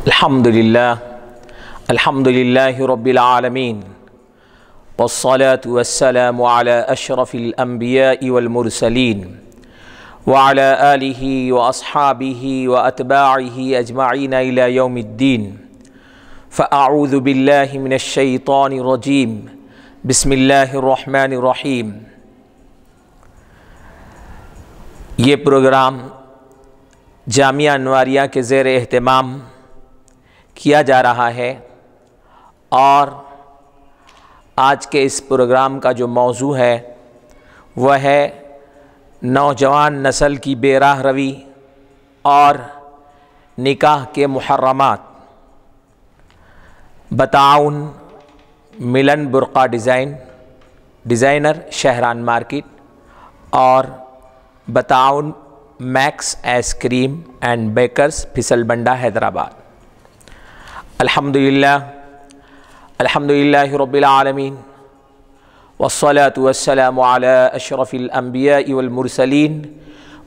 الحمدللہ رب العالمین والصلاة والسلام على اشرف الانبیاء والمرسلین وعلى آلہ واصحابہ واتباعہ اجمعین الى یوم الدین فاعوذ باللہ من الشیطان الرجیم بسم اللہ الرحمن الرحیم۔ یہ پروگرام جامعہ انواریہ کے زیر اہتمام کیا جا رہا ہے، اور آج کے اس پروگرام کا جو موضوع ہے وہ ہے نوجوان نسل کی بے راہ روی اور نکاح کے محرمات۔ بتعاون ملن برقع ڈیزائنر شہران مارکیٹ اور بتعاون Max ice cream and bakers پھسل بنڈا حیدرآباد۔ الحمدللہ رب العالمین والصلاة والسلام علی اشرف الانبیاء والمرسلین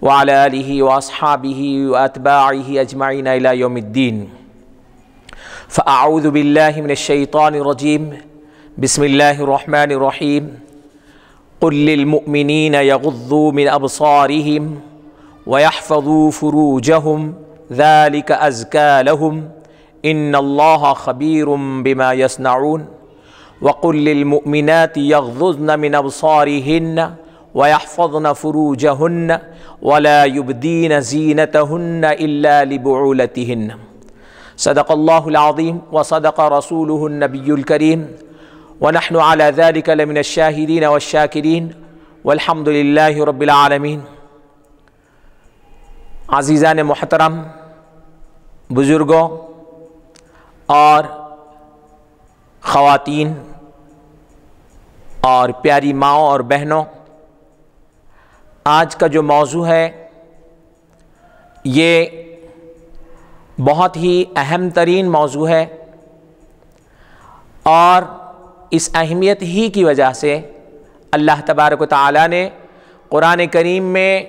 وعلی آلہ واصحابہ واتباعہ اجمعین الی یوم الدین۔ فاعوذ باللہ من الشیطان الرجیم بسم اللہ الرحمن الرحیم۔ قل للمؤمنین یغضوا من ابصارہم ویحفظوا فروجہم ذلک ازکا لہم ان اللہ خبیر بما یصنعون۔ وقل للمؤمنات یغضضن من ابصارہن ویحفظن فروجہن ولا یبدین زینتہن الا لبعولتہن۔ صدق اللہ العظیم وصدق رسولہ النبی الکریم ونحن على ذلك لمن الشاہدین والشاکرین والحمد للہ رب العالمین۔ عزیزان محترم، بزرگوں اور خواتین اور پیاری ماؤں اور بہنوں، آج کا جو موضوع ہے یہ بہت ہی اہم ترین موضوع ہے، اور اس اہمیت ہی کی وجہ سے اللہ تبارک و تعالیٰ نے قرآن کریم میں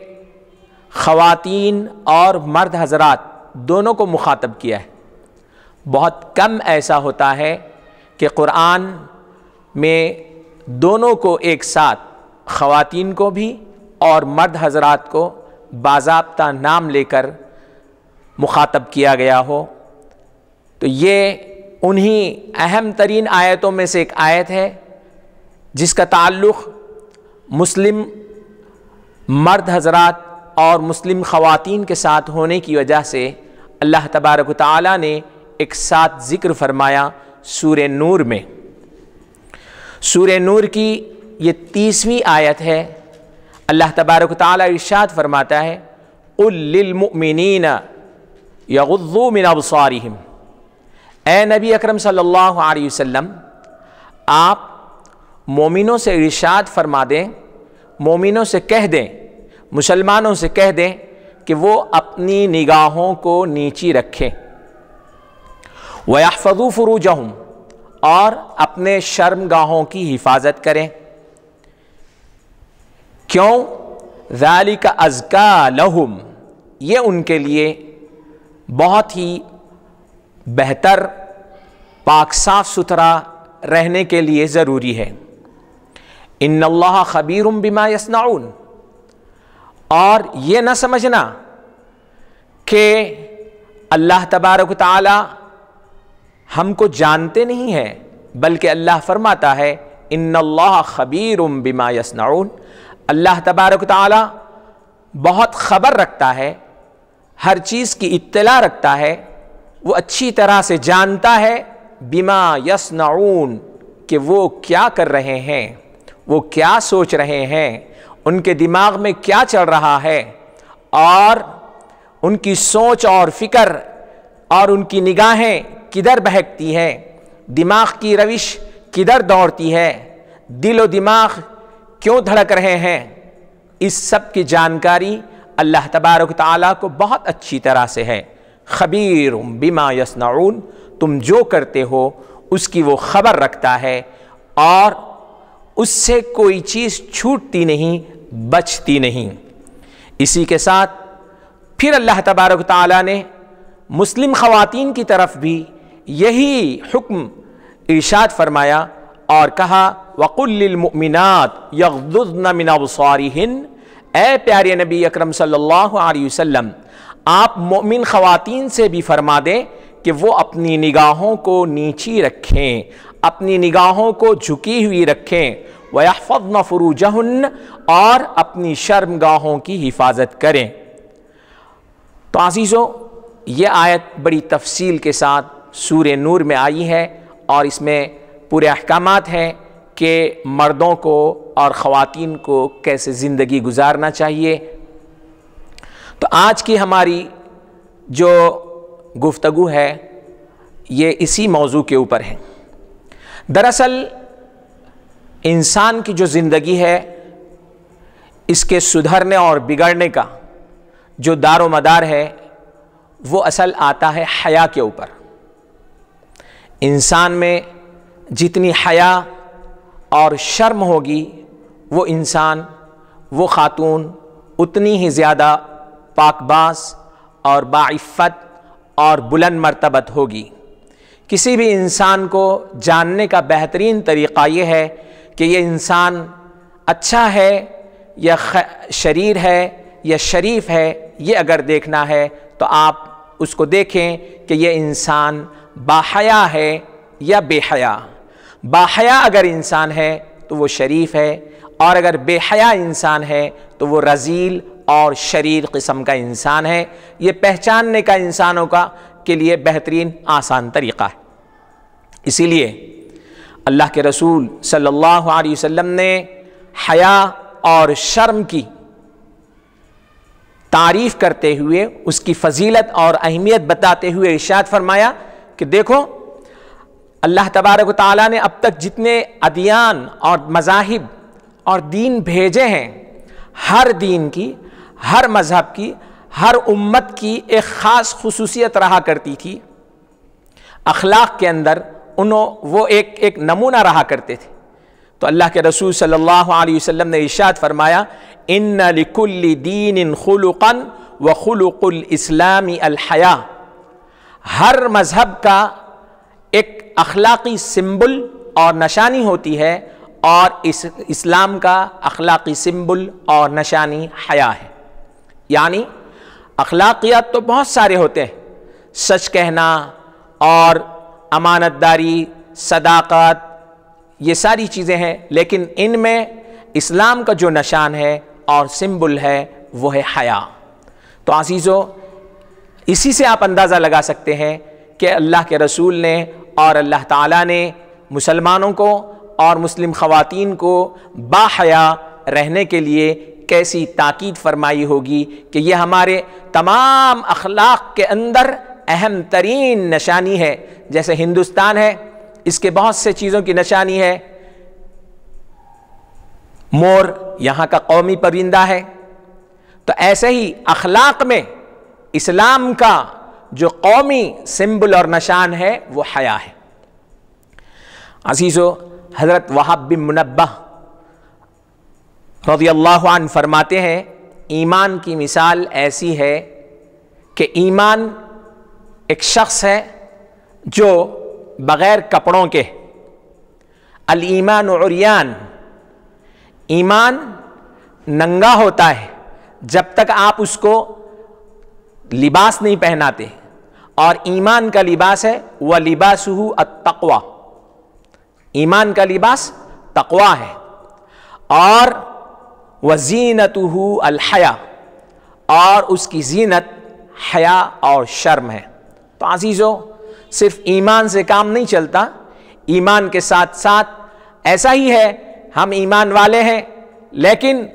خواتین اور مرد حضرات دونوں کو مخاطب کیا ہے۔ بہت کم ایسا ہوتا ہے کہ قرآن میں دونوں کو ایک ساتھ، خواتین کو بھی اور مرد حضرات کو باضابطہ نام لے کر مخاطب کیا گیا ہو۔ تو یہ انہی اہم ترین آیتوں میں سے ایک آیت ہے جس کا تعلق مسلم مرد حضرات اور مسلم خواتین کے ساتھ ہونے کی وجہ سے اللہ تبارک و تعالیٰ نے ایک ساتھ ذکر فرمایا سورہ نور میں۔ سورہ نور کی یہ 30ویں آیت ہے۔ اللہ تبارک و تعالیٰ ارشاد فرماتا ہے قُل لِّلْمُؤْمِنِينَ يَغُضُّوا مِنْ أَبْصَارِهِمْ۔ اے نبی اکرم صلی اللہ علیہ وسلم، آپ مومنوں سے ارشاد فرما دیں، مومنوں سے کہہ دیں، مسلمانوں سے کہہ دیں کہ وہ اپنی نگاہوں کو نیچی رکھیں، وَيَحْفَظُوا فُرُوجَهُمْ، اور اپنے شرمگاہوں کی حفاظت کریں۔ کیوں؟ ذَلِكَ أَزْكَىٰ لَهُمْ، یہ ان کے لیے بہت ہی بہتر، پاک صاف ستھرا رہنے کے لیے ضروری ہے۔ ان اللہ خبیر بما یصنعون، اور یہ نہ سمجھنا کہ اللہ تبارک و تعالی ہم کو جانتے نہیں ہیں، بلکہ اللہ فرماتا ہے ان اللہ خبیر بما یصنعون، اللہ تبارک و تعالی بہت خبر رکھتا ہے، ہر چیز کی اطلاع رکھتا ہے، وہ اچھی طرح سے جانتا ہے بما یصنعون، کہ وہ کیا کر رہے ہیں، وہ کیا سوچ رہے ہیں، ان کے دماغ میں کیا چل رہا ہے، اور ان کی سوچ اور فکر اور ان کی نگاہیں کدھر بہکتی ہیں، دماغ کی روش کدھر دوڑتی ہے، دل و دماغ کیوں دھڑک رہے ہیں، اس سب کی جانکاری اللہ تبارک و تعالیٰ کو بہت اچھی طرح سے ہے۔ خبیر بما یصنعون، تم جو کرتے ہو اس کی وہ خبر رکھتا ہے، اور اس سے کوئی چیز چھوٹتی نہیں، بچتی نہیں۔ اسی کے ساتھ پھر اللہ تبارک و تعالیٰ نے مسلم خواتین کی طرف بھی یہی حکم ارشاد فرمایا اور کہا وَقُلْ لِلْمُؤْمِنَاتِ يَغْضُضْنَ مِنْ أَبْصَارِهِنَّ، اے پیارے نبی اکرم صلی اللہ علیہ وسلم آپ مومن خواتین سے بھی فرما دیں کہ وہ اپنی نگاہوں کو نیچی رکھیں، اپنی نگاہوں کو جھکی ہوئی رکھیں، وَيَحْفَظْنَ فُرُوجَهُنَّ، اور اپنی شرمگاہوں کی حفاظت کریں۔ تو عزیزو، یہ آیت بڑی تفصیل کے ساتھ سورہ نور میں آئی ہے اور اس میں پورے احکامات ہیں کہ مردوں کو اور خواتین کو کیسے زندگی گزارنا چاہیے۔ تو آج کی ہماری جو گفتگو ہے یہ اسی موضوع کے اوپر ہے۔ دراصل انسان کی جو زندگی ہے اس کے سدھرنے اور بگڑنے کا جو دار و مدار ہے وہ اصل آتا ہے حیا کے اوپر۔ انسان میں جتنی حیا اور شرم ہوگی وہ انسان، وہ خاتون اتنی ہی زیادہ پاک باز اور باعفت اور بلند مرتبت ہوگی۔ کسی بھی انسان کو جاننے کا بہترین طریقہ یہ ہے کہ یہ انسان اچھا ہے یا شریر ہے یا شریف ہے، یہ اگر دیکھنا ہے تو آپ اس کو دیکھیں کہ یہ انسان باحیا ہے یا بے حیا۔ باحیا اگر انسان ہے تو وہ شریف ہے، اور اگر بے حیا انسان ہے تو وہ رذیل اور شریر قسم کا انسان ہے۔ یہ پہچاننے کا انسانوں کا کے لیے بہترین آسان طریقہ ہے۔ اسی لیے اللہ کے رسول صلی اللہ علیہ وسلم نے حیا اور شرم کی تعریف کرتے ہوئے اس کی فضیلت اور اہمیت بتاتے ہوئے ارشاد فرمایا کہ دیکھو اللہ تبارک و تعالیٰ نے اب تک جتنے ادیان اور مذاہب اور دین بھیجے ہیں، ہر دین کی، ہر مذہب کی، ہر امت کی ایک خاص خصوصیت رہا کرتی تھی۔ اخلاق کے اندر وہ ایک نمونہ رہا کرتے تھے۔ تو اللہ کے رسول صلی اللہ علیہ وسلم نے ارشاد فرمایا ان لکل دین خلقا وخلق الاسلام الحیا، ہر مذہب کا ایک اخلاقی سمبل اور نشانی ہوتی ہے، اور اسلام کا اخلاقی سمبل اور نشانی حیا ہے۔ یعنی اخلاقیات تو بہت سارے ہوتے ہیں، سچ کہنا اور امانت داری، صداقت، یہ ساری چیزیں ہیں، لیکن ان میں اسلام کا جو نشان ہے اور سمبل ہے وہ ہے حیا۔ تو عزیزو، اسی سے آپ اندازہ لگا سکتے ہیں کہ اللہ کے رسول نے اور اللہ تعالیٰ نے مسلمانوں کو اور مسلم خواتین کو باحیا رہنے کے لیے کیسی تاکید فرمائی ہوگی کہ یہ ہمارے تمام اخلاق کے اندر اہم ترین نشانی ہے۔ جیسے ہندوستان ہے، اس کے بہت سے چیزوں کی نشانی ہے، مور یہاں کا قومی پرندہ ہے، تو ایسے ہی اخلاق میں اسلام کا جو قومی سمبل اور نشان ہے وہ حیا ہے۔ عزیزو، حضرت وہب بن منبہ رضی اللہ عنہ فرماتے ہیں ایمان کی مثال ایسی ہے کہ ایمان ایک شخص ہے جو بغیر کپڑوں کے، الایمان عریان، ایمان ننگا ہوتا ہے جب تک آپ اس کو لباس نہیں پہناتے، اور ایمان کا لباس ہے وَلِبَاسُهُ التَّقْوَى، ایمان کا لباس تقوی ہے، اور وَزِينَتُهُ الْحَيَا، اور اس کی زینت حیا اور شرم ہے۔ تو عزیزو، صرف ایمان سے کام نہیں چلتا، ایمان کے ساتھ ساتھ ایسا ہی ہے ہم ایمان والے ہیں لیکن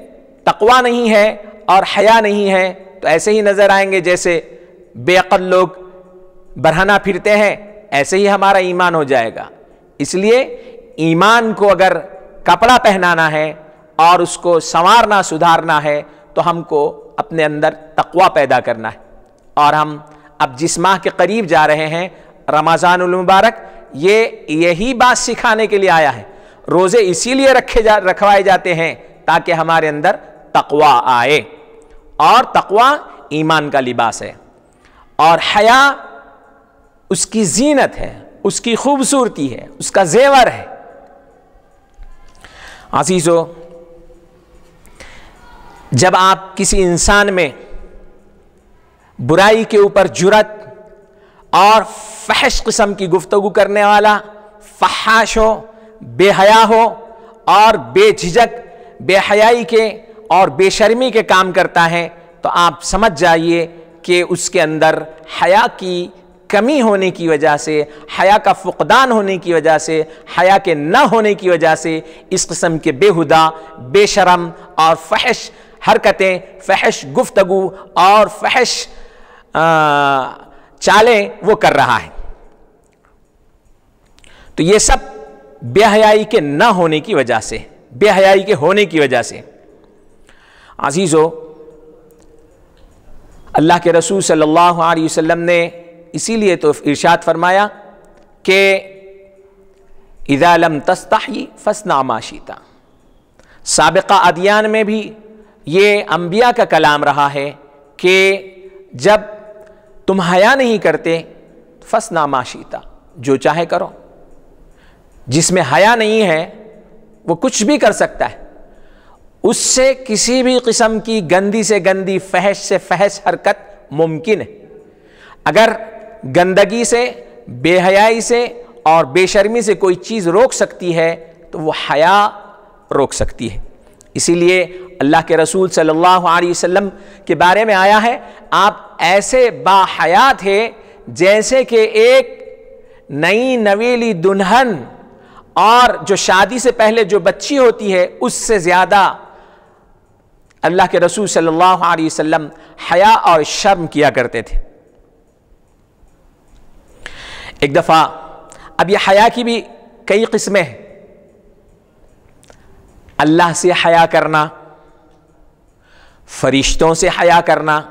تقوی نہیں ہے اور حیا نہیں ہے تو ایسے ہی نظر آئیں گے جیسے بے عقل لوگ برہنہ پھرتے ہیں، ایسے ہی ہمارا ایمان ہو جائے گا۔ اس لیے ایمان کو اگر کپڑا پہنانا ہے اور اس کو سنوارنا سدھارنا ہے تو ہم کو اپنے اندر تقوی پیدا کرنا ہے۔ اور ہم اب جس ماہ کے قریب جا رہے ہیں، رمضان المبارک، یہی بات سکھانے کے لیے آیا ہے۔ روزے اسی لیے رکھوائے جاتے ہیں تاکہ ہمارے اندر تقوی آئے، اور تقوی ایمان کا لباس ہے۔ اور حیا اس کی زینت ہے، اس کی خوبصورتی ہے، اس کا زیور ہے۔ عزیزو، جب آپ کسی انسان میں برائی کے اوپر جرأت اور فحش قسم کی گفتگو کرنے والا فحاش ہو، بے حیا ہو اور بے جھجک بے حیائی کے اور بے شرمی کے کام کرتا ہے، تو آپ سمجھ جائیے کہ اس کے اندر حیا کی کمی ہونے کی وجہ سے، حیا کا فقدان ہونے کی وجہ سے، حیا کے نہ ہونے کی وجہ سے اس قسم کے بےہودہ، بے شرم اور فحش حرکتیں، فحش گفتگو اور فحش چالیں وہ کر رہا ہے۔ تو یہ سب بے حیائی کے نہ ہونے کی وجہ سے، بے حیائی کے ہونے کی وجہ سے۔ عزیزو، اللہ کے رسول صلی اللہ علیہ وسلم نے اسی لیے تو ارشاد فرمایا کہ اذا لم تستحی فاصنع ما شئت۔ سابقہ ادیان میں بھی یہ انبیاء کا کلام رہا ہے کہ جب تم حیا نہیں کرتے فاصنع ما شئت، جو چاہے کرو۔ جس میں حیا نہیں ہے وہ کچھ بھی کر سکتا ہے، اس سے کسی بھی قسم کی گندی سے گندی، فحش سے فحش حرکت ممکن ہے۔ اگر گندگی سے، بے حیائی سے اور بے شرمی سے کوئی چیز روک سکتی ہے تو وہ حیا روک سکتی ہے۔ اسی لیے اللہ کے رسول صلی اللہ علیہ وسلم کے بارے میں آیا ہے، آپ ایسے با حیا تھے جیسے کہ ایک نئی نویلی دلہن اور جو شادی سے پہلے جو بچی ہوتی ہے اس سے زیادہ اللہ کے رسول صلی اللہ علیہ وسلم حیا اور شرم کیا کرتے تھے۔ ایک دفعہ، اب یہ حیا کی بھی کئی قسمیں ہیں۔ اللہ سے حیا کرنا، فرشتوں سے حیا کرنا،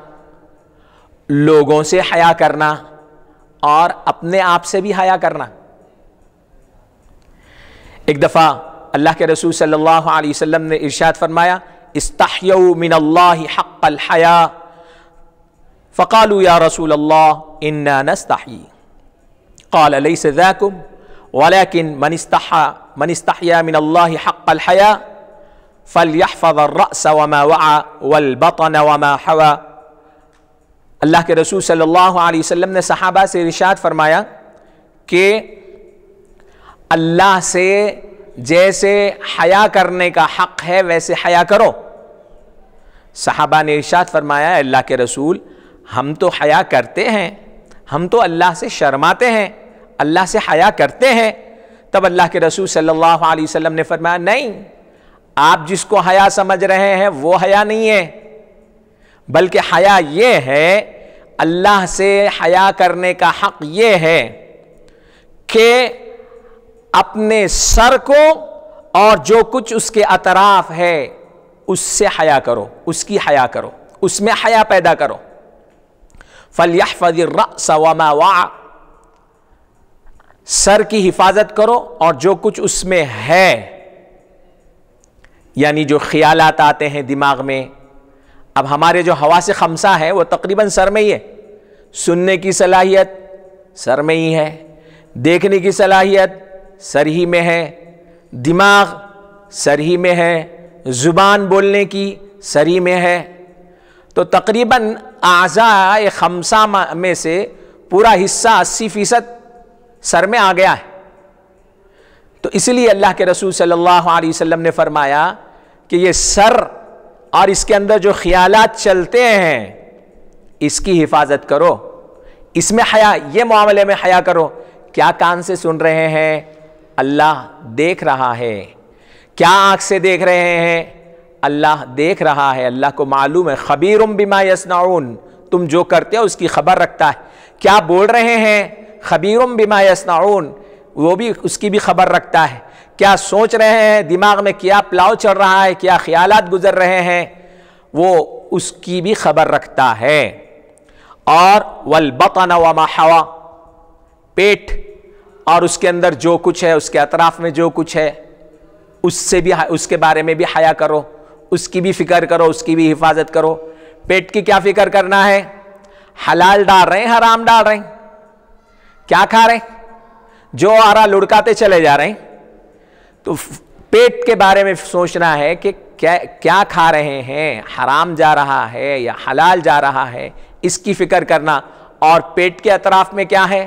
لوگوں سے حیا کرنا اور اپنے آپ سے بھی حیا کرنا۔ ایک دفعہ اللہ کے رسول صلی اللہ علیہ وسلم نے ارشاد فرمایا، استحیوا من اللہ حق الحیا، فقالوا یا رسول اللہ انا نستحی، قال لیس ذاکم ولكن من استحیا من اللہ حق الحیا فلیحفظ الرأس وما وعى والبطن وما حوى۔ اللہ کے رسول صلی اللہ علیہ وسلم نے صحابہ سے ارشاد فرمایا کہ اللہ سے جیسے حیا کرنے کا حق ہے ویسے حیا کرو۔ صحابہ نے ارشاد فرمایا، اللہ کے رسول، ہم تو حیا کرتے ہیں، ہم تو اللہ سے شرماتے ہیں، اللہ سے حیا کرتے ہیں۔ تب اللہ کے رسول صلی اللہ علیہ وسلم نے فرمایا، نہیں، آپ جس کو حیا سمجھ رہے ہیں وہ حیا نہیں ہے، بلکہ حیا یہ ہے، اللہ سے حیا کرنے کا حق یہ ہے کہ اپنے سر کو اور جو کچھ اس کے اطراف ہے اس سے حیا کرو، اس کی حیا کرو، اس میں حیا پیدا کرو۔ فَلْيَحْفَظِ الرَّأْسَ وَمَا وَعَى، سر کی حفاظت کرو اور جو کچھ اس میں ہے، یعنی جو خیالات آتے ہیں دماغ میں۔ اب ہمارے جو حواس خمسہ ہے وہ تقریباً سر میں ہی ہے۔ سننے کی صلاحیت سر میں ہی ہے، دیکھنے کی صلاحیت سر ہی میں ہے، دماغ سر ہی میں ہے، زبان بولنے کی سر ہی میں ہے۔ تو تقریباً اعضاء خمسہ میں سے پورا حصہ 80% سر میں آ گیا ہے۔ تو اس لیے اللہ کے رسول صلی اللہ علیہ وسلم نے فرمایا کہ یہ سر اور اس کے اندر جو خیالات چلتے ہیں اس کی حفاظت کرو، اس میں حیا، یہ معاملے میں حیا کرو۔ کیا کان سے سن رہے ہیں؟ اللہ دیکھ رہا ہے۔ کیا آنکھ سے دیکھ رہے ہیں؟ اللہ دیکھ رہا ہے، اللہ کو معلوم ہے۔ خبیر بما یصنعون، تم جو کرتے ہو اس کی خبر رکھتا ہے۔ کیا بول رہے ہیں؟ خبیر بما یصنعون، وہ بھی اس کی بھی خبر رکھتا ہے۔ کیا سوچ رہے ہیں؟ دماغ میں کیا پلاؤ چل رہا ہے، کیا خیالات گزر رہے ہیں، وہ اس کی بھی خبر رکھتا ہے۔ اور والبطن وما حوى، پیٹ اور اس کے اندر جو کچھ ہے، اس کے اطراف میں جو کچھ ہے، اس سے بھی، اس کے بارے میں بھی حیا کرو، اس کی بھی فکر کرو، اس کی بھی حفاظت کرو۔ پیٹ کی کیا فکر کرنا ہے؟ حلال ڈال رہے ہیں حرام ڈال رہے ہیں؟ کیا کھا رہے ہیں؟ جو آ رہا لڑکاتے چلے جا رہے ہیں. تو پیٹ کے بارے میں سوچنا ہے کہ کیا کھا رہے ہیں، حرام جا رہا ہے یا حلال جا رہا ہے، اس کی فکر کرنا. اور پیٹ کے اطراف میں کیا ہے؟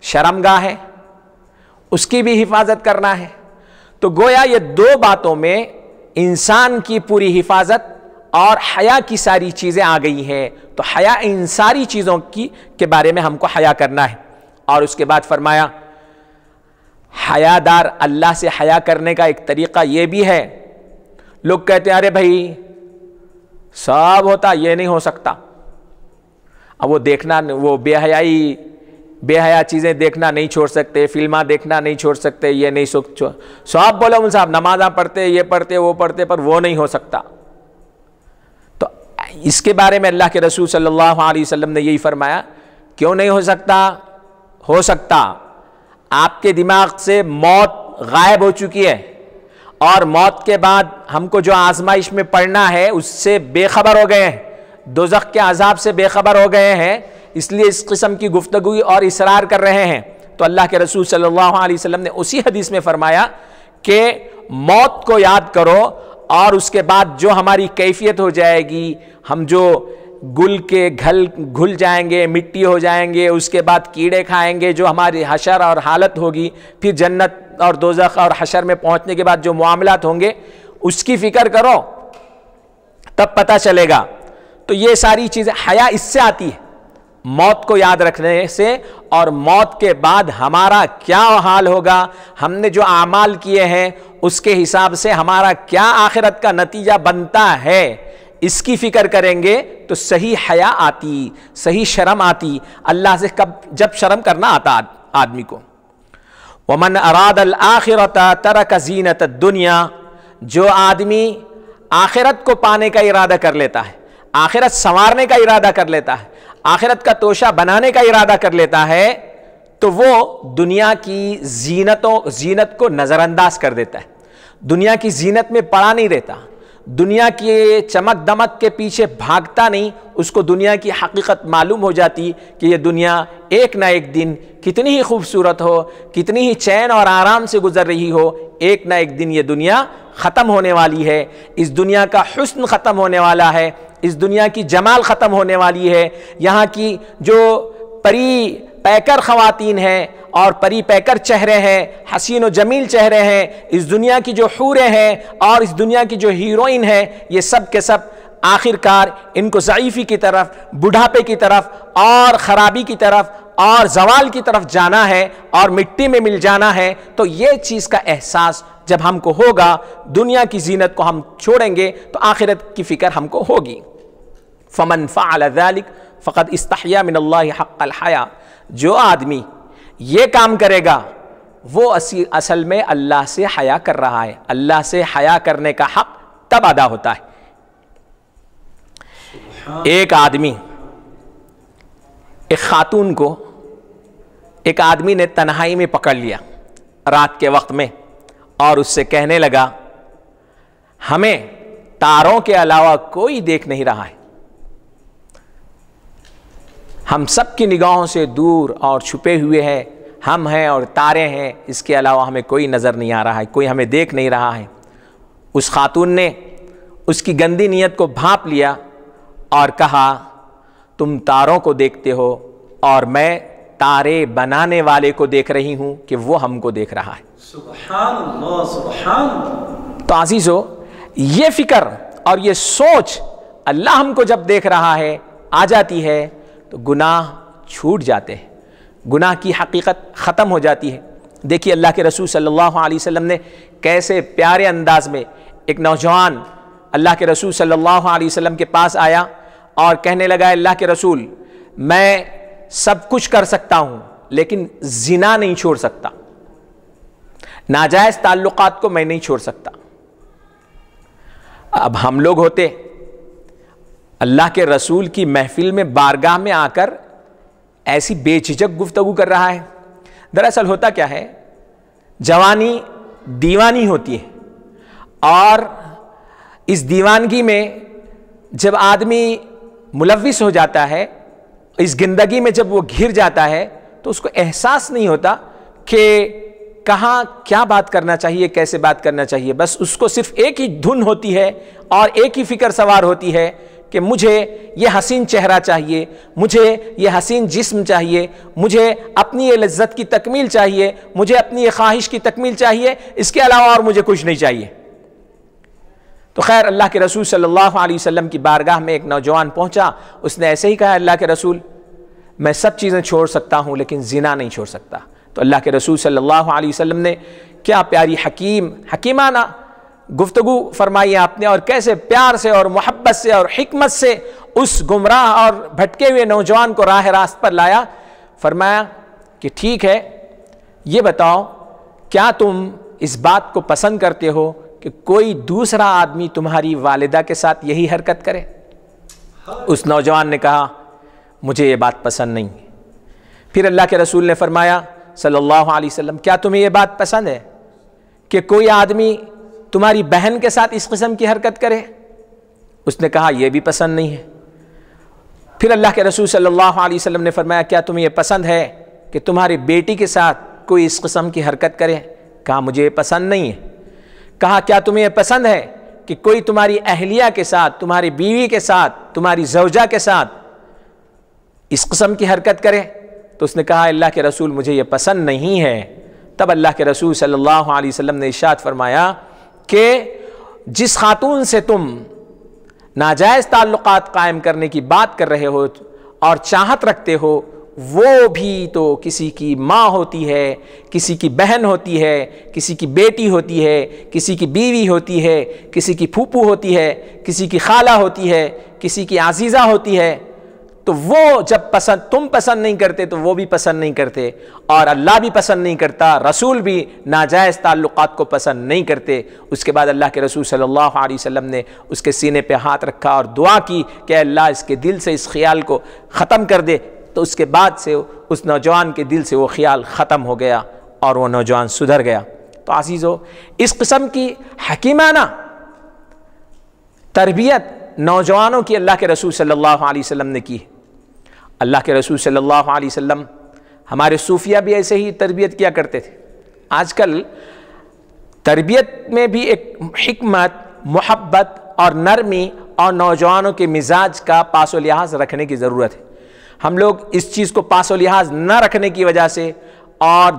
شرمگاہ ہے، اس کی بھی حفاظت کرنا ہے. تو گویا یہ دو باتوں میں انسان کی پوری حفاظت اور حیا کی ساری چیزیں آ گئی ہیں. تو حیا ان ساری چیزوں کے بارے میں ہم کو حیا کرنا ہے. اور اس کے بعد فرمایا حیا دار اللہ سے حیا کرنے کا ایک طریقہ یہ بھی ہے. لوگ کہتے ہیں ارے بھائی سب ہوتا، یہ نہیں ہو سکتا. اب وہ دیکھنا، وہ بے حیا چیزیں دیکھنا نہیں چھوڑ سکتے، فلمیں دیکھنا نہیں چھوڑ سکتے، یہ نہیں سب بولو مول صاحب نمازاں پڑھتے، یہ پڑھتے وہ پڑھتے، پر وہ نہیں ہو سکتا. تو اس کے بارے میں اللہ کے رسول صلی اللہ علیہ وسلم نے یہی فرمایا، کیوں نہیں ہو سکتا؟ ہو سکتا. آپ کے دماغ سے موت غائب ہو چکی ہے، اور موت کے بعد ہم کو جو آزمائش میں پڑنا ہے اس سے بے خبر ہو گئے ہیں، دوزخ کے عذاب سے بے خبر ہو گئے ہیں، اس لیے اس قسم کی گفتگو اور اصرار کر رہے ہیں. تو اللہ کے رسول صلی اللہ علیہ وسلم نے اسی حدیث میں فرمایا کہ موت کو یاد کرو، اور اس کے بعد جو ہماری کیفیت ہو جائے گی، ہم جو گل کے گھل جائیں گے، مٹی ہو جائیں گے، اس کے بعد کیڑے کھائیں گے، جو ہماری حشر اور حالت ہوگی، پھر جنت اور دوزخ اور حشر میں پہنچنے کے بعد جو معاملات ہوں گے اس کی فکر کرو، تب پتہ چلے گا. تو یہ ساری چیزیں حیا اس سے آتی ہے، موت کو یاد رکھنے سے. اور موت کے بعد ہمارا کیا حال ہوگا، ہم نے جو اعمال کیے ہیں اس کے حساب سے ہمارا کیا آخرت کا نتیجہ بنتا ہے، اس کی فکر کریں گے تو صحیح حیا آتی، صحیح شرم آتی. اللہ سے جب شرم کرنا آتا آدمی کو. وَمَنْ أَرَادَ الْآخِرَةَ تَرَكَ زِينَةَ الدُّنْيَا، جو آدمی آخرت کو پانے کا ارادہ کر لیتا ہے، آخرت سنوارنے کا ارادہ کر لیتا ہے، آخرت کا توشہ بنانے کا ارادہ کر لیتا ہے، تو وہ دنیا کی زینت کو نظر انداز کر دیتا ہے، دنیا کی زینت میں پڑا نہیں رہتا، دنیا کی چمک دمک کے پیچھے بھاگتا نہیں. اس کو دنیا کی حقیقت معلوم ہو جاتی کہ یہ دنیا ایک نہ ایک دن کتنی ہی خوبصورت ہو، کتنی ہی چین اور آرام سے گزر رہی ہو، ایک نہ ایک دن یہ دنیا ختم ہونے والی ہے. اس دنیا کا حسن ختم ہونے والا ہے، اس دنیا کی جمال ختم ہونے والی ہے. یہاں کی جو پری پیکر خواتین ہیں اور پری پیکر چہرے ہیں، حسین و جمیل چہرے ہیں، اس دنیا کی جو حوریں ہیں اور اس دنیا کی جو ہیروئن ہیں، یہ سب کے سب آخر کار ان کو ضعیفی کی طرف، بڑھاپے کی طرف اور خرابی کی طرف اور زوال کی طرف جانا ہے اور مٹی میں مل جانا ہے. تو یہ چیز کا احساس جب ہم کو ہوگا، دنیا کی زینت کو ہم چھوڑیں گے تو آخرت کی فکر ہم کو ہوگی. فمن فعل ذلك فقد استحیا من اللہ حق الحیا، جو آدمی یہ کام کرے گا وہ اصل میں اللہ سے حیا کر رہا ہے. اللہ سے حیا کرنے کا حق تب ادا ہوتا ہے. ایک آدمی، ایک خاتون کو ایک آدمی نے تنہائی میں پکڑ لیا رات کے وقت میں، اور اس سے کہنے لگا ہمیں تاروں کے علاوہ کوئی دیکھ نہیں رہا ہے، ہم سب کی نگاہوں سے دور اور چھپے ہوئے ہیں، ہم ہیں اور تارے ہیں، اس کے علاوہ ہمیں کوئی نظر نہیں آ رہا ہے، کوئی ہمیں دیکھ نہیں رہا ہے. اس خاتون نے اس کی گندی نیت کو بھانپ لیا اور کہا تم تاروں کو دیکھتے ہو اور میں تارے بنانے والے کو دیکھ رہی ہوں کہ وہ ہم کو دیکھ رہا ہے. سبحان اللہ سبحان اللہ. تو عزیزو، یہ فکر اور یہ سوچ اللہ ہم کو جب دیکھ رہا ہے آ جاتی ہے تو گناہ چھوٹ جاتے ہیں، گناہ کی حقیقت ختم ہو جاتی ہے. دیکھیے اللہ کے رسول صلی اللہ علیہ وسلم نے کیسے پیارے انداز میں ایک نوجوان اللہ کے رسول صلی اللہ علیہ وسلم کے پاس آیا اور کہنے لگا اللہ کے رسول میں سب کچھ کر سکتا ہوں لیکن زنا نہیں چھوڑ سکتا، ناجائز تعلقات کو میں نہیں چھوڑ سکتا. اب ہم لوگ ہوتے اللہ کے رسول کی محفل میں بارگاہ میں آ کر ایسی بے جھجک گفتگو کر رہا ہے. دراصل ہوتا کیا ہے، جوانی دیوانی ہوتی ہے، اور اس دیوانگی میں جب آدمی ملوث ہو جاتا ہے اس گندگی میں جب وہ گھر جاتا ہے تو اس کو احساس نہیں ہوتا کہ کہاں کیا بات کرنا چاہیے، کیسے بات کرنا چاہیے. بس اس کو صرف ایک ہی دھن ہوتی ہے اور ایک ہی فکر سوار ہوتی ہے کہ مجھے یہ حسین چہرہ چاہیے، مجھے یہ حسین جسم چاہیے، مجھے اپنی یہ لذت کی تکمیل چاہیے، مجھے اپنی یہ خواہش کی تکمیل چاہیے، اس کے علاوہ اور مجھے کچھ نہیں چاہیے. تو خیر اللہ کے رسول صلی اللہ علیہ وسلم کی بارگاہ میں ایک نوجوان پہنچا. اس نے ایسے ہی کہا، اللہ کے رسول میں سب چیزیں چھوڑ سکتا ہوں لیکن زنا نہیں چھوڑ سکتا. تو اللہ کے رسول صلی اللہ علیہ وسلم نے کیا پیاری حکیمانہ گفتگو فرمائی آپ نے، اور کیسے پیار سے اور محبت سے اور حکمت سے اس گمراہ اور بھٹکے ہوئے نوجوان کو راہ راست پر لایا. فرمایا کہ ٹھیک ہے، یہ بتاؤ کیا تم اس بات کو پسند کرتے ہو کہ کوئی دوسرا آدمی تمہاری والدہ کے ساتھ یہی حرکت کرے؟ اس نوجوان نے کہا مجھے یہ بات پسند نہیں. پھر اللہ کے رسول نے فرمایا صلی اللہ علیہ وسلم، کیا تمہیں یہ بات پسند ہے کہ کوئی آدمی تمہاری بہن کے ساتھ اس قسم کی حرکت کرے؟ اس نے کہا یہ بھی پسند نہیں ہے. پھر اللہ کے رسول صلی اللہ علیہ وسلم نے فرمایا کیا تمہیں یہ پسند ہے کہ تمہاری بیٹی کے ساتھ کوئی اس قسم کی حرکت کرے؟ کہا مجھے یہ پسند نہیں ہے. کہا کیا تمہیں یہ پسند ہے کہ کوئی تمہاری اہلیہ کے ساتھ، تمہاری بیوی کے ساتھ، تمہاری زوجہ کے ساتھ اس قسم کی حرکت کرے؟ تو اس نے کہا اللہ کے رسول مجھے یہ پسند نہیں ہے. تب اللہ کے رسول صلی اللہ علیہ وسلم نے ارشاد فرمایا کہ جس خاتون سے تم ناجائز تعلقات قائم کرنے کی بات کر رہے ہو اور چاہت رکھتے ہو، وہ بھی تو کسی کی ماں ہوتی ہے، کسی کی بہن ہوتی ہے، کسی کی بیٹی ہوتی ہے، کسی کی بیوی ہوتی ہے، کسی کی پھوپھو ہوتی ہے، کسی کی خالہ ہوتی ہے، کسی کی عزیزہ ہوتی ہے. تو وہ جب تم پسند نہیں کرتے تو وہ بھی پسند نہیں کرتے، اور اللہ بھی پسند نہیں کرتا، رسول بھی ناجائز تعلقات کو پسند نہیں کرتے. اس کے بعد اللہ کے رسول صلی اللہ علیہ وسلم نے اس کے سینے پہ ہاتھ رکھا اور دعا کی کہ اللہ اس کے دل سے اس خیال کو ختم کر دے. تو اس کے بعد سے اس نوجوان کے دل سے وہ خیال ختم ہو گیا اور وہ نوجوان سدھر گیا. تو عزیزو، اس قسم کی حکیمانہ تربیت نوجوانوں کی اللہ کے رسول صلی اللہ علیہ وسلم نے کی. اللہ کے رسول صلی اللہ علیہ وسلم، ہمارے صوفیہ بھی ایسے ہی تربیت کیا کرتے تھے. آج کل تربیت میں بھی ایک حکمت، محبت اور نرمی اور نوجوانوں کے مزاج کا پاس و لحاظ رکھنے کی ضرورت ہے. ہم لوگ اس چیز کو پاس و لحاظ نہ رکھنے کی وجہ سے اور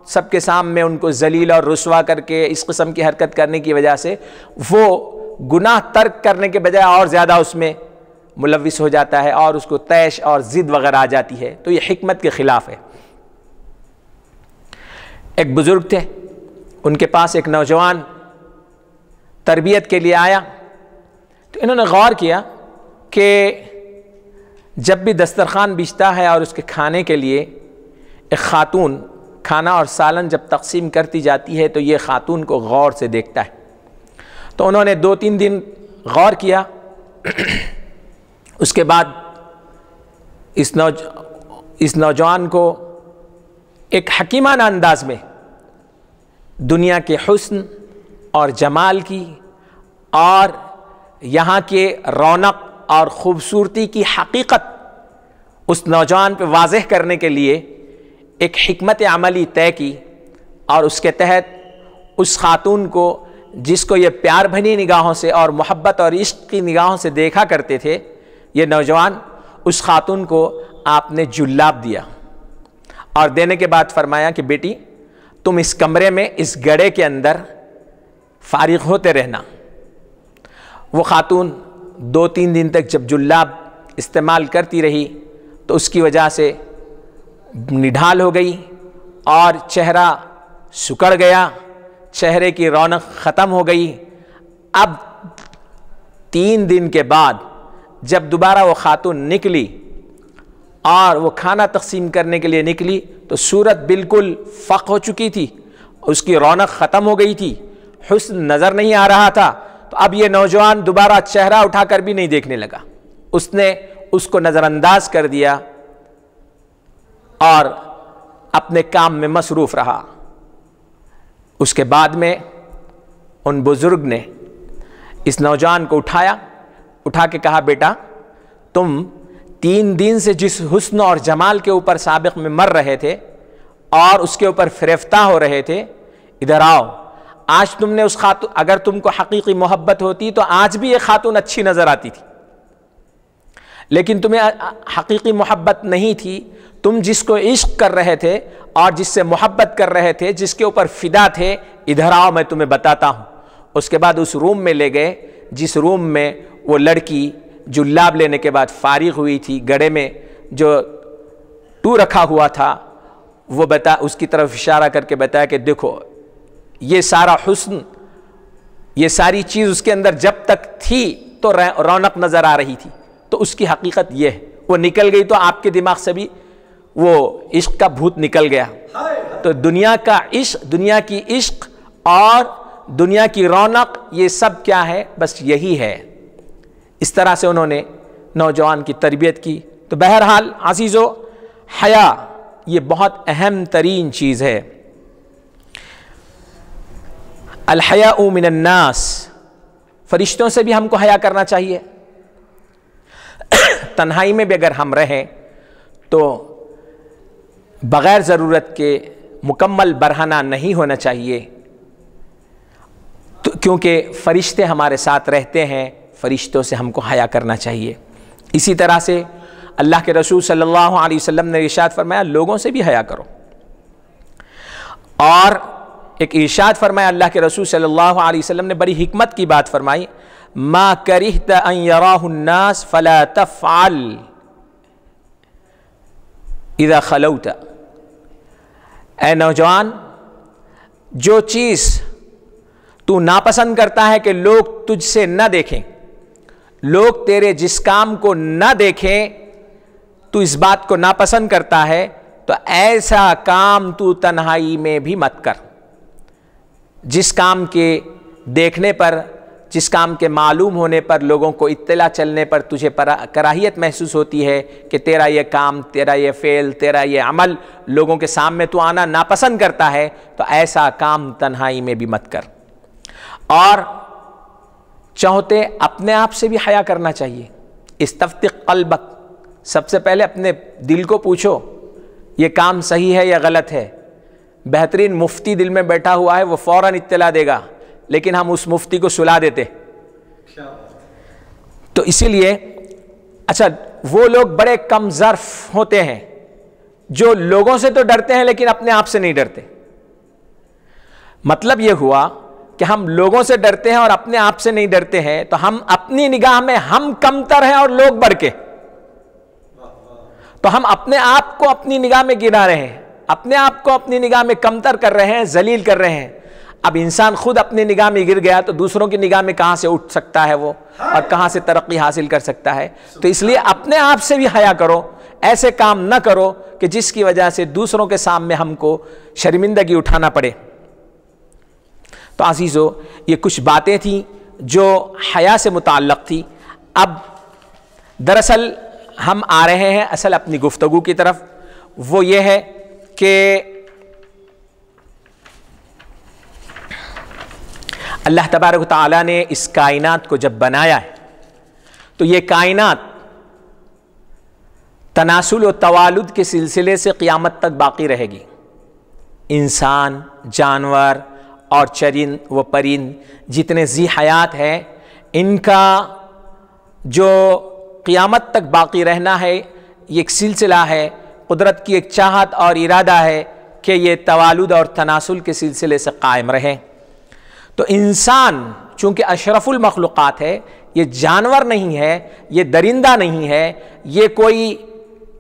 سب کے سامنے ان کو ذلیل اور رسوا کر کے اس قسم کی حرکت کرنے کی وجہ سے وہ گناہ ترک کرنے کے بجائے اور زیادہ اس میں ملوث ہو جاتا ہے اور اس کو طیش اور ضد وغیرہ آ جاتی ہے. تو یہ حکمت کے خلاف ہے. ایک بزرگ تھے، ان کے پاس ایک نوجوان تربیت کے لیے آیا. تو انہوں نے غور کیا کہ جب بھی دسترخوان بچھتا ہے اور اس کے کھانے کے لیے ایک خاتون کھانا اور سالن جب تقسیم کرتی جاتی ہے تو یہ خاتون کو غور سے دیکھتا ہے. تو انہوں نے 2-3 دن غور کیا. اس کے بعد اس نوجوان کو ایک حکیمانہ انداز میں دنیا کے حسن اور جمال کی اور یہاں کے رونق اور خوبصورتی کی حقیقت اس نوجوان پہ واضح کرنے کے لیے ایک حکمت عملی طے کی، اور اس کے تحت اس خاتون کو جس کو یہ پیار بھری نگاہوں سے اور محبت اور عشق کی نگاہوں سے دیکھا کرتے تھے، یہ نوجوان اس خاتون کو آپ نے جلاب دیا اور دینے کے بعد فرمایا کہ بیٹی تم اس کمرے میں اس گڑھے کے اندر فارغ ہوتے رہنا. وہ خاتون 2-3 دن تک جب جلاب استعمال کرتی رہی تو اس کی وجہ سے نڈھال ہو گئی اور چہرہ سکڑ گیا، چہرے کی رونق ختم ہو گئی. اب 3 دن کے بعد جب دوبارہ وہ خاتون نکلی اور وہ کھانا تقسیم کرنے کے لیے نکلی تو صورت بالکل فق ہو چکی تھی، اس کی رونق ختم ہو گئی تھی، حسن نظر نہیں آ رہا تھا. تو اب یہ نوجوان دوبارہ چہرہ اٹھا کر بھی نہیں دیکھنے لگا، اس نے اس کو نظر انداز کر دیا اور اپنے کام میں مصروف رہا. اس کے بعد میں ان بزرگ نے اس نوجوان کو اٹھا کے کہا بیٹا تم 3 دن سے جس حسن اور جمال کے اوپر سابق میں مر رہے تھے اور اس کے اوپر فریفتہ ہو رہے تھے، ادھر آؤ، آج تم نے اس خاتون، اگر تم کو حقیقی محبت ہوتی تو آج بھی یہ خاتون اچھی نظر آتی تھی، لیکن تمہیں حقیقی محبت نہیں تھی، تم جس کو عشق کر رہے تھے اور جس سے محبت کر رہے تھے، جس کے اوپر فدا تھے، ادھر آؤ میں تمہیں بتاتا ہوں۔ اس کے بعد اس روم میں لے گئے جس روم میں وہ لڑکی جلاب لینے کے بعد فارغ ہوئی تھی، گڑے میں جو ٹو رکھا ہوا تھا، وہ اس کی طرف اشارہ کر کے بتایا کہ دیکھو یہ سارا حسن، یہ ساری چیز اس کے اندر جب تک تھی تو رونق نظر آ رہی تھی، تو اس کی حقیقت یہ ہے، وہ نکل گئی تو آپ کے دماغ سے بھی وہ عشق کا بھوت نکل گیا۔ تو دنیا کا عشق، دنیا کی عشق اور دنیا کی رونق، یہ سب کیا ہے؟ بس یہی ہے۔ اس طرح سے انہوں نے نوجوان کی تربیت کی۔ تو بہرحال عزیزو، حیا یہ بہت اہم ترین چیز ہے۔ الحیاء من الناس، فرشتوں سے بھی ہم کو حیا کرنا چاہیے۔ تنہائی میں بھی اگر ہم رہیں تو بغیر ضرورت کے مکمل برہنہ نہیں ہونا چاہیے، کیونکہ فرشتے ہمارے ساتھ رہتے ہیں، فرشتوں سے ہم کو حیا کرنا چاہیے۔ اسی طرح سے اللہ کے رسول صلی اللہ علیہ وسلم نے ارشاد فرمایا لوگوں سے بھی حیا کرو، اور ایک ارشاد فرمایا اللہ کے رسول صلی اللہ علیہ وسلم نے، بڑی حکمت کی بات فرمائی، ما کرہت ان یراہ الناس فلا تفعل اذا خلوت۔ اے نوجوان، جو چیز تو ناپسند کرتا ہے کہ لوگ تجھ سے نہ دیکھیں، لوگ تیرے جس کام کو نہ دیکھیں، تو اس بات کو ناپسند کرتا ہے، تو ایسا کام تو تنہائی میں بھی مت کر۔ جس کام کے دیکھنے پر، جس کام کے معلوم ہونے پر، لوگوں کو اطلاع چلنے پر تجھے کراہیت محسوس ہوتی ہے کہ تیرا یہ کام، تیرا یہ فعل، تیرا یہ عمل لوگوں کے سامنے تو آنا ناپسند کرتا ہے، تو ایسا کام تنہائی میں بھی مت کر۔ اور چاہتے اپنے آپ سے بھی حیا کرنا چاہیے۔ استفتح قلبک، سب سے پہلے اپنے دل کو پوچھو یہ کام صحیح ہے یا غلط ہے۔ بہترین مفتی دل میں بیٹھا ہوا ہے، وہ فوراً اطلاع دے گا، لیکن ہم اس مفتی کو سلا دیتے۔ تو اسی لیے اچھا، وہ لوگ بڑے کم ظرف ہوتے ہیں جو لوگوں سے تو ڈرتے ہیں لیکن اپنے آپ سے نہیں ڈرتے۔ مطلب یہ ہوا کہ ہم لوگوں سے ڈرتے ہیں اور اپنے آپ سے نہیں ڈرتے ہیں، تو ہم اپنی نگاہ میں ہم کمتر ہیں اور لوگ بڑھ کے، تو ہم اپنے آپ کو اپنی نگاہ میں گرا رہے ہیں، اپنے آپ کو اپنی نگاہ میں کمتر کر رہے ہیں، ذلیل کر رہے ہیں۔ اب انسان خود اپنی نگاہ میں گر گیا تو دوسروں کی نگاہ میں کہاں سے اٹھ سکتا ہے وہ، اور کہاں سے ترقی حاصل کر سکتا ہے؟ تو اس لیے اپنے آپ سے بھی حیا کرو، ایسے کام نہ کرو کہ جس کی وجہ سے دوسروں کے سامنے ہم کو شرمندگی اٹھانا پڑے۔ تو عزیزو، یہ کچھ باتیں تھیں جو حیا سے متعلق تھی۔ اب دراصل ہم آ رہے ہیں اصل اپنی گفتگو کی طرف، وہ یہ ہے کہ اللہ تبارک و تعالیٰ نے اس کائنات کو جب بنایا ہے تو یہ کائنات تناسل و توالد کے سلسلے سے قیامت تک باقی رہے گی۔ انسان، جانور اور چرند و پرند جتنے ذی حیات ہیں، ان کا جو قیامت تک باقی رہنا ہے، یہ ایک سلسلہ ہے، قدرت کی ایک چاہت اور ارادہ ہے کہ یہ توالد اور تناسل کے سلسلے سے قائم رہیں۔ تو انسان چونکہ اشرف المخلوقات ہے، یہ جانور نہیں ہے، یہ درندہ نہیں ہے، یہ کوئی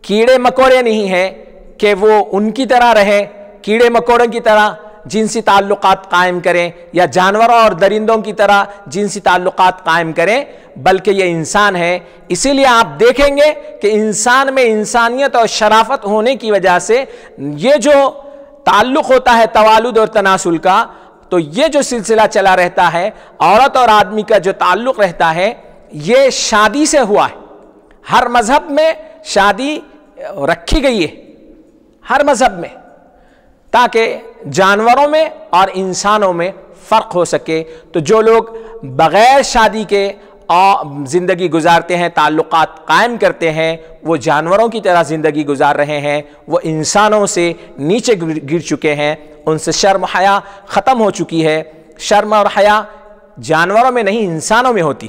کیڑے مکوڑے نہیں ہے کہ وہ ان کی طرح رہے، کیڑے مکوڑوں کی طرح جنسی تعلقات قائم کریں، یا جانوروں اور درندوں کی طرح جنسی تعلقات قائم کریں، بلکہ یہ انسان ہے۔ اسی لیے آپ دیکھیں گے کہ انسان میں انسانیت اور شرافت ہونے کی وجہ سے یہ جو تعلق ہوتا ہے توالد اور تناسل کا، تو یہ جو سلسلہ چلا رہتا ہے، عورت اور آدمی کا جو تعلق رہتا ہے، یہ شادی سے ہوا ہے۔ ہر مذہب میں شادی رکھی گئی ہے، ہر مذہب میں، تاکہ جانوروں میں اور انسانوں میں فرق ہو سکے۔ تو جو لوگ بغیر شادی کے زندگی گزارتے ہیں، تعلقات قائم کرتے ہیں، وہ جانوروں کی طرح زندگی گزار رہے ہیں، وہ انسانوں سے نیچے گر چکے ہیں، ان سے شرم حیا ختم ہو چکی ہے۔ شرم اور حیا جانوروں میں نہیں، انسانوں میں ہوتی،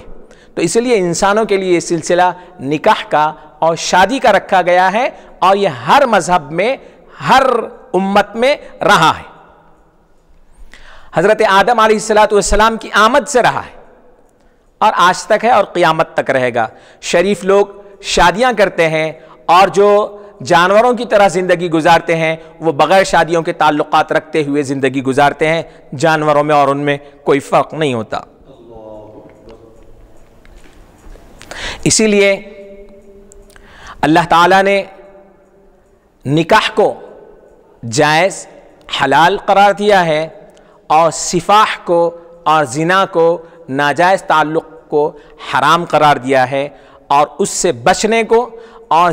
تو اس لیے انسانوں کے لیے یہ سلسلہ نکاح کا اور شادی کا رکھا گیا ہے، اور یہ ہر مذہب میں، ہر امت میں رہا ہے۔ حضرت آدم علیہ السلام کی آمد سے رہا ہے، اور آج تک ہے اور قیامت تک رہے گا۔ شریف لوگ شادیاں کرتے ہیں، اور جو جانوروں کی طرح زندگی گزارتے ہیں وہ بغیر شادیوں کے تعلقات رکھتے ہوئے زندگی گزارتے ہیں۔ جانوروں میں اور ان میں کوئی فرق نہیں ہوتا۔ اسی لیے اللہ تعالیٰ نے نکاح کو جائز حلال قرار دیا ہے، اور سفاح کو اور زنا کو، ناجائز تعلق کو حرام قرار دیا ہے، اور اس سے بچنے کو، اور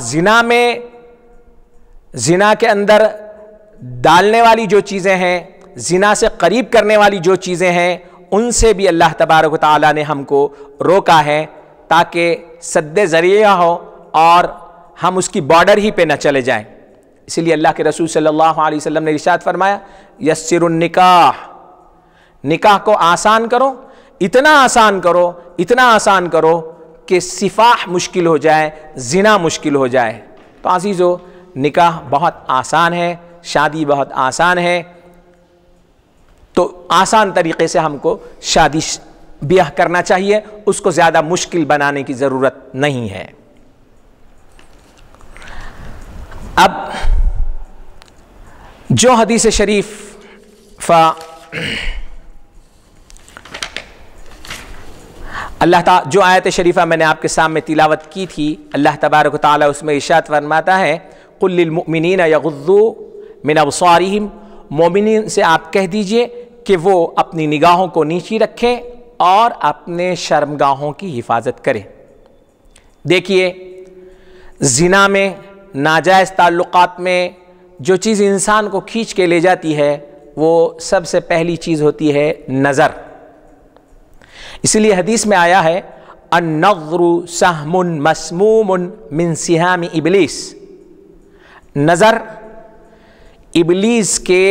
زنا کے اندر ڈالنے والی جو چیزیں ہیں، زنا سے قریب کرنے والی جو چیزیں ہیں، ان سے بھی اللہ تبارک و تعالیٰ نے ہم کو روکا ہے، تاکہ سد ذریعہ ہو اور ہم اس کی بارڈر ہی پہ نہ چلے جائیں۔ اسی لیے اللہ کے رسول صلی اللہ علیہ وسلم نے ارشاد فرمایا، یسر النکاح، نکاح کو آسان کرو، اتنا آسان کرو، اتنا آسان کرو کہ سفاح مشکل ہو جائے، زنا مشکل ہو جائے۔ تو عزیزو، نکاح بہت آسان ہے، شادی بہت آسان ہے، تو آسان طریقے سے ہم کو شادی بیاہ کرنا چاہیے، اس کو زیادہ مشکل بنانے کی ضرورت نہیں ہے۔ اب جو حدیث شریف اللہ تعالیٰ، جو آیت شریفہ میں نے آپ کے سامنے تلاوت کی تھی، اللہ تبارک و تعالیٰ اس میں ارشاد فرماتا ہے، قُلْ لِلْمُؤْمِنِينَ يَغُضُّوا مِنْ أَبْصَارِهِمْ، مومنین سے آپ کہہ دیجئے کہ وہ اپنی نگاہوں کو نیچی رکھیں اور اپنے شرمگاہوں کی حفاظت کریں۔ دیکھیے، زنا میں، ناجائز تعلقات میں جو چیز انسان کو کھینچ کے لے جاتی ہے، وہ سب سے پہلی چیز ہوتی ہے نظر۔ اسی لیے حدیث میں آیا ہے، النظر سہم مسموم من سہام ابلیس، نظر ابلیس کے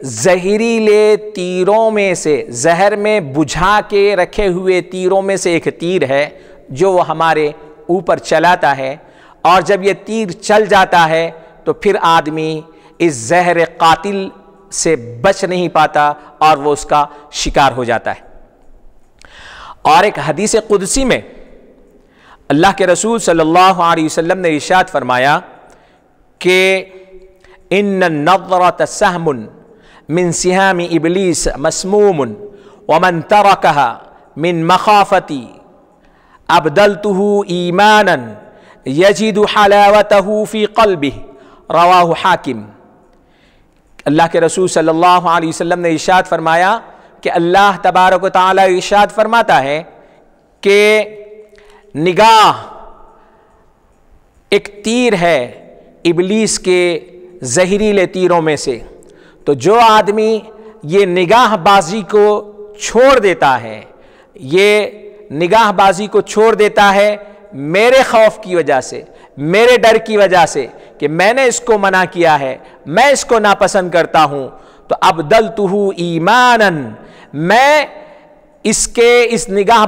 زہریلے تیروں میں سے، زہر میں بجھا کے رکھے ہوئے تیروں میں سے ایک تیر ہے جو وہ ہمارے اوپر چلاتا ہے، اور جب یہ تیر چل جاتا ہے تو پھر آدمی اس زہر قاتل سے بچ نہیں پاتا اور وہ اس کا شکار ہو جاتا ہے۔ اور ایک حدیث قدسی میں اللہ کے رسول صلی اللہ علیہ وسلم نے ارشاد فرمایا کہ ان النظرۃ سہم من سہام ابلیس مسموم ومن ترکها من مخافتی ابدلته ایمانا یجد حلاوته فی قلبہ، رواہ حاکم۔ اللہ کے رسول صلی اللہ علیہ وسلم نے ارشاد فرمایا کہ اللہ تبارک و تعالی ارشاد فرماتا ہے کہ نگاہ ایک تیر ہے ابلیس کے زہریلے تیروں میں سے، تو جو آدمی یہ نگاہ بازی کو چھوڑ دیتا ہے، یہ نگاہ بازی کو چھوڑ دیتا ہے میرے خوف کی وجہ سے، میرے ڈر کی وجہ سے کہ میں نے اس کو منع کیا ہے، میں اس کو ناپسند کرتا ہوں، تو ابدلتہ ایمانا، میں اس نگاہ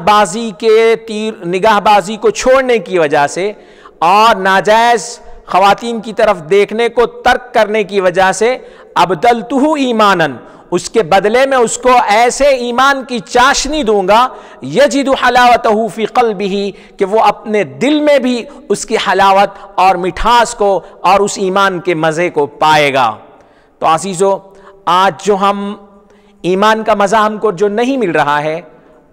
بازی کو چھوڑنے کی وجہ سے اور ناجائز خواتین کی طرف دیکھنے کو ترک کرنے کی وجہ سے، ابدلتہ ایمانا، اس کے بدلے میں اس کو ایسے ایمان کی چاشنی دوں گا، یجد حلاوتہ فی قلبہ، کہ وہ اپنے دل میں بھی اس کی حلاوت اور مٹھاس کو اور اس ایمان کے مزے کو پائے گا۔ تو عزیزو، آج جو ہم ایمان کا مزہ ہم کو جو نہیں مل رہا ہے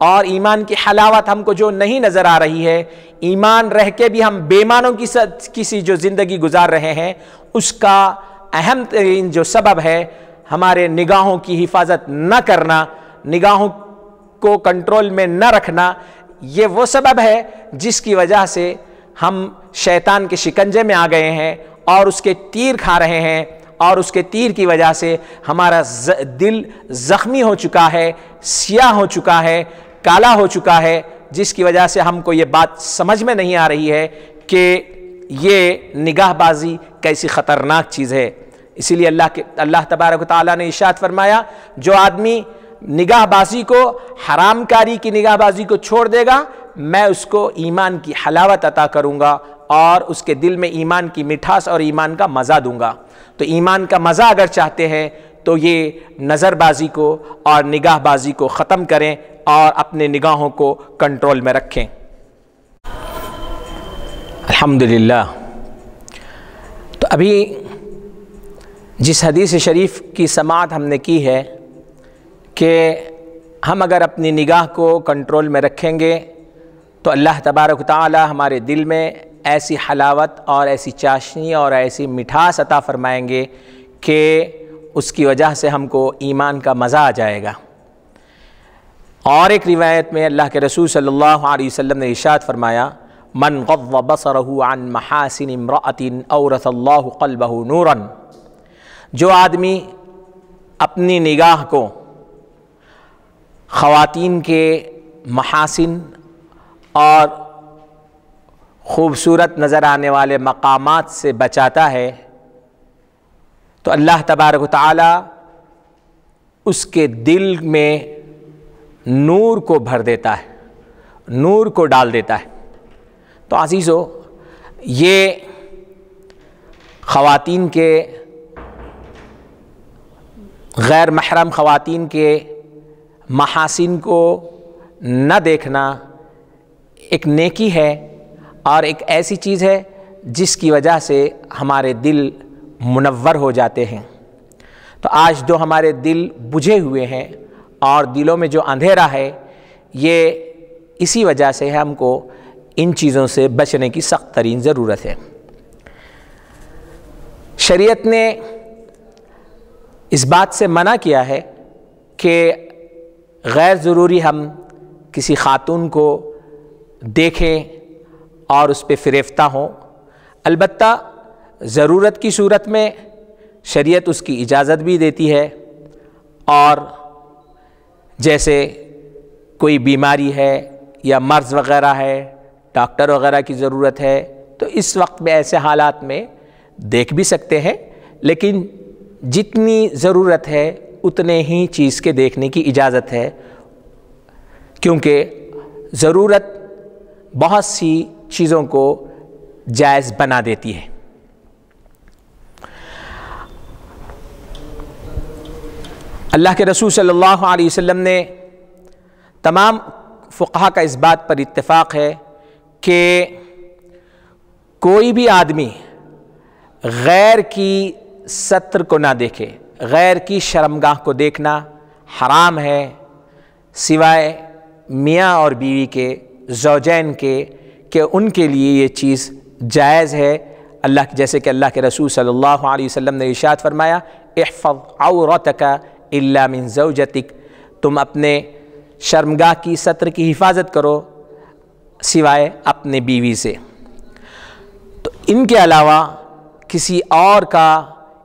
اور ایمان کی حلاوت ہم کو جو نہیں نظر آ رہی ہے، ایمان رہ کے بھی ہم بے ایمانوں کی جو زندگی گزار رہے ہیں، اس کا اہم ترین جو سبب ہے ہمارے نگاہوں کی حفاظت نہ کرنا، نگاہوں کو کنٹرول میں نہ رکھنا۔ یہ وہ سبب ہے جس کی وجہ سے ہم شیطان کے شکنجے میں آ گئے ہیں اور اس کے تیر کھا رہے ہیں، اور اس کے تیر کی وجہ سے ہمارا دل زخمی ہو چکا ہے، سیاہ ہو چکا ہے، کالا ہو چکا ہے۔ جس کی وجہ سے ہم کو یہ بات سمجھ میں نہیں آ رہی ہے کہ یہ نگاہ بازی کیسی خطرناک چیز ہے۔ اسی لیے اللہ تبارک و تعالیٰ نے ارشاد فرمایا، جو آدمی نگاہ بازی کو، حرام کاری کی نگاہ بازی کو چھوڑ دے گا، میں اس کو ایمان کی حلاوت عطا کروں گا اور اس کے دل میں ایمان کی مٹھاس اور ایمان کا مزہ دوں گا۔ تو ایمان کا مزہ اگر چاہتے ہیں تو یہ نظر بازی کو اور نگاہ بازی کو ختم کریں اور اپنے نگاہوں کو کنٹرول میں رکھیں۔ الحمدللہ۔ تو ابھی جس حدیث شریف کی سماعت ہم نے کی ہے کہ ہم اگر اپنی نگاہ کو کنٹرول میں رکھیں گے تو اللہ تبارک و تعالی ہمارے دل میں ایسی حلاوت اور ایسی چاشنی اور ایسی مٹھاس عطا فرمائیں گے کہ اس کی وجہ سے ہم کو ایمان کا مزہ آ جائے گا۔ اور ایک روایت میں اللہ کے رسول صلی اللہ علیہ وسلم نے ارشاد فرمایا، من غض بصرہ عن محاسن امرأۃ اورث اللہ قلبہ نورا، جو آدمی اپنی نگاہ کو خواتین کے محاسن اور خوبصورت نظر آنے والے مقامات سے بچاتا ہے تو اللہ تبارک و تعالی اس کے دل میں نور کو بھر دیتا ہے، نور کو ڈال دیتا ہے۔ تو عزیزو، یہ خواتین کے، غیر محرم خواتین کے محاسن کو نہ دیکھنا ایک نیکی ہے اور ایک ایسی چیز ہے جس کی وجہ سے ہمارے دل منور ہو جاتے ہیں۔ تو آج جو ہمارے دل بجھے ہوئے ہیں اور دلوں میں جو اندھیرا ہے، یہ اسی وجہ سے ہم کو ان چیزوں سے بچنے کی سخت ترین ضرورت ہے۔ شریعت نے اس بات سے منع کیا ہے کہ غیر ضروری ہم کسی خاتون کو دیکھیں اور اس پہ فریفتہ ہوں۔ البتہ ضرورت کی صورت میں شریعت اس کی اجازت بھی دیتی ہے، اور جیسے کوئی بیماری ہے یا مرض وغیرہ ہے، ڈاکٹر وغیرہ کی ضرورت ہے، تو اس وقت میں ایسے حالات میں دیکھ بھی سکتے ہیں، لیکن جتنی ضرورت ہے اتنے ہی چیز کے دیکھنے کی اجازت ہے، کیونکہ ضرورت بہت سی چیزوں کو جائز بنا دیتی ہے۔ اللہ کے رسول صلی اللہ علیہ وسلم نے، تمام فقہا کا اس بات پر اتفاق ہے کہ کوئی بھی آدمی غیر کی ستر کو نہ دیکھے، غیر کی شرمگاہ کو دیکھنا حرام ہے، سوائے میاں اور بیوی کے، زوجین کے، کہ ان کے لیے یہ چیز جائز ہے۔ جیسے کہ اللہ کے رسول صلی اللہ علیہ وسلم نے ارشاد فرمایا، احفظ عورتک الا من زوجتک، تم اپنے شرمگاہ کی ستر کی حفاظت کرو سوائے اپنے بیوی سے۔ تو ان کے علاوہ کسی اور کا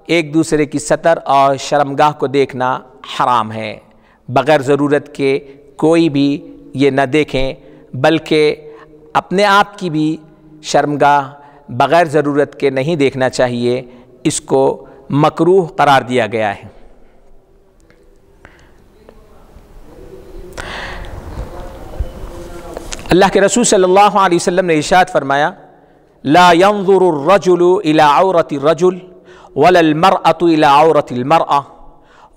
ایک دوسرے کی ستر اور شرمگاہ کو دیکھنا حرام ہے۔ بغیر ضرورت کے کوئی بھی یہ نہ دیکھیں، بلکہ اپنے آپ کی بھی شرمگاہ بغیر ضرورت کے نہیں دیکھنا چاہیے، اس کو مکروہ قرار دیا گیا ہے۔ اللہ کے رسول صلی اللہ علیہ وسلم نے ارشاد فرمایا، لا ينظر الرجل الى عورة الرجل ولا المرأة الى عورة المرأة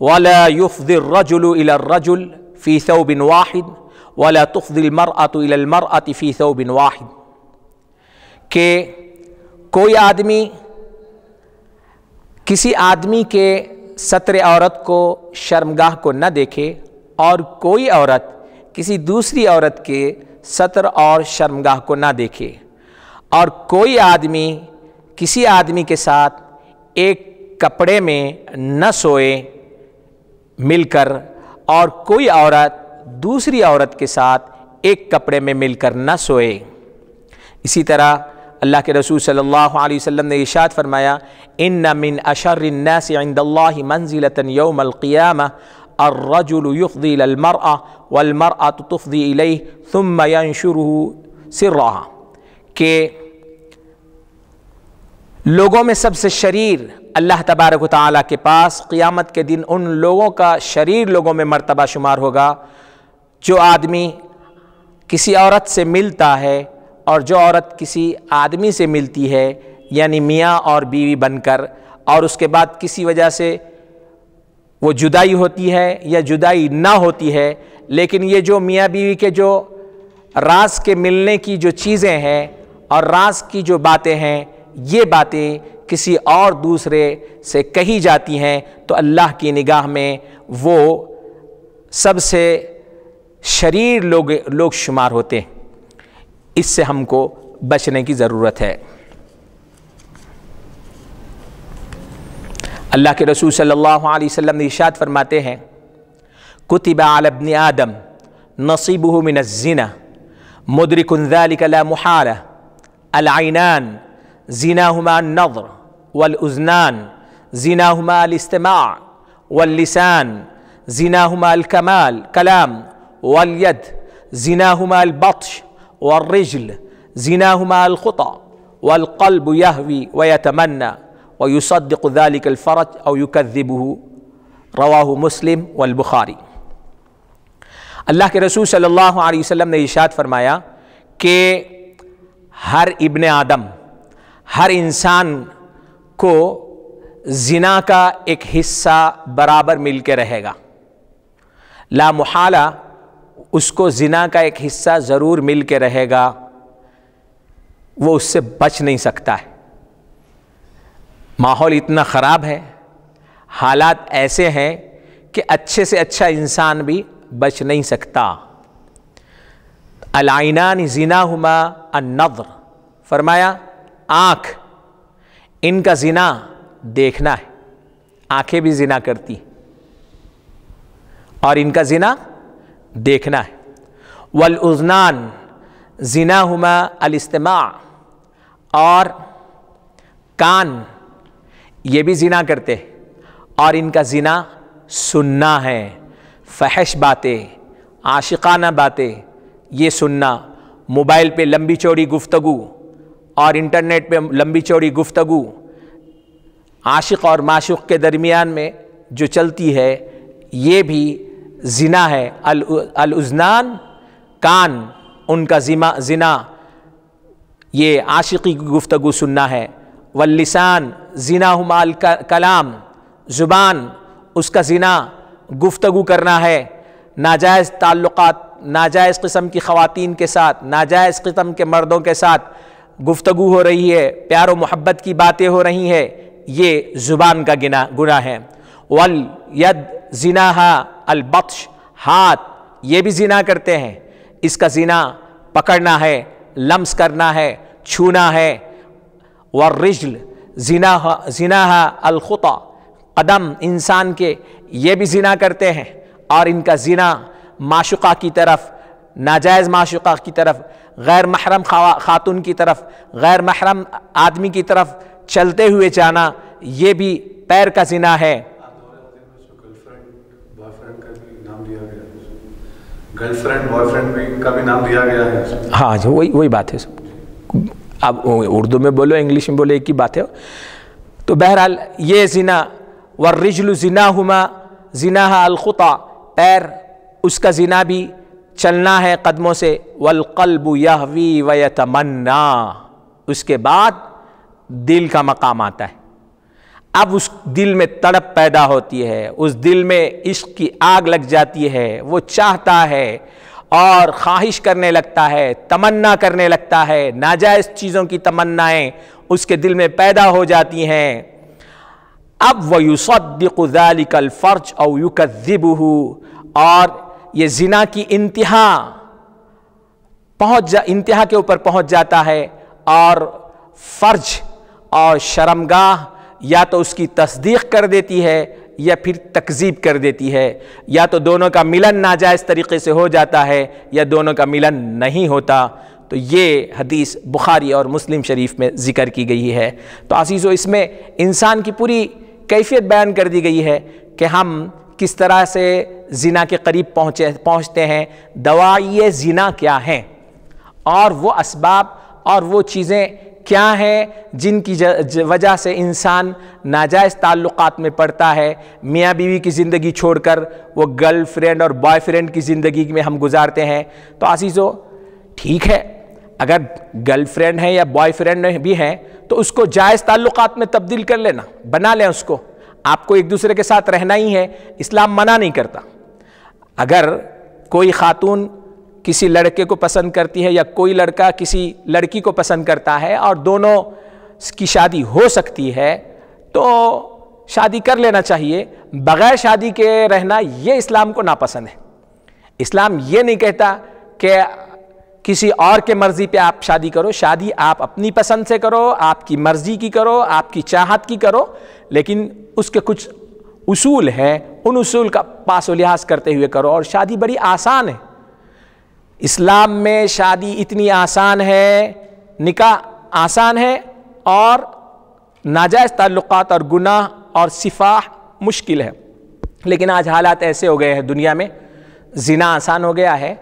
ولا يفضي الرجل الى الرجل في ثوب واحد ولا تفضي المرأة الى المرأة في ثوب واحد، کہ کوئی آدمی کسی آدمی کے ستر عورت کو، شرمگاہ کو نہ دیکھے، اور کوئی عورت کسی دوسری عورت کے ستر اور شرمگاہ کو نہ دیکھے، اور کوئی آدمی کسی آدمی کے ساتھ ایک کپڑے میں نہ سوئے مل کر، اور کوئی عورت دوسری عورت کے ساتھ ایک کپڑے میں مل کر نہ سوئے۔ اسی طرح اللہ کے رسول صلی اللہ علیہ وسلم نے ارشاد فرمایا، ان من اشر الناس عند اللہ منزلۃ یوم القیامہ الرجل يفضي إلى المرأة والمرأة تفضي إليه ثم ينشره سرها، کہ لوگوں میں سب سے شریر اللہ تبارک و تعالیٰ کے پاس قیامت کے دن ان لوگوں کا شریر لوگوں میں مرتبہ شمار ہوگا جو آدمی کسی عورت سے ملتا ہے اور جو عورت کسی آدمی سے ملتی ہے، یعنی میاں اور بیوی بن کر، اور اس کے بعد کسی وجہ سے وہ جدائی ہوتی ہے یا جدائی نہ ہوتی ہے، لیکن یہ جو میاں بیوی کے جو راز کے ملنے کی جو چیزیں ہیں اور راز کی جو باتیں ہیں، یہ باتیں کسی اور دوسرے سے کہی جاتی ہیں تو اللہ کی نگاہ میں وہ سب سے شریر لوگ شمار ہوتے ہیں۔ اس سے ہم کو بچنے کی ضرورت ہے۔ اللہ کے رسول صلی اللہ علیہ وسلم نے ارشاد فرماتے ہیں کتب علی ابن آدم نصیبہ من الزنا مدرک ذلک لا محالہ العینان زناہما النظر والاذنان زناہما الاستماع واللسان زناہما الکلام والید زناہما البطش والرجل زناہما الخطا والقلب یہوی ویتمنى وَيُصَدِّقُ ذَلِكَ الْفَرَجْ أَوْ يُكَذِّبُهُ رواہ مسلم والبخاری۔ اللہ کے رسول صلی اللہ علیہ وسلم نے ارشاد فرمایا کہ ہر ابن آدم، ہر انسان کو زنا کا ایک حصہ برابر مل کے رہے گا، لا محالہ اس کو زنا کا ایک حصہ ضرور مل کے رہے گا، وہ اس سے بچ نہیں سکتا ہے۔ ماحول اتنا خراب ہے، حالات ایسے ہیں کہ اچھے سے اچھا انسان بھی بچ نہیں سکتا۔ العینان زناہما النظر، فرمایا آنکھ، ان کا زنا دیکھنا ہے، آنکھیں بھی زنا کرتی اور ان کا زنا دیکھنا ہے۔ والاذنان زناہما الاستماع، اور کان یہ بھی زنا کرتے ہیں اور ان کا زنا سننا ہے، فحش باتیں، عاشقانہ باتیں یہ سننا، موبائل پہ لمبی چوڑی گفتگو اور انٹرنیٹ پہ لمبی چوڑی گفتگو عاشق اور معشوق کے درمیان میں جو چلتی ہے یہ بھی زنا ہے۔ الاذنان کان، ان کا زنا یہ عاشقی کی گفتگو سننا ہے۔ واللسان زناہما الکلام، زبان اس کا زنا گفتگو کرنا ہے، ناجائز تعلقات، ناجائز قسم کی خواتین کے ساتھ، ناجائز قسم کے مردوں کے ساتھ گفتگو ہو رہی ہے، پیار و محبت کی باتیں ہو رہی ہیں، یہ زبان کا گناہ ہے۔ والید زناہا البطش، ہاتھ یہ بھی زنا کرتے ہیں، اس کا زنا پکڑنا ہے، لمس کرنا ہے، چھونا ہے۔ والرجل زناہا الخطا، قدم انسان کے یہ بھی زنا کرتے ہیں اور ان کا زنا معشوقہ کی طرف، ناجائز معشوقہ کی طرف، غیر محرم خاتون کی طرف، غیر محرم آدمی کی طرف چلتے ہوئے جانا، یہ بھی پیر کا زنا ہے۔ گرل فرینڈ بوائے فرینڈ کا بھی نام دیا گیا ہے۔ ہاں جو وہی بات ہے، اب اردو میں بولو انگلش میں بولو ایک ہی بات ہے۔ تو بہرحال یہ زنا، والرجل زناہما زناہا الخطا، پیر اس کا زنا بھی چلنا ہے قدموں سے۔ والقلب یہوی ویتمنا، اس کے بعد دل کا مقام آتا ہے۔ اب اس دل میں تڑپ پیدا ہوتی ہے، اس دل میں عشق کی آگ لگ جاتی ہے، وہ چاہتا ہے اور خواہش کرنے لگتا ہے، تمنا کرنے لگتا ہے، ناجائز چیزوں کی تمنائیں اس کے دل میں پیدا ہو جاتی ہیں۔ اب وَيُصَدِّقُ ذَلِكَ الْفَرْجَ أَوْ يُكَذِّبُهُ، اور یہ زنا کی انتہا کے اوپر پہنچ جاتا ہے، اور فرج اور شرمگاہ یا تو اس کی تصدیق کر دیتی ہے یا پھر تکذیب کر دیتی ہے، یا تو دونوں کا ملن ناجائز طریقے سے ہو جاتا ہے یا دونوں کا ملن نہیں ہوتا۔ تو یہ حدیث بخاری اور مسلم شریف میں ذکر کی گئی ہے۔ تو عزیزو، اس میں انسان کی پوری کیفیت بیان کر دی گئی ہے کہ ہم کس طرح سے زنا کے قریب پہنچتے ہیں، دواعی زنا کیا ہیں، اور وہ اسباب اور وہ چیزیں کیا ہیں جن کی وجہ سے انسان ناجائز تعلقات میں پڑتا ہے، میاں بیوی کی زندگی چھوڑ کر وہ گرل فرینڈ اور بوائے فرینڈ کی زندگی میں ہم گزارتے ہیں۔ تو عزیزو ٹھیک ہے، اگر گرل فرینڈ ہے یا بوائے فرینڈ بھی ہیں تو اس کو جائز تعلقات میں تبدیل کر لینا، بنا لیں اس کو، آپ کو ایک دوسرے کے ساتھ رہنا ہی ہے، اسلام منع نہیں کرتا۔ اگر کوئی خاتون کسی لڑکے کو پسند کرتی ہے یا کوئی لڑکا کسی لڑکی کو پسند کرتا ہے اور دونوں کی شادی ہو سکتی ہے تو شادی کر لینا چاہیے، بغیر شادی کے رہنا یہ اسلام کو ناپسند ہے۔ اسلام یہ نہیں کہتا کہ کسی اور کے مرضی پہ آپ شادی کرو، شادی آپ اپنی پسند سے کرو، آپ کی مرضی کی کرو، آپ کی چاہت کی کرو، لیکن اس کے کچھ اصول ہیں، ان اصول کا پاس و لحاظ کرتے ہوئے کرو۔ اور شادی بڑی آسان ہے، اسلام میں شادی اتنی آسان ہے، نکاح آسان ہے، اور ناجائز تعلقات اور گناہ اور سفاح مشکل ہے۔ لیکن آج حالات ایسے ہو گئے ہیں دنیا میں، زنا آسان ہو گیا ہے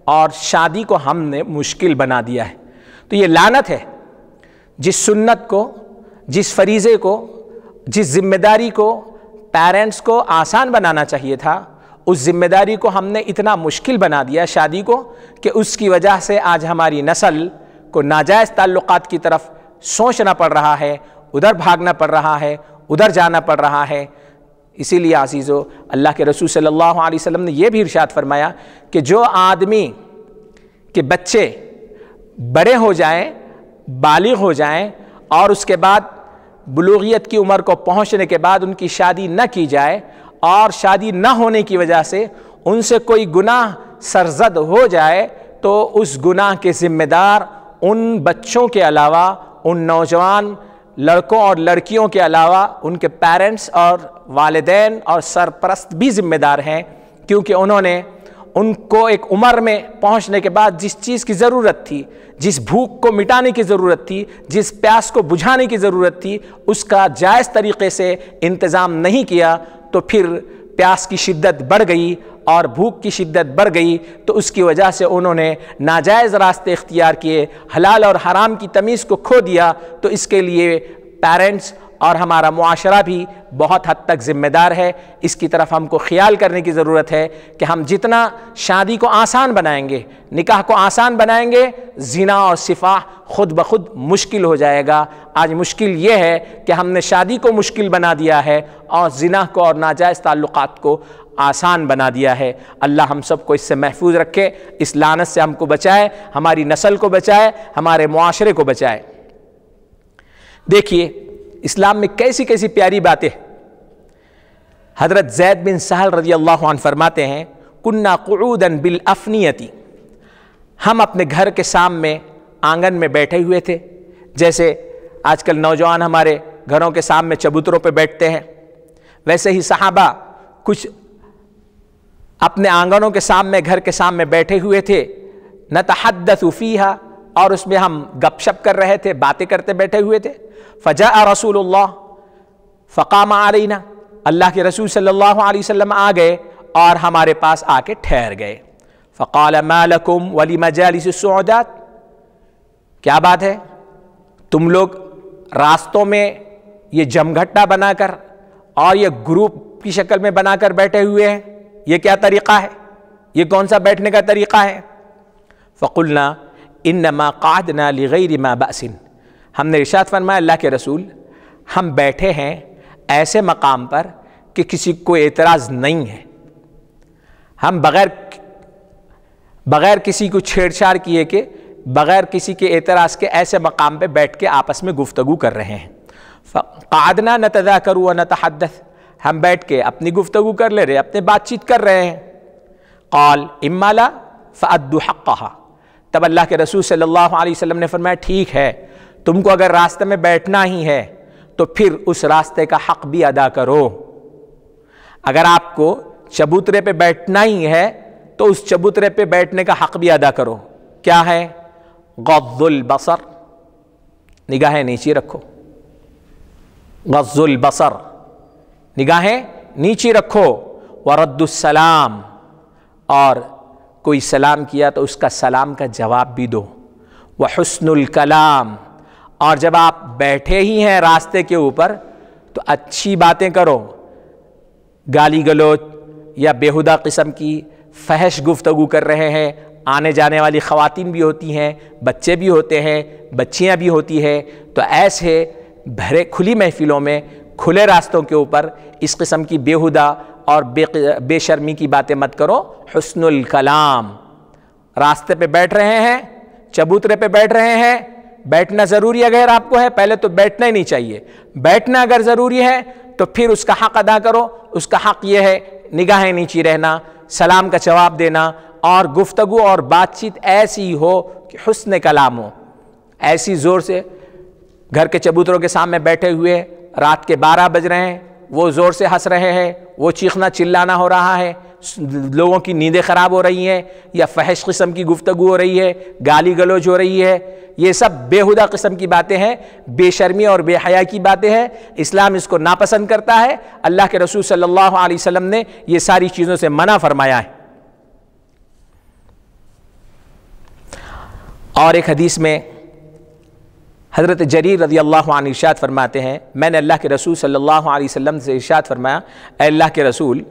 اور شادی کو ہم نے مشکل بنا دیا ہے۔ تو یہ لعنت ہے، جس سنت کو، جس فریضے کو، جس ذمہ داری کو پیرنٹس کو آسان بنانا چاہیے تھا، اس ذمہ داری کو ہم نے اتنا مشکل بنا دیا شادی کو کہ اس کی وجہ سے آج ہماری نسل کو ناجائز تعلقات کی طرف سوچنا پڑ رہا ہے، ادھر بھاگنا پڑ رہا ہے، ادھر جانا پڑ رہا ہے۔ اسی لیے عزیزو، اللہ کے رسول صلی اللہ علیہ وسلم نے یہ بھی ارشاد فرمایا کہ جو آدمی کے بچے بڑے ہو جائیں، بالغ ہو جائیں، اور اس کے بعد بلوغیت کی عمر کو پہنچنے کے بعد ان کی شادی نہ کی جائے، اور شادی نہ ہونے کی وجہ سے ان سے کوئی گناہ سرزد ہو جائے، تو اس گناہ کے ذمہ دار ان بچوں کے علاوہ، ان نوجوان لڑکوں اور لڑکیوں کے علاوہ ان کے پیرنٹس اور والدین اور سرپرست بھی ذمہ دار ہیں، کیونکہ انہوں نے ان کو ایک عمر میں پہنچنے کے بعد جس چیز کی ضرورت تھی، جس بھوک کو مٹانے کی ضرورت تھی، جس پیاس کو بجھانے کی ضرورت تھی، اس کا جائز طریقے سے انتظام نہیں کیا، تو پھر پیاس کی شدت بڑھ گئی اور بھوک کی شدت بڑھ گئی، تو اس کی وجہ سے انہوں نے ناجائز راستے اختیار کیے، حلال اور حرام کی تمیز کو کھو دیا۔ تو اس کے لیے پیرنٹس اور ہمارا معاشرہ بھی بہت حد تک ذمہ دار ہے۔ اس کی طرف ہم کو خیال کرنے کی ضرورت ہے کہ ہم جتنا شادی کو آسان بنائیں گے، نکاح کو آسان بنائیں گے، زنا اور سفاح خود بخود مشکل ہو جائے گا۔ آج مشکل یہ ہے کہ ہم نے شادی کو مشکل بنا دیا ہے اور زنا کو اور ناجائز تعلقات کو آسان بنا دیا ہے۔ اللہ ہم سب کو اس سے محفوظ رکھے، اس لعنت سے ہم کو بچائے، ہماری نسل کو بچائے، ہمارے معاشرے کو بچائے۔ دیکھیے اسلام میں کیسی کیسی پیاری باتیں۔ حضرت زید بن سہل رضی اللہ عنہ فرماتے ہیں، کنا قعودا بالافنیتی، ہم اپنے گھر کے سامنے آنگن میں بیٹھے ہوئے تھے، جیسے آج کل نوجوان ہمارے گھروں کے سامنے چبوتروں پہ بیٹھتے ہیں، ویسے ہی صحابہ کچھ اپنے آنگنوں کے سامنے، گھر کے سامنے بیٹھے ہوئے تھے، نتحدث فیہا، اور اس میں ہم گپ شپ کر رہے تھے، باتیں کرتے بیٹھے ہوئے تھے۔ فجاء رسول اللہ فقام علینا، اللہ کے رسول صلی اللہ علیہ وسلم آ گئے اور ہمارے پاس آ کے ٹھہر گئے۔ فقال ما لکم ولمجالس السعودات، کیا بات ہے، تم لوگ راستوں میں یہ جمگھٹا بنا کر اور یہ گروپ کی شکل میں بنا کر بیٹھے ہوئے ہیں، یہ کیا طریقہ ہے، یہ کون سا بیٹھنے کا طریقہ ہے؟ فقلنا انما قعدنا لغیر ما بأس، ہم نے ارشاد فرمایا اللہ کے رسول، ہم بیٹھے ہیں ایسے مقام پر کہ کسی کو اعتراض نہیں ہے، ہم بغیر کسی کو چھیڑ چھاڑ کیے کہ بغیر کسی کے اعتراض کے ایسے مقام پہ بیٹھ کے آپس میں گفتگو کر رہے ہیں۔ قعدنا نتذاکر ونتحدث، ہم بیٹھ کے اپنی گفتگو کر لے رہے، اپنے بات چیت کر رہے ہیں۔ قال اما لا فأدوا حقها، تب اللہ کے رسول صلی اللہ علیہ وسلم نے فرمایا ٹھیک ہے، تم کو اگر راستے میں بیٹھنا ہی ہے تو پھر اس راستے کا حق بھی ادا کرو۔ اگر آپ کو چبوترے پہ بیٹھنا ہی ہے تو اس چبوترے پہ بیٹھنے کا حق بھی ادا کرو۔ کیا ہے؟ غض البصر، نگاہیں نیچی رکھو، غض البصر، نگاہیں نیچی رکھو، ورد السلام، اور کوئی سلام کیا تو اس کا سلام کا جواب بھی دو، وحسن الکلام، اور جب آپ بیٹھے ہی ہیں راستے کے اوپر تو اچھی باتیں کرو، گالی گلوچ یا بیہودہ قسم کی فحش گفتگو کر رہے ہیں، آنے جانے والی خواتین بھی ہوتی ہیں، بچے بھی ہوتے ہیں، بچیاں بھی ہوتی ہیں، تو ایسے بھرے کھلی محفلوں میں کھلے راستوں کے اوپر اس قسم کی بیہودہ اور بے شرمی کی باتیں مت کرو۔ حسن الکلام، راستے پہ بیٹھ رہے ہیں، چبوترے پہ بیٹھ رہے ہیں، بیٹھنا ضروری اگر آپ کو ہے پہلے تو بیٹھنا ہی نہیں چاہیے، بیٹھنا اگر ضروری ہے تو پھر اس کا حق ادا کرو۔ اس کا حق یہ ہے نگاہیں نیچی رہنا، سلام کا جواب دینا، اور گفتگو اور بات چیت ایسی ہو کہ حسن کلام ہو۔ ایسی زور سے گھر کے چبوتروں کے سامنے بیٹھے ہوئے رات کے 12 بج رہے ہیں، وہ زور سے ہنس رہے ہیں، وہ چیخنا چلانا ہو رہا ہے، لوگوں کی نیندیں خراب ہو رہی ہیں، یا فحش قسم کی گفتگو ہو رہی ہے، گالی گلوچ ہو رہی ہے، یہ سب بیہودہ قسم کی باتیں ہیں، بے شرمی اور بے حیا کی باتیں ہیں۔ اسلام اس کو ناپسند کرتا ہے، اللہ کے رسول صلی اللہ علیہ وسلم نے یہ ساری چیزوں سے منع فرمایا ہے۔ اور ایک حدیث میں حضرت جریر رضی اللہ عنہ ارشاد فرماتے ہیں، میں نے اللہ کے رسول صلی اللہ علیہ وسلم سے ارشاد فرمایا، اے اللہ کے رسول،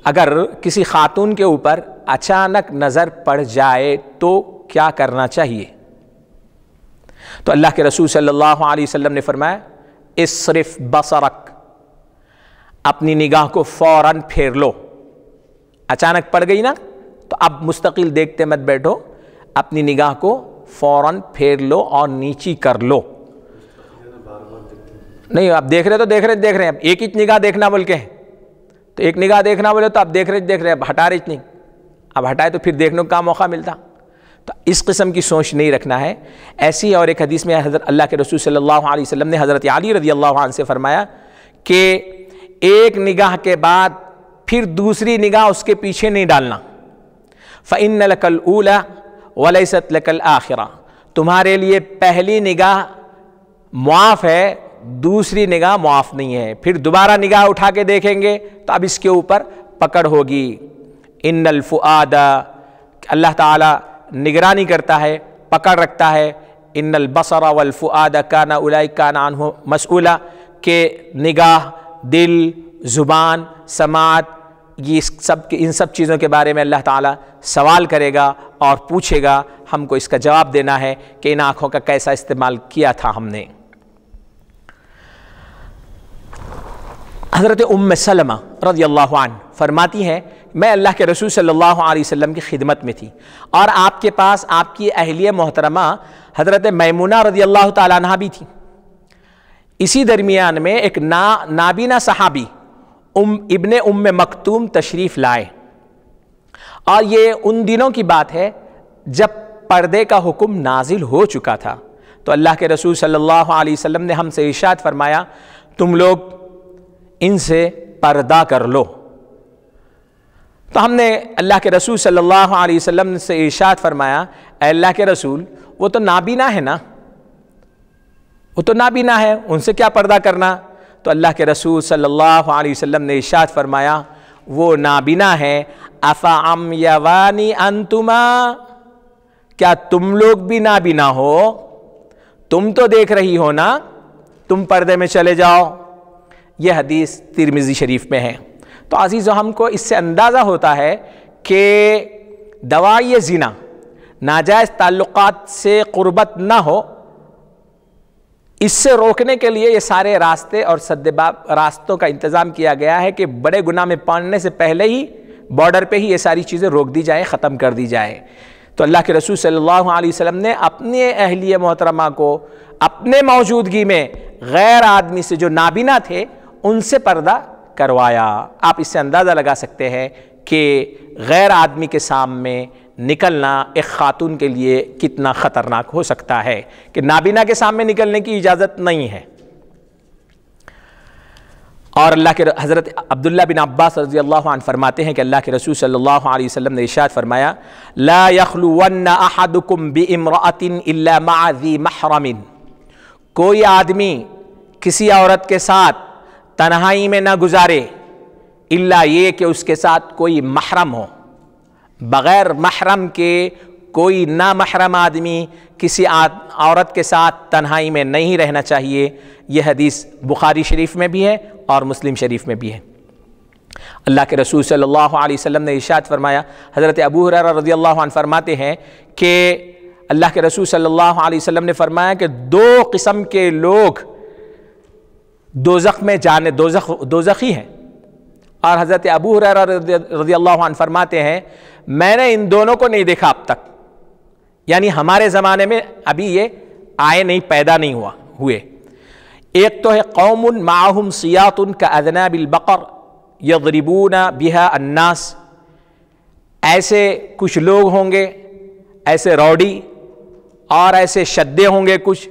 اگر کسی خاتون کے اوپر اچانک نظر پڑ جائے تو کیا کرنا چاہیے؟ تو اللہ کے رسول صلی اللہ علیہ وسلم نے فرمایا، اصرف بصرک، اپنی نگاہ کو فوراً پھیر لو۔ اچانک پڑ گئی نا تو اب مستقل دیکھتے مت بیٹھو، اپنی نگاہ کو فوراً پھیر لو اور نیچی کر لو۔ نہیں، آپ دیکھ رہے ہیں، اب ایک ہی نگاہ دیکھنا بول کے ہیں تو ایک نگاہ دیکھنا بولے تو آپ دیکھ رہے اب ہٹا رہے نہیں، اب ہٹائے تو پھر دیکھنے کا موقع ملتا، تو اس قسم کی سوچ نہیں رکھنا ہے۔ ایسی اور ایک حدیث میں حضرت اللہ کے رسول صلی اللہ علیہ وسلم نے حضرت علی رضی اللہ عنہ سے فرمایا کہ ایک نگاہ کے بعد پھر دوسری نگاہ اس کے پیچھے نہیں ڈالنا، فَإِنَّ لَكَ الْأُولَى وَلَيْسَتْ لَكَ الْآخِرَةُ، تمہارے لیے پہلی نگاہ معاف ہے، دوسری نگاہ معاف نہیں ہے۔ پھر دوبارہ نگاہ اٹھا کے دیکھیں گے تو اب اس کے اوپر پکڑ ہوگی۔ ان الفؤاد، اللہ تعالی نگرانی کرتا ہے، پکڑ رکھتا ہے۔ ان البصر والفؤاد کان اولئک کان عنہ مسئولا، کہ نگاہ، دل، زبان، سماعت، یہ ان سب چیزوں کے بارے میں اللہ تعالیٰ سوال کرے گا اور پوچھے گا، ہم کو اس کا جواب دینا ہے کہ ان آنکھوں کا کیسا استعمال کیا تھا ہم نے۔ حضرت ام سلمہ رضی اللہ عنہ فرماتی ہیں، میں اللہ کے رسول صلی اللہ علیہ وسلم کی خدمت میں تھی اور آپ کے پاس آپ کی اہلیہ محترمہ حضرت میمونہ رضی اللہ تعالیٰ عنہ بھی تھی۔ اسی درمیان میں ایک نابینا صحابی ابن ام مکتوم تشریف لائے، اور یہ ان دنوں کی بات ہے جب پردے کا حکم نازل ہو چکا تھا۔ تو اللہ کے رسول صلی اللہ علیہ وسلم نے ہم سے ارشاد فرمایا، تم لوگ ان سے پردہ کر لو۔ تو ہم نے اللہ کے رسول صلی اللہ علیہ وسلم سے ارشاد فرمایا، اے اللہ کے رسول، وہ تو نابینا ہے نا، وہ تو نابینا ہے، ان سے کیا پردہ کرنا؟ تو اللہ کے رسول صلی اللہ علیہ وسلم نے ارشاد فرمایا، وہ نابینا ہے، افعمیوانی انتما، کیا تم لوگ بھی نابینا ہو؟ تم تو دیکھ رہی ہو نا، تم پردے میں چلے جاؤ۔ یہ حدیث ترمذی شریف میں ہے۔ تو عزیزو، ہم کو اس سے اندازہ ہوتا ہے کہ دوائی زنا، ناجائز تعلقات سے قربت نہ ہو، اس سے روکنے کے لیے یہ سارے راستے اور راستوں کا انتظام کیا گیا ہے کہ بڑے گناہ میں پڑنے سے پہلے ہی بارڈر پہ ہی یہ ساری چیزیں روک دی جائیں، ختم کر دی جائے۔ تو اللہ کے رسول صلی اللہ علیہ وسلم نے اپنے اہلیہ محترمہ کو اپنے موجودگی میں غیر آدمی سے جو نابینا تھے ان سے پردہ کروایا۔ آپ اس سے اندازہ لگا سکتے ہیں کہ غیر آدمی کے سامنے نکلنا ایک خاتون کے لیے کتنا خطرناک ہو سکتا ہے، کہ نابینا کے سامنے نکلنے کی اجازت نہیں ہے۔ اور اللہ کے حضرت عبداللہ بن عباس رضی اللہ عنہ فرماتے ہیں کہ اللہ کے رسول صلی اللہ علیہ وسلم نے ارشاد فرمایا، لا يخلون احدكم بامرأة الا مع ذی محرم، کوئی آدمی کسی عورت کے ساتھ تنہائی میں نہ گزارے الا یہ کہ اس کے ساتھ کوئی محرم ہو. بغیر محرم کے کوئی نامحرم آدمی کسی عورت کے ساتھ تنہائی میں نہیں رہنا چاہیے. یہ حدیث بخاری شریف میں بھی ہے اور مسلم شریف میں بھی ہے. اللہ کے رسول صلی اللہ علیہ وسلم نے ارشاد فرمایا, حضرت ابو ہریرہ رضی اللہ عنہ فرماتے ہیں کہ اللہ کے رسول صلی اللہ علیہ وسلم نے فرمایا کہ 2 قسم کے لوگ دوزخ میں جانے دوزخی ہیں. اور حضرت ابو ہریرہ رضی اللہ عنہ فرماتے ہیں میں نے ان دونوں کو نہیں دیکھا اب تک, یعنی ہمارے زمانے میں ابھی یہ آئے نہیں, پیدا نہیں ہوئے. ایک تو ہے قوم معہم سیاط کاذناب البقر یضربون بها الناس. ایسے کچھ لوگ ہوں گے, ایسے روڈی اور ایسے شدے ہوں گے کچھ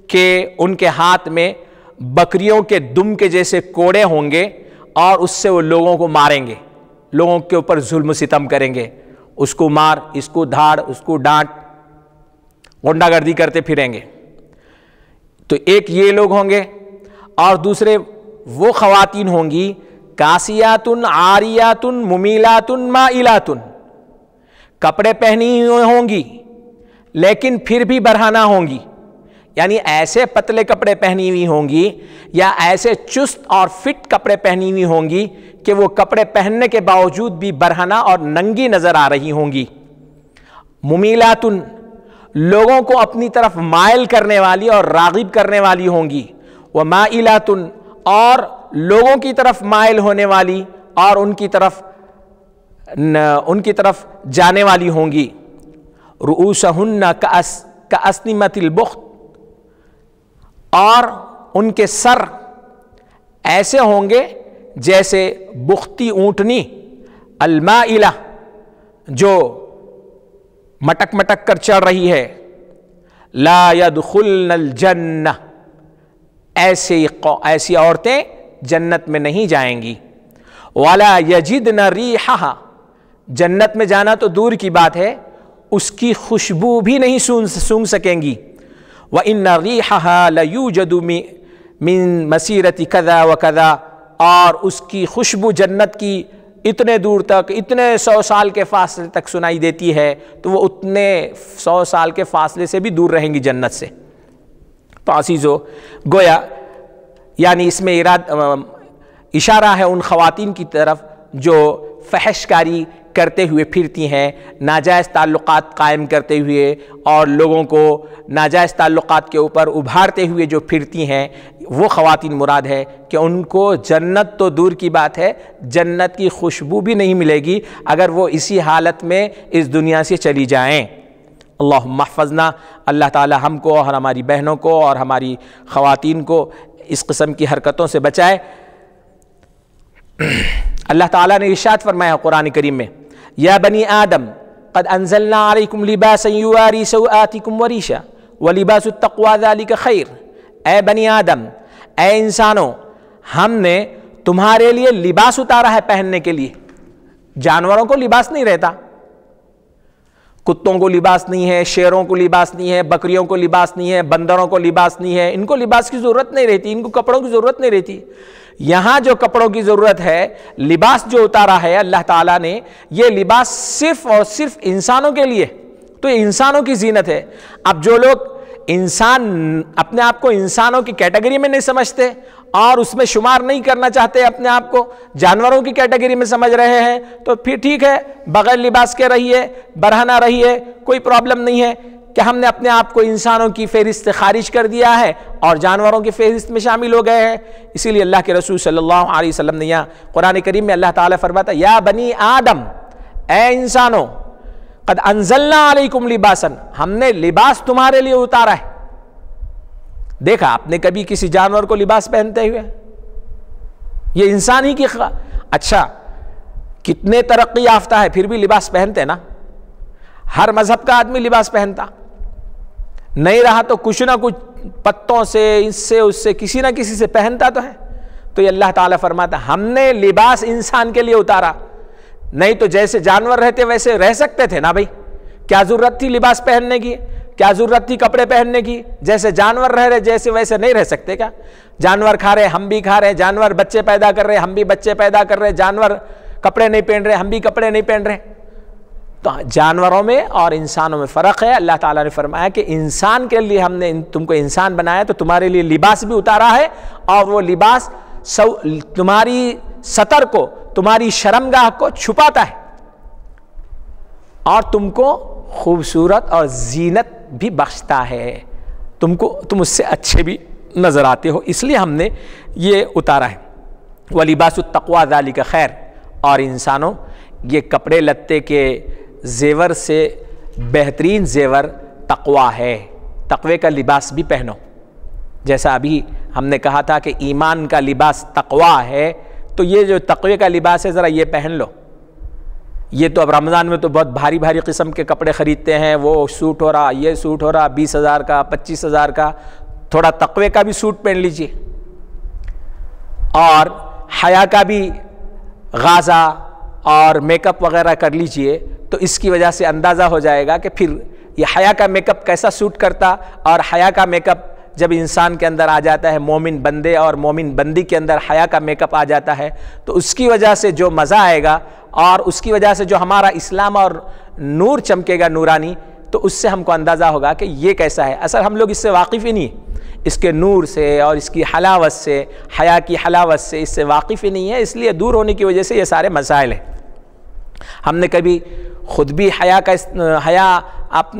کہ ان کے ہاتھ میں بکریوں کے دم کے جیسے کوڑے ہوں گے اور اس سے وہ لوگوں کو ماریں گے, لوگوں کے اوپر ظلم و ستم کریں گے. اس کو مار, اس کو دھاڑ, اس کو ڈانٹ, غنڈہ گردی کرتے پھریں گے. تو ایک یہ لوگ ہوں گے, اور دوسرے وہ خواتین ہوں گی کاسیات عاریات ممیلات مائلات, کپڑے پہنی ہوئی ہوں گی لیکن پھر بھی برہنہ ہوں گی. یعنی ایسے پتلے کپڑے پہنی ہوئی ہوں گی یا ایسے چست اور فٹ کپڑے پہنی ہوئی ہوں گی کہ وہ کپڑے پہننے کے باوجود بھی برہنہ اور ننگی نظر آ رہی ہوں گی. ممیلات, لوگوں کو اپنی طرف مائل کرنے والی اور راغب کرنے والی ہوں گی. ومائلات, اور لوگوں کی طرف مائل ہونے والی اور ان کی طرف جانے والی ہوں گی. رؤوسہن کاسنمۃ البخت, اور ان کے سر ایسے ہوں گے جیسے بختی اونٹنی, المائلہ, جو مٹک مٹک کر چڑھ رہی ہے. لا يدخلن الجنہ, ایسی عورتیں جنت میں نہیں جائیں گی. ولا یجدن ریحہا, جنت میں جانا تو دور کی بات ہے, اس کی خوشبو بھی نہیں سونگھ سکیں گی. وَإِنَّ رِيحَهَا لَيُوجَدُ مِن مَسِيرَةِ كَذَا وَكَذَا, اور اس کی خوشبو جنت کی اتنے دور تک, اتنے 100 سال کے فاصلے تک سنائی دیتی ہے, تو وہ اتنے 100 سال کے فاصلے سے بھی دور رہیں گی جنت سے. تو عزیزو, گویا یعنی اس میں اشارہ ہے ان خواتین کی طرف جو فحش کاری کرتے ہوئے پھرتی ہیں, ناجائز تعلقات قائم کرتے ہوئے اور لوگوں کو ناجائز تعلقات کے اوپر ابھارتے ہوئے جو پھرتی ہیں, وہ خواتین مراد ہے کہ ان کو جنت تو دور کی بات ہے, جنت کی خوشبو بھی نہیں ملے گی اگر وہ اسی حالت میں اس دنیا سے چلی جائیں. اللہم احفظنا, اللہ تعالی ہم کو اور ہماری بہنوں کو اور ہماری خواتین کو اس قسم کی حرکتوں سے بچائے. اللہ تعالیٰ نے ارشاد فرمایا قرآن کریم میں, یا بنی آدم قد انزلنا علیکم لباسا یواری سوآتکم وریشا ولباس التقوی ذالک خیر. اے بنی آدم, اے انسانوں, ہم نے تمہارے لیے لباس اتارا ہے پہننے کے لیے. جانوروں کو لباس نہیں رہتا, کتوں کو لباس نہیں ہے, شیروں کو لباس نہیں ہے, بکریوں کو لباس نہیں ہے, بندروں کو لباس نہیں ہے, ان کو لباس کی ضرورت نہیں رہتی, ان کو کپڑوں کی ضرورت نہیں رہتی. یہاں جو کپڑوں کی ضرورت ہے, لباس جو اتارا ہے اللہ تعالیٰ نے, یہ لباس صرف اور صرف انسانوں کے لیے, تو یہ انسانوں کی زینت ہے. اب جو لوگ انسان اپنے آپ کو انسانوں کی کیٹیگری میں نہیں سمجھتے اور اس میں شمار نہیں کرنا چاہتے, اپنے آپ کو جانوروں کی کیٹیگری میں سمجھ رہے ہیں, تو پھر ٹھیک ہے, بغیر لباس کے رہیے, برہنہ رہیے, کوئی پرابلم نہیں ہے کہ ہم نے اپنے آپ کو انسانوں کی فہرست سے خارج کر دیا ہے اور جانوروں کی فہرست میں شامل ہو گئے ہیں. اسی لیے اللہ کے رسول صلی اللہ علیہ وسلم نے یہاں قرآن کریم میں اللہ تعالیٰ فرماتا, یا بنی آدم, اے انسانوں, قد انزلنا علیکم لباسا, ہم نے لباس تمہارے لیے اتارا ہے. دیکھا آپ نے کبھی کسی جانور کو لباس پہنتے ہوئے؟ یہ انسان ہی کی اچھا کتنے ترقی یافتہ ہے پھر بھی لباس پہنتے نا. ہر مذہب کا آدمی لباس پہنتا, نہیں رہا تو کچھ نہ کچھ پتوں سے, اس سے اس سے, کسی نہ کسی سے پہنتا تو ہے. تو یہ اللہ تعالیٰ فرماتا ہم نے لباس انسان کے لیے اتارا, نہیں تو جیسے جانور رہتے ویسے رہ سکتے تھے نا بھائی, کیا ضرورت تھی لباس پہننے کی؟ کیا ضرورت تھی کپڑے پہننے کی؟ جیسے جانور رہ رہے جیسے ویسے نہیں رہ سکتے کیا؟ جانور کھا رہے ہم بھی کھا رہے، جانور بچے پیدا کر رہے ہم بھی بچے پیدا کر رہے، جانور کپڑے نہیں پہن رہے ہم بھی کپڑے نہیں پہن رہے. تو جانوروں میں اور انسانوں میں فرق ہے. اللہ تعالیٰ نے فرمایا کہ انسان کے لیے ہم نے تم کو انسان بنایا تو تمہارے لیے لباس بھی اتارا ہے، اور وہ لباس تمہاری ستر کو، تمہاری شرمگاہ کو چھپاتا ہے، اور تم کو خوبصورت اور زینت بھی بخشتا ہے. تم اس سے اچھے بھی نظر آتے ہو، اس لیے ہم نے یہ اتارا ہے. وَلِبَاسُ التَّقْوَىٰ ذَلِكَ خیر. اور انسانوں یہ کپڑے لتے کے زیور سے بہترین زیور تقویٰ ہے. تقوی کا لباس بھی پہنو. جیسا ابھی ہم نے کہا تھا کہ ایمان کا لباس تقویٰ ہے، تو یہ جو تقوی کا لباس ہے ذرا یہ پہن لو. یہ تو اب رمضان میں تو بہت بھاری بھاری قسم کے کپڑے خریدتے ہیں، وہ سوٹ ہو رہا، یہ سوٹ ہو رہا 20,000 کا 25,000 کا. تھوڑا تقوی کا بھی سوٹ پہن لیجئے، اور حیا کا بھی غازہ اور میک اپ وغیرہ کر لیجئے. تو اس کی وجہ سے اندازہ ہو جائے گا کہ پھر یہ حیا کا میک اپ کیسا سوٹ کرتا. اور حیا کا میک اپ جب انسان کے اندر آ جاتا ہے، مومن بندے اور مومن بندی کے اندر حیا کا میک اپ آ جاتا ہے، تو اس کی وجہ سے جو مزہ آئے گا اور اس کی وجہ سے جو ہمارا اسلام اور نور چمکے گا نورانی، تو اس سے ہم کو اندازہ ہوگا کہ یہ کیسا ہے. اصل ہم لوگ اس سے واقف ہی نہیں ہیں، اس کے نور سے اور اس کی حلاوت سے، حیا کی حلاوت سے اس سے واقف ہی نہیں ہے. اس لیے دور ہونے کی وجہ سے یہ سارے مسائل ہیں. ہم نے کبھی خود بھی حیا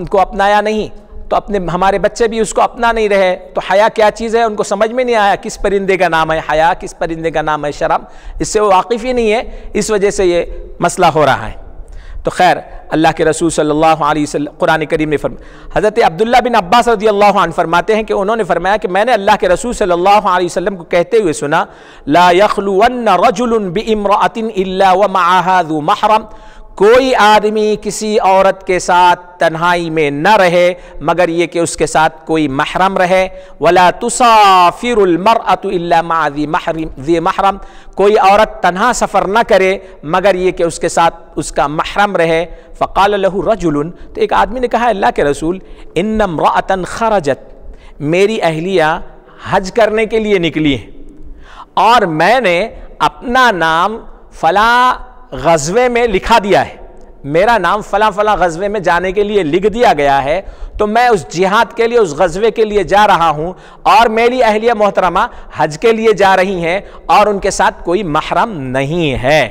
کو اپنایا نہیں، تو ہمارے بچے بھی اس کو اپنا نہیں رہے. تو حیا کیا چیز ہے ان کو سمجھ میں نہیں آیا، کس پرندے کا نام ہے حیا، کس پرندے کا نام ہے شرم. اس سے وہ واقف ہی نہیں ہے، اس وجہ سے یہ مسئلہ ہو رہا ہے. تو خیر، اللہ کے رسول صلی اللہ علیہ وسلم قرآن کریم نے فرمایا، حضرت عبداللہ بن عباس رضی اللہ عنہ فرماتے ہیں کہ انہوں نے فرمایا کہ میں نے اللہ کے رسول صلی اللہ علیہ وسلم کو کہتے ہوئے سنا، لا یخلون رجل بامرأۃ الا ومعها ذو محرم. کوئی آدمی کسی عورت کے ساتھ تنہائی میں نہ رہے مگر یہ کہ اس کے ساتھ کوئی محرم رہے. ولا تسافر المرأة الا مع ذی محرم. کوئی عورت تنہا سفر نہ کرے مگر یہ کہ اس کے ساتھ اس کا محرم رہے. فقال له رجل. تو ایک آدمی نے کہا اللہ کے رسول، ان امرأة خرجت. میری اہلیہ حج کرنے کے لیے نکلی ہے، اور میں نے اپنا نام فلاں غزوے میں لکھا دیا ہے، میرا نام فلاں فلاں غزوے میں جانے کے لیے لکھ دیا گیا ہے، تو میں اس جہاد کے لیے، اس غزوے کے لیے جا رہا ہوں، اور میری اہلیہ محترمہ حج کے لیے جا رہی ہیں اور ان کے ساتھ کوئی محرم نہیں ہے.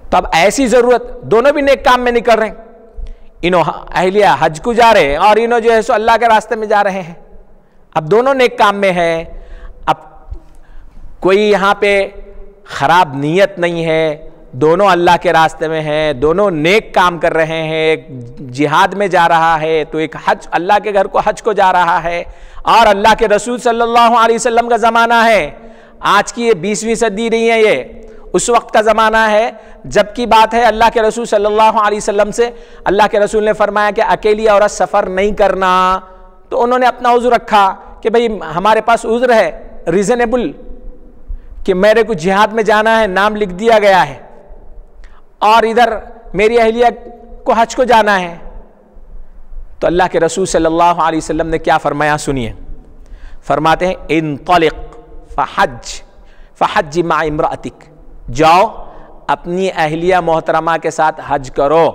تو اب ایسی ضرورت، دونوں بھی نیک کام میں نکل رہے ہیں. انہوں اہلیہ حج کو جا رہے ہیں اور انہوں جو ہے سو اللہ کے راستے میں جا رہے ہیں. اب دونوں نیک کام میں ہیں. اب کوئی یہاں پہ خراب نیت نہیں ہے، دونوں اللہ کے راستے میں ہیں، دونوں نیک کام کر رہے ہیں. ایک جہاد میں جا رہا ہے تو ایک حج، اللہ کے گھر کو حج کو جا رہا ہے. اور اللہ کے رسول صلی اللہ علیہ وسلم کا زمانہ ہے. آج کی یہ 20ویں صدی نہیں ہے، یہ اس وقت کا زمانہ ہے جب کی بات ہے. اللہ کے رسول صلی اللہ علیہ وسلم سے اللہ کے رسول نے فرمایا کہ اکیلی عورت سفر نہیں کرنا. تو انہوں نے اپنا عذر رکھا کہ بھئی ہمارے پاس عذر ہے ریزنیبل، کہ میرے کو جہاد میں جانا ہے، نام لکھ دیا گیا ہے، اور ادھر میری اہلیہ کو حج کو جانا ہے. تو اللہ کے رسول صلی اللہ علیہ وسلم نے کیا فرمایا سنیے. فرماتے ہیں انطلق فحج مع امرأتک. جاؤ اپنی اہلیہ محترمہ کے ساتھ حج کرو،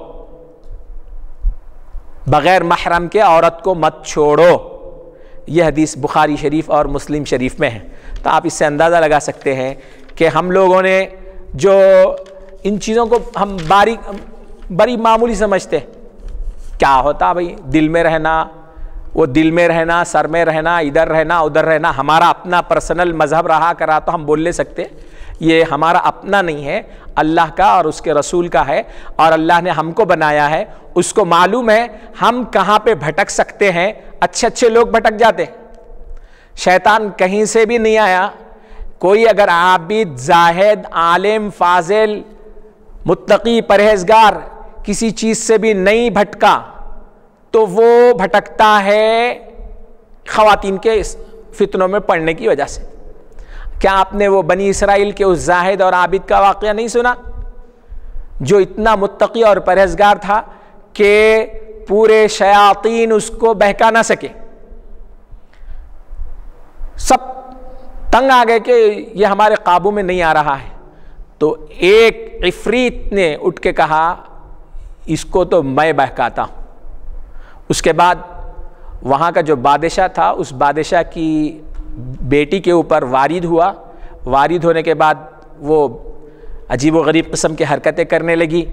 بغیر محرم کے عورت کو مت چھوڑو. یہ حدیث بخاری شریف اور مسلم شریف میں ہے. تو آپ اس سے اندازہ لگا سکتے ہیں کہ ہم لوگوں نے جو ان چیزوں کو ہم بڑی معمولی سمجھتے، کیا ہوتا بھئی دل میں رہنا، وہ دل میں رہنا، سر میں رہنا، ادھر رہنا ادھر رہنا، ہمارا اپنا پرسنل مذہب رہا کرا تو ہم بول لے سکتے. یہ ہمارا اپنا نہیں ہے، اللہ کا اور اس کے رسول کا ہے، اور اللہ نے ہم کو بنایا ہے. اس کو معلوم ہے ہم کہاں پہ بھٹک سکتے ہیں. اچھے اچھے لوگ بھٹک جاتے، شیطان کہیں سے بھی نہیں آیا. کوئی اگر عابد، زاہد، عالم، فاضل، متقی، پرہیزگار کسی چیز سے بھی نہیں بھٹکا تو وہ بھٹکتا ہے خواتین کے فتنوں میں پڑنے کی وجہ سے. کیا آپ نے وہ بنی اسرائیل کے اس زاہد اور عابد کا واقعہ نہیں سنا جو اتنا متقی اور پرہیزگار تھا کہ پورے شیاطین اس کو بہکا نہ سکے. سب تنگ آ گئے کہ یہ ہمارے قابو میں نہیں آ رہا ہے. تو ایک عفریت نے اٹھ کے کہا اس کو تو میں بہکاتا ہوں. اس کے بعد وہاں کا جو بادشاہ تھا اس بادشاہ کی بیٹی کے اوپر وارد ہوا. وارد ہونے کے بعد وہ عجیب و غریب قسم کی حرکتیں کرنے لگی.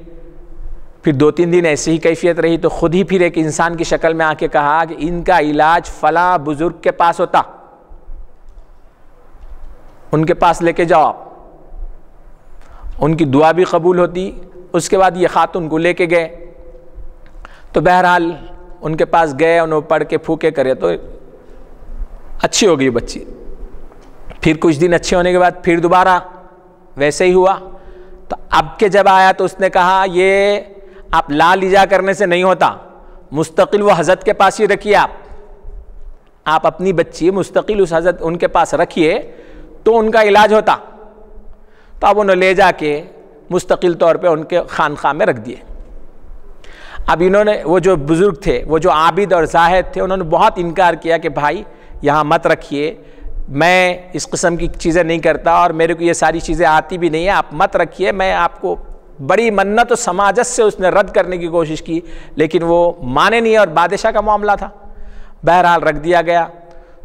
پھر 2-3 دن ایسی ہی کیفیت رہی تو خود ہی پھر ایک انسان کی شکل میں آ کے کہا کہ ان کا علاج فلاں بزرگ کے پاس ہوتا, ان کے پاس لے کے جاؤ, ان کی دعا بھی قبول ہوتی. اس کے بعد یہ خاتون کو لے کے گئے. تو بہرحال ان کے پاس گئے, انہوں پڑھ کے پھوکے کرے تو اچھی ہو گئی بچی. پھر کچھ دن اچھے ہونے کے بعد پھر دوبارہ ویسے ہی ہوا. تو اب کے جب آیا تو اس نے کہا یہ آپ لا لیجا کرنے سے نہیں ہوتا, مستقل وہ حضرت کے پاس ہی رکھیے. آپ اپنی بچی مستقل اس حضرت ان کے پاس رکھیے تو ان کا علاج ہوتا. تو اب انہوں لے جا کے مستقل طور پہ ان کے خانقاہ میں رکھ دیے. اب انہوں نے وہ جو بزرگ تھے, وہ جو عابد اور زاہد تھے, انہوں نے بہت انکار کیا کہ بھائی یہاں مت رکھیے, میں اس قسم کی چیزیں نہیں کرتا اور میرے کو یہ ساری چیزیں آتی بھی نہیں ہیں, آپ مت رکھیے. میں آپ کو بڑی منت و سماجت سے اس نے رد کرنے کی کوشش کی لیکن وہ مانے نہیں, اور بادشاہ کا معاملہ تھا. بہرحال رکھ دیا گیا.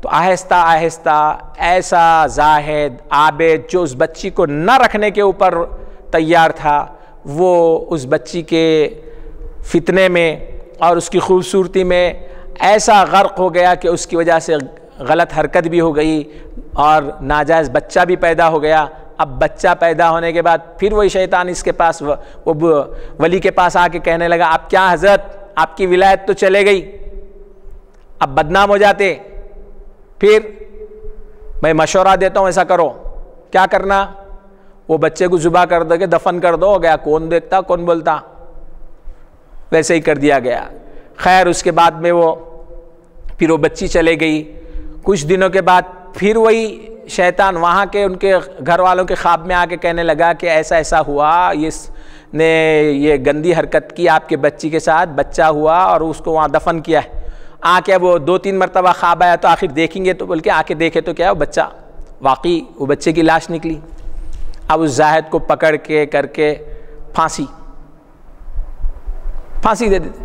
تو آہستہ آہستہ ایسا زاہد عابد جو اس بچی کو نہ رکھنے کے اوپر تیار تھا, وہ اس بچی کے فتنے میں اور اس کی خوبصورتی میں ایسا غرق ہو گیا کہ اس کی وجہ سے غلط حرکت بھی ہو گئی اور ناجائز بچہ بھی پیدا ہو گیا. اب بچہ پیدا ہونے کے بعد پھر وہی شیطان اس کے پاس, وہ ولی کے پاس آ کے کہنے لگا اب کیا حضرت آپ کی ولایت تو چلے گئی, اب بدنام ہو جاتے. پھر میں مشورہ دیتا ہوں ایسا کرو, کیا کرنا, وہ بچے کو ذبح کر دو کہ دفن کر دو, ہو گیا, کون دیکھتا کون بولتا. ویسے ہی کر دیا گیا. خیر اس کے بعد میں پھر وہ بچی چلے گئی. کچھ دنوں کے بعد پھر وہی شیطان وہاں کے ان کے گھر والوں کے خواب میں آ کے کہنے لگا کہ ایسا ایسا ہوا, اس نے یہ گندی حرکت کی آپ کے بچی کے ساتھ, بچہ ہوا اور اس کو وہاں دفن کیا ہے. آ کے وہ 2-3 مرتبہ خواب آیا تو آخر دیکھیں گے تو بول کے آ کے دیکھے تو کیا وہ بچہ, واقعی وہ بچے کی لاش نکلی. اب اس زاہد کو پکڑ کے کر کے پھانسی دے دیتے.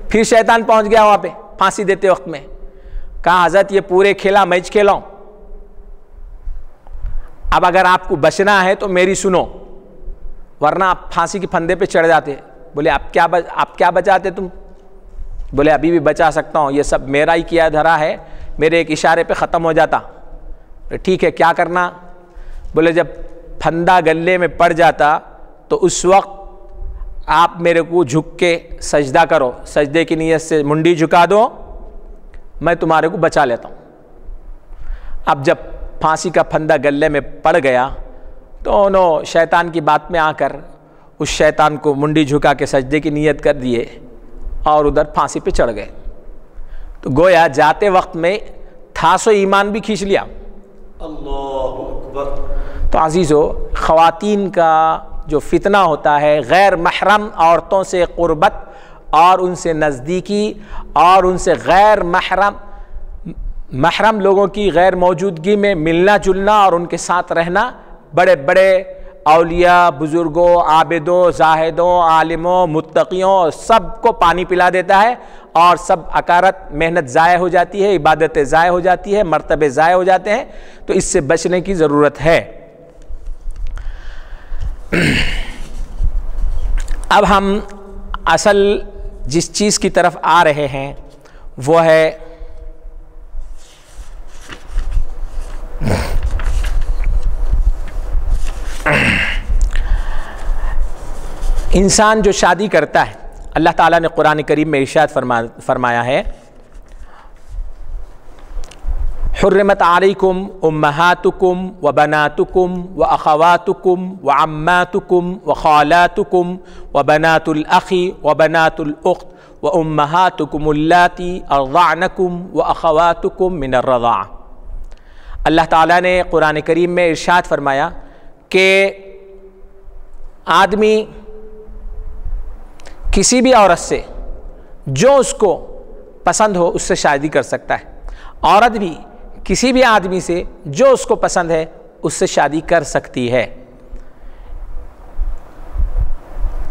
پھر شیطان پہنچ گیا وہاں پہ پھانسی دیتے وقت میں, کہا حضرت یہ پورے کھیلا میچ کھیلاؤں, اب اگر آپ کو بچنا ہے تو میری سنو, ورنہ آپ پھانسی کے پھندے پہ چڑھ جاتے. بولے آپ کیا بچاتے تم؟ بولے ابھی بھی بچا سکتا ہوں, یہ سب میرا ہی کیا دھرا ہے, میرے ایک اشارے پہ ختم ہو جاتا. ٹھیک ہے کیا کرنا؟ بولے جب پھندا گلے میں پڑ جاتا تو اس وقت آپ میرے کو جھک کے سجدہ کرو, سجدے کی نیت سے منڈی جھکا دو, میں تمہارے کو بچا لیتا ہوں. اب جب پھانسی کا پھندا گلے میں پڑ گیا تو انہوں شیطان کی بات میں آ کر اس شیطان کو منڈی جھکا کے سجدے کی نیت کر دیے اور ادھر پھانسی پہ چڑھ گئے. تو گویا جاتے وقت میں تھا سو ایمان بھی کھینچ لیا. اللہ اکبر. تو عزیزو, خواتین کا جو فتنہ ہوتا ہے, غیر محرم عورتوں سے قربت اور ان سے نزدیکی اور ان سے غیر محرم لوگوں کی غیر موجودگی میں ملنا جلنا اور ان کے ساتھ رہنا, بڑے بڑے اولیاء, بزرگوں, عابدوں, زاہدوں, عالموں, متقیوں سب کو پانی پلا دیتا ہے اور سب اکارت محنت ضائع ہو جاتی ہے, عبادتیں ضائع ہو جاتی ہے, مرتبے ضائع ہو جاتے ہیں. تو اس سے بچنے کی ضرورت ہے. اب ہم اصل جس چیز کی طرف آ رہے ہیں وہ ہے انسان جو شادی کرتا ہے. اللہ تعالیٰ نے قرآن کریم میں ارشاد فرمایا ہے حرمت علیکم امہاتکم وبناتکم واخواتکم وعماتکم وخالاتکم وبنات الاخ وبنات الاخت وامہاتکم اللاتی ارضعنکم واخواتکم من الرضاعہ. اللہ تعالیٰ نے قرآن کریم میں ارشاد فرمایا کہ آدمی کسی بھی عورت سے جو اس کو پسند ہو اس سے شادی کر سکتا ہے، عورت بھی کسی بھی آدمی سے جو اس کو پسند ہے اس سے شادی کر سکتی ہے،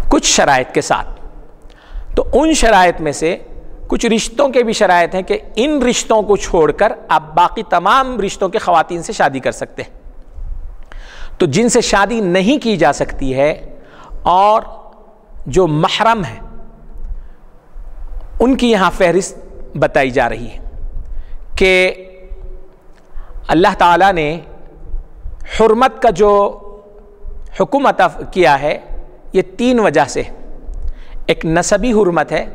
کچھ شرائط کے ساتھ۔ تو ان شرائط میں سے کچھ رشتوں کے بھی شرائط ہیں کہ ان رشتوں کو چھوڑ کر آپ باقی تمام رشتوں کے خواتین سے شادی کر سکتے ہیں۔ تو جن سے شادی نہیں کی جا سکتی ہے اور جو محرم ہیں ان کی یہاں فہرست بتائی جا رہی ہے کہ اللہ تعالیٰ نے حرمت کا جو حکم عطا کیا ہے یہ 3 وجہ سے۔ ایک نسبی حرمت ہے،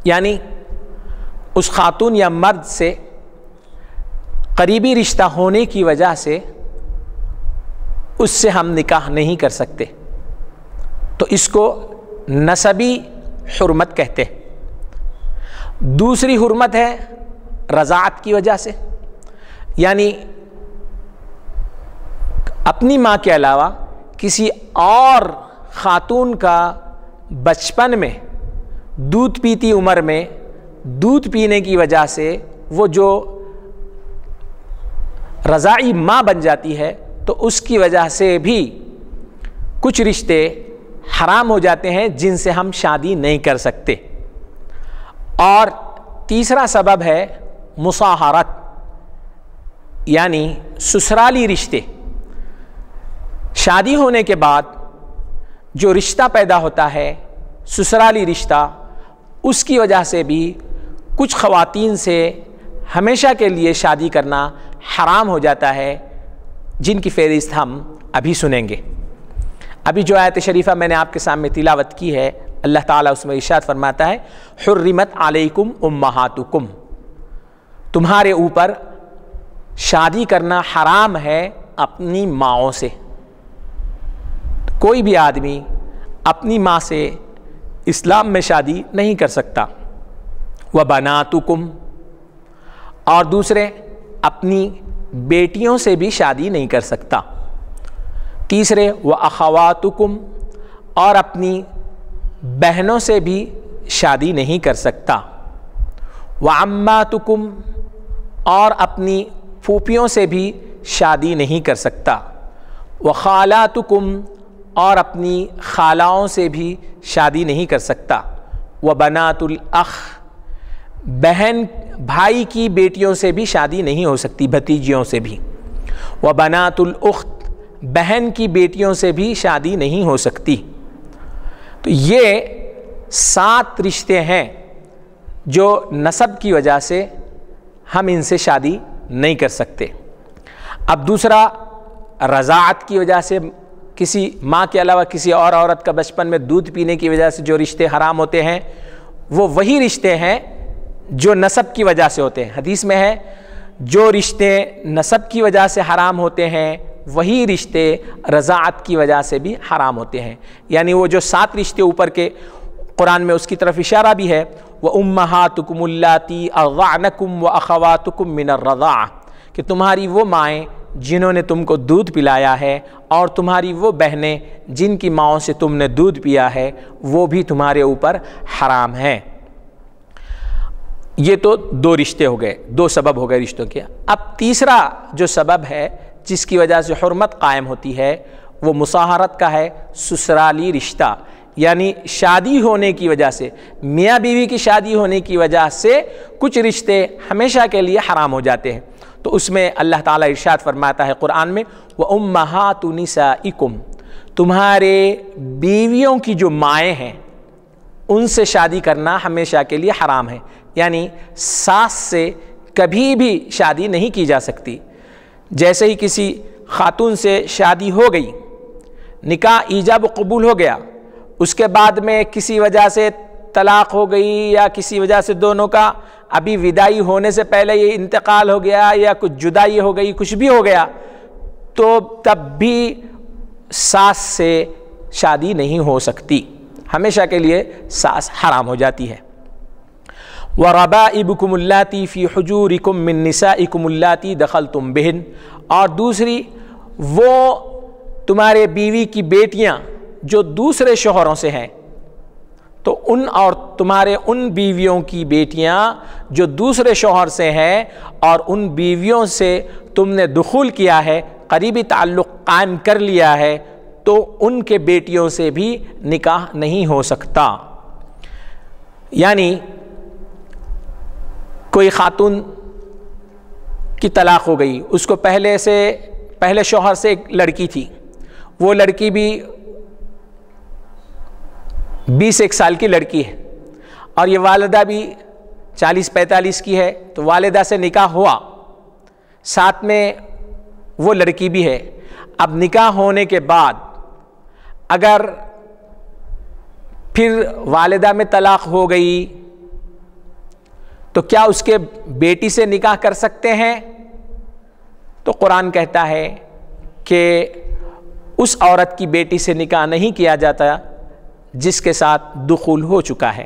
یعنی اس خاتون یا مرد سے قریبی رشتہ ہونے کی وجہ سے اس سے ہم نکاح نہیں کر سکتے، تو اس کو نسبی حرمت کہتے ہیں۔ دوسری حرمت ہے رضاعت کی وجہ سے، یعنی اپنی ماں کے علاوہ کسی اور خاتون کا بچپن میں دودھ پیتی عمر میں دودھ پینے کی وجہ سے وہ جو رضاعی ماں بن جاتی ہے تو اس کی وجہ سے بھی کچھ رشتے حرام ہو جاتے ہیں جن سے ہم شادی نہیں کر سکتے۔ اور تیسرا سبب ہے مصاہرت، یعنی سسرالی رشتے۔ شادی ہونے کے بعد جو رشتہ پیدا ہوتا ہے سسرالی رشتہ، اس کی وجہ سے بھی کچھ خواتین سے ہمیشہ کے لیے شادی کرنا حرام ہو جاتا ہے، جن کی فہرست ہم ابھی سنیں گے۔ ابھی جو آیت شریفہ میں نے آپ کے سامنے تلاوت کی ہے، اللہ تعالیٰ اس میں ارشاد فرماتا ہے حرمت علیکم امہاتکم، تمہارے اوپر شادی کرنا حرام ہے اپنی ماؤں سے۔ کوئی بھی آدمی اپنی ماں سے اسلام میں شادی نہیں کر سکتا۔ وبناتکم، اور دوسرے اپنی بیٹیوں سے بھی شادی نہیں کر سکتا۔ تیسرے واخواتکم، اور اپنی بہنوں سے بھی شادی نہیں کر سکتا۔ وعماتکم، اور اپنی پھوپھیوں سے بھی شادی نہیں کر سکتا۔ وخالاتکم، اور اپنی خالاؤں سے بھی شادی نہیں کر سکتا۔ وبنات الاخ، بہن بھائی کی بیٹیوں سے بھی شادی نہیں ہو سکتی، بھتیجیوں سے بھی۔ وبنات الاخت، بہن کی بیٹیوں سے بھی شادی نہیں ہو سکتی۔ تو یہ 7 رشتے ہیں جو نسب کی وجہ سے ہم ان سے شادی نہیں کر سکتے۔ اب دوسرا، رضاعت کی وجہ سے کسی ماں کے علاوہ کسی اور عورت کا بچپن میں دودھ پینے کی وجہ سے جو رشتے حرام ہوتے ہیں وہ وہی رشتے ہیں جو نسب کی وجہ سے ہوتے ہیں۔ حدیث میں ہے جو رشتے نسب کی وجہ سے حرام ہوتے ہیں وہی رشتے رضاعت کی وجہ سے بھی حرام ہوتے ہیں، یعنی وہ جو 7 رشتے اوپر کے قرآن میں اس کی طرف اشارہ بھی ہے وَأُمَّهَاتُكُمُ اللَّاتِي أَرْضَعْنَكُمْ وَأَخَوَاتُكُمْ مِنَ الرَّضَاعَةِ، کہ تمہاری وہ مائیں جنہوں نے تم کو دودھ پلایا ہے اور تمہاری وہ بہنیں جن کی ماؤں سے تم نے دودھ پیا ہے وہ بھی تمہارے اوپر حرام ہیں۔ یہ تو 2 رشتے ہو گئے، 2 سبب ہو گئے رشتوں کے۔ اب تیسرا جو سبب ہے جس کی وجہ سے حرمت قائم ہوتی ہے وہ مصاہرت کا ہے، سسرالی رشتہ، یعنی شادی ہونے کی وجہ سے، میاں بیوی کی شادی ہونے کی وجہ سے کچھ رشتے ہمیشہ کے لیے حرام ہو جاتے ہیں۔ تو اس میں اللہ تعالیٰ ارشاد فرماتا ہے قرآن میں وَأُمَّهَاتُ نِسَائِكُمْ، تمہارے بیویوں کی جو مائیں ہیں ان سے شادی کرنا ہمیشہ کے لیے حرام ہے، یعنی ساس سے کبھی بھی شادی نہیں کی جا سکتی۔ جیسے ہی کسی خاتون سے شادی ہو گئی، نکاح ایجاب و قبول ہو گیا، اس کے بعد میں کسی وجہ سے طلاق ہو گئی یا کسی وجہ سے دونوں کا ابھی وداعی ہونے سے پہلے یہ انتقال ہو گیا یا کچھ جدائی ہو گئی، کچھ بھی ہو گیا، تو تب بھی ساس سے شادی نہیں ہو سکتی، ہمیشہ کے لیے ساس حرام ہو جاتی ہے۔ وَرَبَائِبُكُمُ اللَّاتِي فِي حُجُورِكُم مِّن نِّسَائِكُمُ اللَّاتِي دَخَلْتُم بِهِنَّ، اور دوسری وہ تمہارے بیوی کی بیٹیاں جو دوسرے شوہروں سے ہیں، تو ان اور تمہارے ان بیویوں کی بیٹیاں جو دوسرے شوہر سے ہیں اور ان بیویوں سے تم نے دخول کیا ہے، قریبی تعلق قائم کر لیا ہے، تو ان کے بیٹیوں سے بھی نکاح نہیں ہو سکتا۔ یعنی کوئی خاتون کی طلاق ہو گئی، اس کو پہلے شوہر سے ایک لڑکی تھی، وہ لڑکی بھی 21 سال کی لڑکی ہے، اور یہ والدہ بھی 40-45 کی ہے، تو والدہ سے نکاح ہوا، ساتھ میں وہ لڑکی بھی ہے۔ اب نکاح ہونے کے بعد اگر پھر والدہ میں طلاق ہو گئی تو کیا اس کے بیٹی سے نکاح کر سکتے ہیں؟ تو قرآن کہتا ہے کہ اس عورت کی بیٹی سے نکاح نہیں کیا جاتا جس کے ساتھ دخول ہو چکا ہے،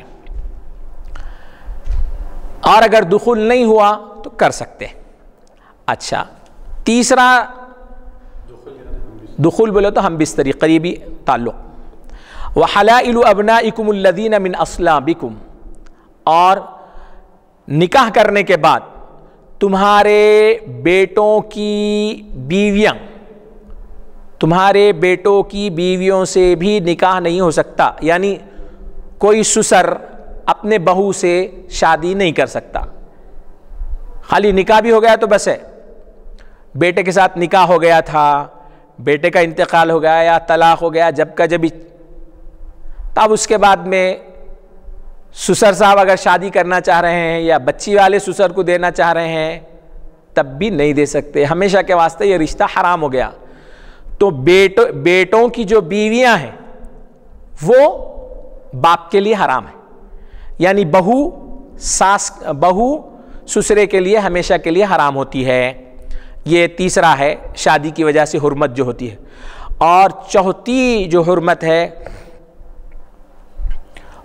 اور اگر دخول نہیں ہوا تو کر سکتے۔ اچھا، تیسرا دخول بولے تو ہم بستری، قریبی تعلق۔ وَحَلَائِلُ أَبْنَائِكُمُ الَّذِينَ مِنْ أَصْلَابِكُمْ، اور نکاح کرنے کے بعد تمہارے بیٹوں کی بیویاں، تمہارے بیٹوں کی بیویوں سے بھی نکاح نہیں ہو سکتا، یعنی کوئی سسر اپنے بہو سے شادی نہیں کر سکتا۔ خالی نکاح بھی ہو گیا تو بس ہے، بیٹے کے ساتھ نکاح ہو گیا تھا، بیٹے کا انتقال ہو گیا یا طلاق ہو گیا جب کا جبھی، تب اس کے بعد میں سسر صاحب اگر شادی کرنا چاہ رہے ہیں یا بچی والے سسر کو دینا چاہ رہے ہیں تب بھی نہیں دے سکتے، ہمیشہ کے واسطے یہ رشتہ حرام ہو گیا۔ تو بیٹوں کی جو بیویاں ہیں وہ باپ کے لیے حرام ہے، یعنی بہو سسرے کے لیے ہمیشہ کے لیے حرام ہوتی ہے۔ یہ تیسرا ہے شادی کی وجہ سے حرمت جو ہوتی ہے۔ اور چوتھی جو حرمت ہے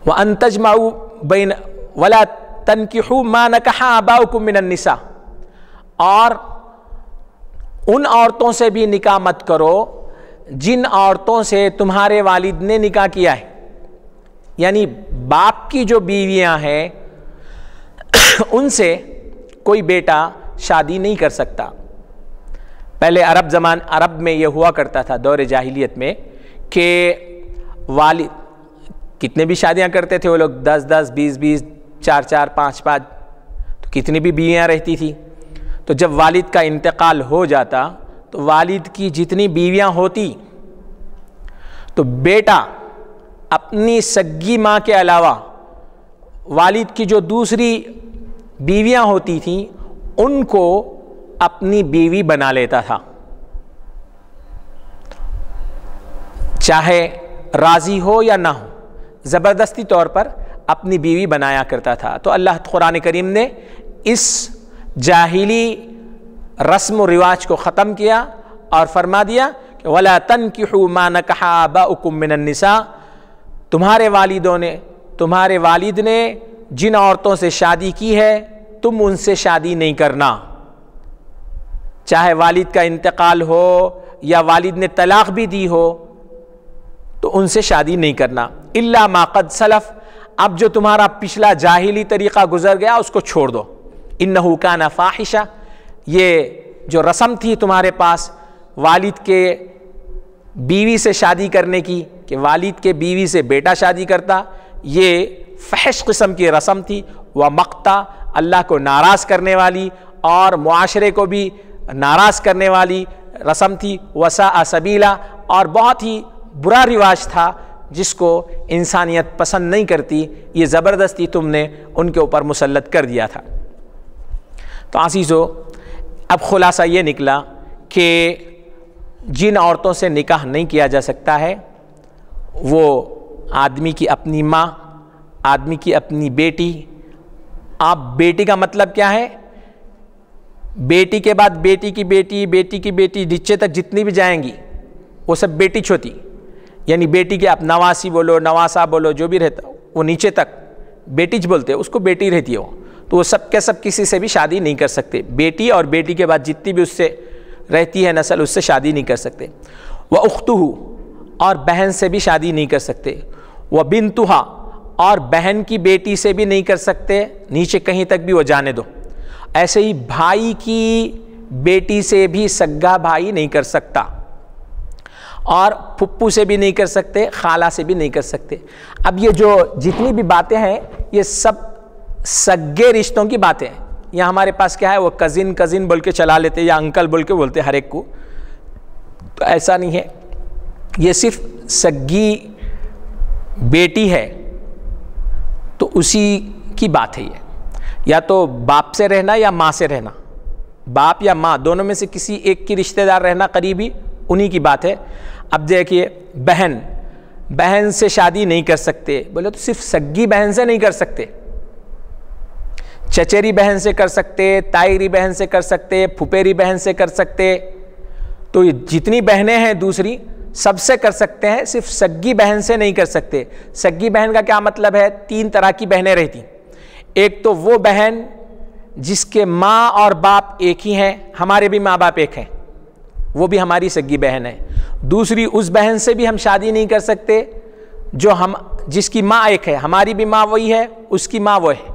وَأَن تَجْمَعُوا بَيْنَ وَلَا تَنْكِحُوا مَا نَكَحَ آبَاؤُكُم مِّنَ النِّسَاءِ، اور ان عورتوں سے بھی نکاح مت کرو جن عورتوں سے تمہارے والد نے نکاح کیا ہے، یعنی باپ کی جو بیویاں ہیں ان سے کوئی بیٹا شادی نہیں کر سکتا۔ پہلے عرب میں یہ ہوا کرتا تھا دور جاہلیت میں کہ والد کتنے بھی شادیاں کرتے تھے وہ لوگ، 10-10 20-20 4-4 5-5، تو کتنی بھی بیویاں رہتی تھی۔ تو جب والد کا انتقال ہو جاتا تو والد کی جتنی بیویاں ہوتی تو بیٹا اپنی سگی ماں کے علاوہ والد کی جو دوسری بیویاں ہوتی تھیں ان کو اپنی بیوی بنا لیتا تھا، چاہے راضی ہو یا نہ ہو، زبردستی طور پر اپنی بیوی بنایا کرتا تھا۔ تو اللہ قرآن کریم نے اس جاہلی رسم و رواج کو ختم کیا اور فرما دیا کہ وَلَا تَنْكِحُوا مَا نَكَحَ آبَاؤُكُم مِّنَ النِّسَاءِ، تمہارے والد نے جن عورتوں سے شادی کی ہے تم ان سے شادی نہیں کرنا، چاہے والد کا انتقال ہو یا والد نے طلاق بھی دی ہو تو ان سے شادی نہیں کرنا۔ الا ما قد سلف، اب جو تمہارا پچھلا جاہلی طریقہ گزر گیا اس کو چھوڑ دو۔ انہ کان فاحشہ، یہ جو رسم تھی تمہارے پاس والد کے بیوی سے شادی کرنے کی کہ والد کے بیوی سے بیٹا شادی کرتا، یہ فحش قسم کی رسم تھی، ومقتا، اللہ کو ناراض کرنے والی اور معاشرے کو بھی ناراض کرنے والی رسم تھی، وساء سبیلا، اور بہت ہی برا رواج تھا جس کو انسانیت پسند نہیں کرتی، یہ زبردستی تم نے ان کے اوپر مسلط کر دیا تھا۔ تو عزیزو، اب خلاصہ یہ نکلا کہ جن عورتوں سے نکاح نہیں کیا جا سکتا ہے وہ آدمی کی اپنی ماں، آدمی کی اپنی بیٹی۔ آپ بیٹی کا مطلب کیا ہے؟ بیٹی کے بعد بیٹی کی بیٹی، بیٹی کی بیٹی، نیچے تک جتنی بھی جائیں گی وہ سب بیٹی چھوتی، یعنی بیٹی کے آپ نواسی بولو، نواسا بولو، جو بھی رہتا وہ نیچے تک بیٹی بولتے ہیں، اس کو بیٹی رہتی ہے وہ، تو وہ سب کے سب کسی سے بھی شادی نہیں کر سکتے۔ بیٹی اور بیٹی کے بعد جتنی بھی اس سے رہتی ہے نسل، اس سے شادی نہیں کر سکتے۔ وَأُخْتُهُ، اور بہن سے بھی شادی نہیں کر سکتے۔ وَبِنْتُهَا، اور بہن کی بیٹی سے بھی نہیں کر سکتے، نیچے کہیں تک بھی وہ جانے دو۔ ایسے ہی بھائی کی بیٹی سے بھی سگا بھائی نہیں کر سکتا، اور پھپھو سے بھی نہیں کر سکتے، خالہ سے بھی نہیں کر سکتے۔ اب یہ جو جتنی بھی باتیں ہیں یہ سب سگے رشتوں کی باتیں ہیں۔ یہاں ہمارے پاس کیا ہے، وہ کزن بول کے چلا لیتے یا انکل بول کے بولتے ہر ایک کو، تو ایسا نہیں ہے، یہ صرف سگی بیٹی ہے تو اسی کی بات ہے۔ یہ یا تو باپ سے رہنا یا ماں سے رہنا، باپ یا ماں دونوں میں سے کسی ایک کی رشتہ دار رہنا قریبی، انہی کی بات ہے۔ اب دیکھیے بہن سے شادی نہیں کر سکتے، بولے تو صرف سگی بہن سے نہیں کر سکتے، چچیری بہن سے کر سکتے، تائری بہن سے کر سکتے، پھپھیری بہن سے کر سکتے، تو یہ جتنی بہنیں ہیں دوسری سب سے کر سکتے ہیں، صرف سگی بہن سے نہیں کر سکتے۔ سگی بہن کا کیا مطلب ہے، 3 طرح کی بہنیں رہتی، ایک تو وہ بہن جس کے ماں اور باپ ایک ہی ہیں، ہمارے بھی ماں باپ ایک ہیں، وہ بھی ہماری سگی بہن ہے۔ دوسری اس بہن سے بھی ہم شادی نہیں کر سکتے جس کی ماں ایک ہے، ہماری بھی ماں وہی ہے، اس کی ماں وہ ہے،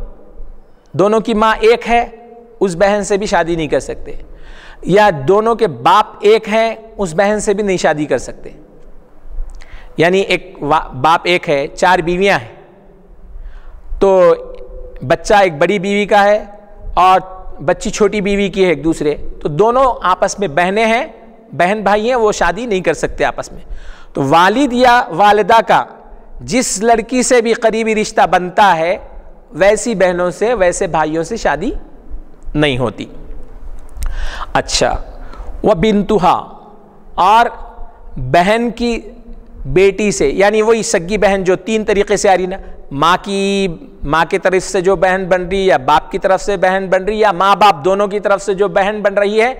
دونوں کی ماں ایک ہے، اس بہن سے بھی شادی نہیں کر سکتے۔ یا دونوں کے باپ ایک ہیں، اس بہن سے بھی نہیں شادی کر سکتے، یعنی ایک باپ ایک ہے، 4 بیویاں ہیں، تو بچہ ایک بڑی بیوی کا ہے اور بچی چھوٹی بیوی کی ہے ایک دوسرے، تو دونوں آپس میں بہنیں ہیں، بہن بھائی ہیں، وہ شادی نہیں کر سکتے آپس میں۔ تو والد یا والدہ کا جس لڑکی سے بھی قریبی رشتہ بنتا ہے ویسی بہنوں سے، ویسے بھائیوں سے شادی نہیں ہوتی۔ اچھا، وَبِنْتُهَا، اور بہن کی بیٹی سے، یعنی وہی سگی بہن جو 3 طریقے سے آ رہی نا، ماں کی طرف سے جو بہن بن رہی، یا باپ کی طرف سے بہن بن رہی، یا ماں باپ دونوں کی طرف سے جو بہن بن رہی ہے،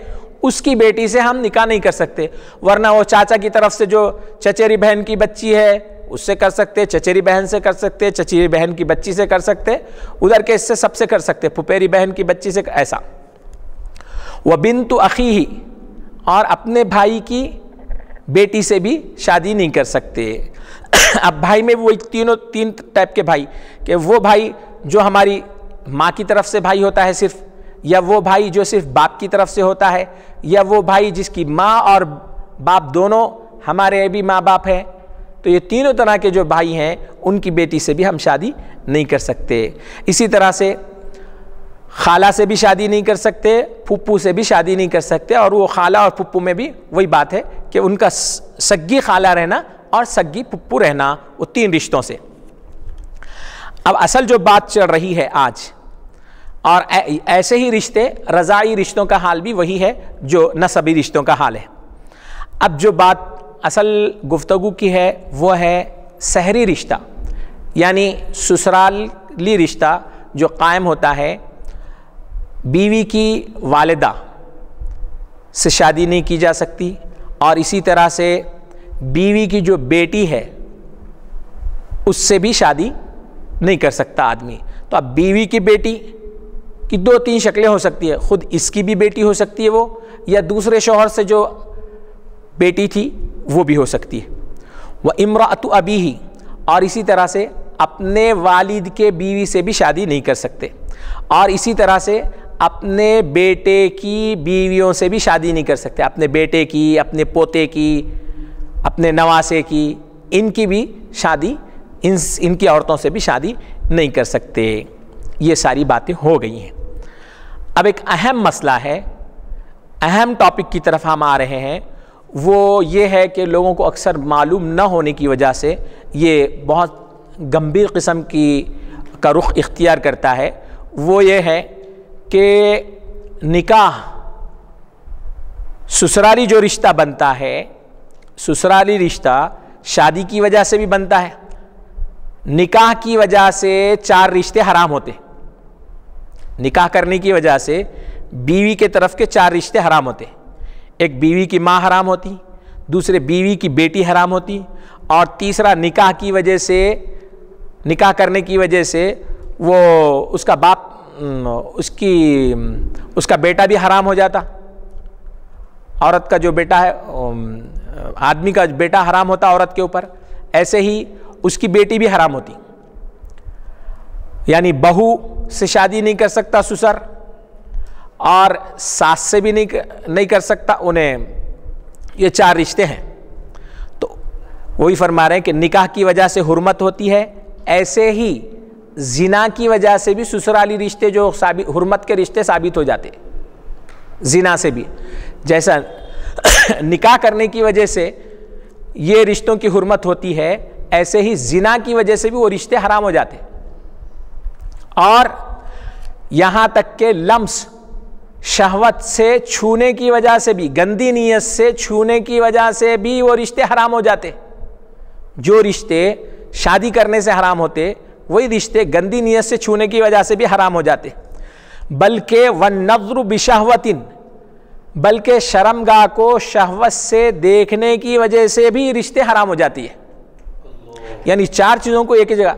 اس کی بیٹی سے ہم نکاح نہیں کر سکتے، ورنہ وہ چاچا کی طرف سے جو چچیری بہن کی بچی ہے اس سے کر سکتے، چچیری بہن سے کر سکتے، چچیری بہن کی بچی سے کر سکتے، ادھر کے اس سے سب سے کر سکتے، پھپھیری بہن کی بچی سے ایسا۔ وَبِنْتُ أَخِيهِ، اور اپنے بھائی کی بیٹی سے بھی شادی نہیں کر سکتے۔ اب بھائی میں وہ 3 ٹائپ کے بھائی، کہ وہ بھائی جو ہماری ماں کی طرف سے بھائی ہوتا ہے صرف، یا وہ بھائی جو صرف باپ کی طرف سے ہوتا ہے، یا وہ بھائی جس کی ماں اور باپ دونوں ہمارے بھی ماں باپ ہیں، تو یہ تینوں طرح کے جو بھائی ہیں ان کی بیٹی سے بھی ہم شادی نہیں کر سکتے۔ اسی طرح سے خالہ سے بھی شادی نہیں کر سکتے، پھپھو سے بھی شادی نہیں کر سکتے، اور وہ خالہ اور پھپھو میں بھی وہی بات ہے کہ ان کا سگی خالہ رہنا اور سگی پھپھو رہنا، وہ 3 رشتوں سے۔ اب اصل جو بات چل رہی ہے آج، اور ایسے ہی رشتے رضاعی رشتوں کا حال بھی وہی ہے جو نسبی رشتوں کا حال ہے۔ اب جو بات اصل گفتگو کی ہے وہ ہے سحری رشتہ، یعنی سسرالی رشتہ جو قائم ہوتا ہے، بیوی کی والدہ سے شادی نہیں کی جا سکتی، اور اسی طرح سے بیوی کی جو بیٹی ہے اس سے بھی شادی نہیں کر سکتا آدمی۔ تو اب بیوی کی بیٹی کی 2-3 شکلیں ہو سکتی ہے، خود اس کی بھی بیٹی ہو سکتی ہے وہ، یا دوسرے شوہر سے جو بیٹی تھی وہ بھی ہو سکتی ہے۔ وَإِمْرَأَةُ أَبِيهِ، اور اسی طرح سے اپنے والد کے بیوی سے بھی شادی نہیں کر سکتے، اور اسی طرح سے اپنے بیٹے کی بیویوں سے بھی شادی نہیں کر سکتے، اپنے بیٹے کی، اپنے پوتے کی، اپنے نواسے کی، ان کی بھی شادی، ان کی عورتوں سے بھی شادی نہیں کر سکتے۔ یہ ساری باتیں ہو گئی ہیں۔ اب ایک اہم مسئلہ ہے، اہم ٹاپک کی طرف ہم آ رہے ہیں، وہ یہ ہے کہ لوگوں کو اکثر معلوم نہ ہونے کی وجہ سے یہ بہت گمبھیر قسم کا رخ اختیار کرتا ہے۔ وہ یہ ہے کہ نکاح، سسرالی جو رشتہ بنتا ہے، سسرالی رشتہ شادی کی وجہ سے بھی بنتا ہے، نکاح کی وجہ سے 4 رشتے حرام ہوتے ہیں۔ نکاح کرنے کی وجہ سے بیوی کے طرف کے 4 رشتے حرام ہوتے ہیں۔ ایک بیوی کی ماں حرام ہوتی، دوسرے بیوی کی بیٹی حرام ہوتی، اور تیسرا نکاح کی وجہ سے، نکاح کرنے کی وجہ سے وہ اس کا باپ، اس کا بیٹا بھی حرام ہو جاتا۔ عورت کا جو بیٹا ہے، آدمی کا بیٹا حرام ہوتا عورت کے اوپر، ایسے ہی اس کی بیٹی بھی حرام ہوتی۔ یعنی بہو سے شادی نہیں کر سکتا سسر، اور ساس سے بھی نہیں کر سکتا انہیں. یہ 4 رشتے ہیں. تو وہی فرما رہے ہیں کہ نکاح کی وجہ سے حرمت ہوتی ہے، ایسے ہی زنا کی وجہ سے بھی سسرالی رشتے جو حرمت کے رشتے ثابت ہو جاتے، زنا سے بھی. جیسا نکاح کرنے کی وجہ سے یہ رشتوں کی حرمت ہوتی ہے، ایسے ہی زنا کی وجہ سے بھی وہ رشتے حرام ہو جاتے. اور یہاں تک کہ لمس شہوت سے چھونے کی وجہ سے بھی، گندی نیت سے چھونے کی وجہ سے بھی وہ رشتے حرام ہو جاتے. جو رشتے شادی کرنے سے حرام ہوتے وہی رشتے گندی نیت سے چھونے کی وجہ سے بھی حرام ہو جاتے. بلکہ وَالنَّظْرُ بِشَهْوَةٍ، بلکہ شرمگاہ کو شہوت سے دیکھنے کی وجہ سے بھی رشتے حرام ہو جاتی ہے. یعنی 4 چیزوں کو ایک ہی جگہ،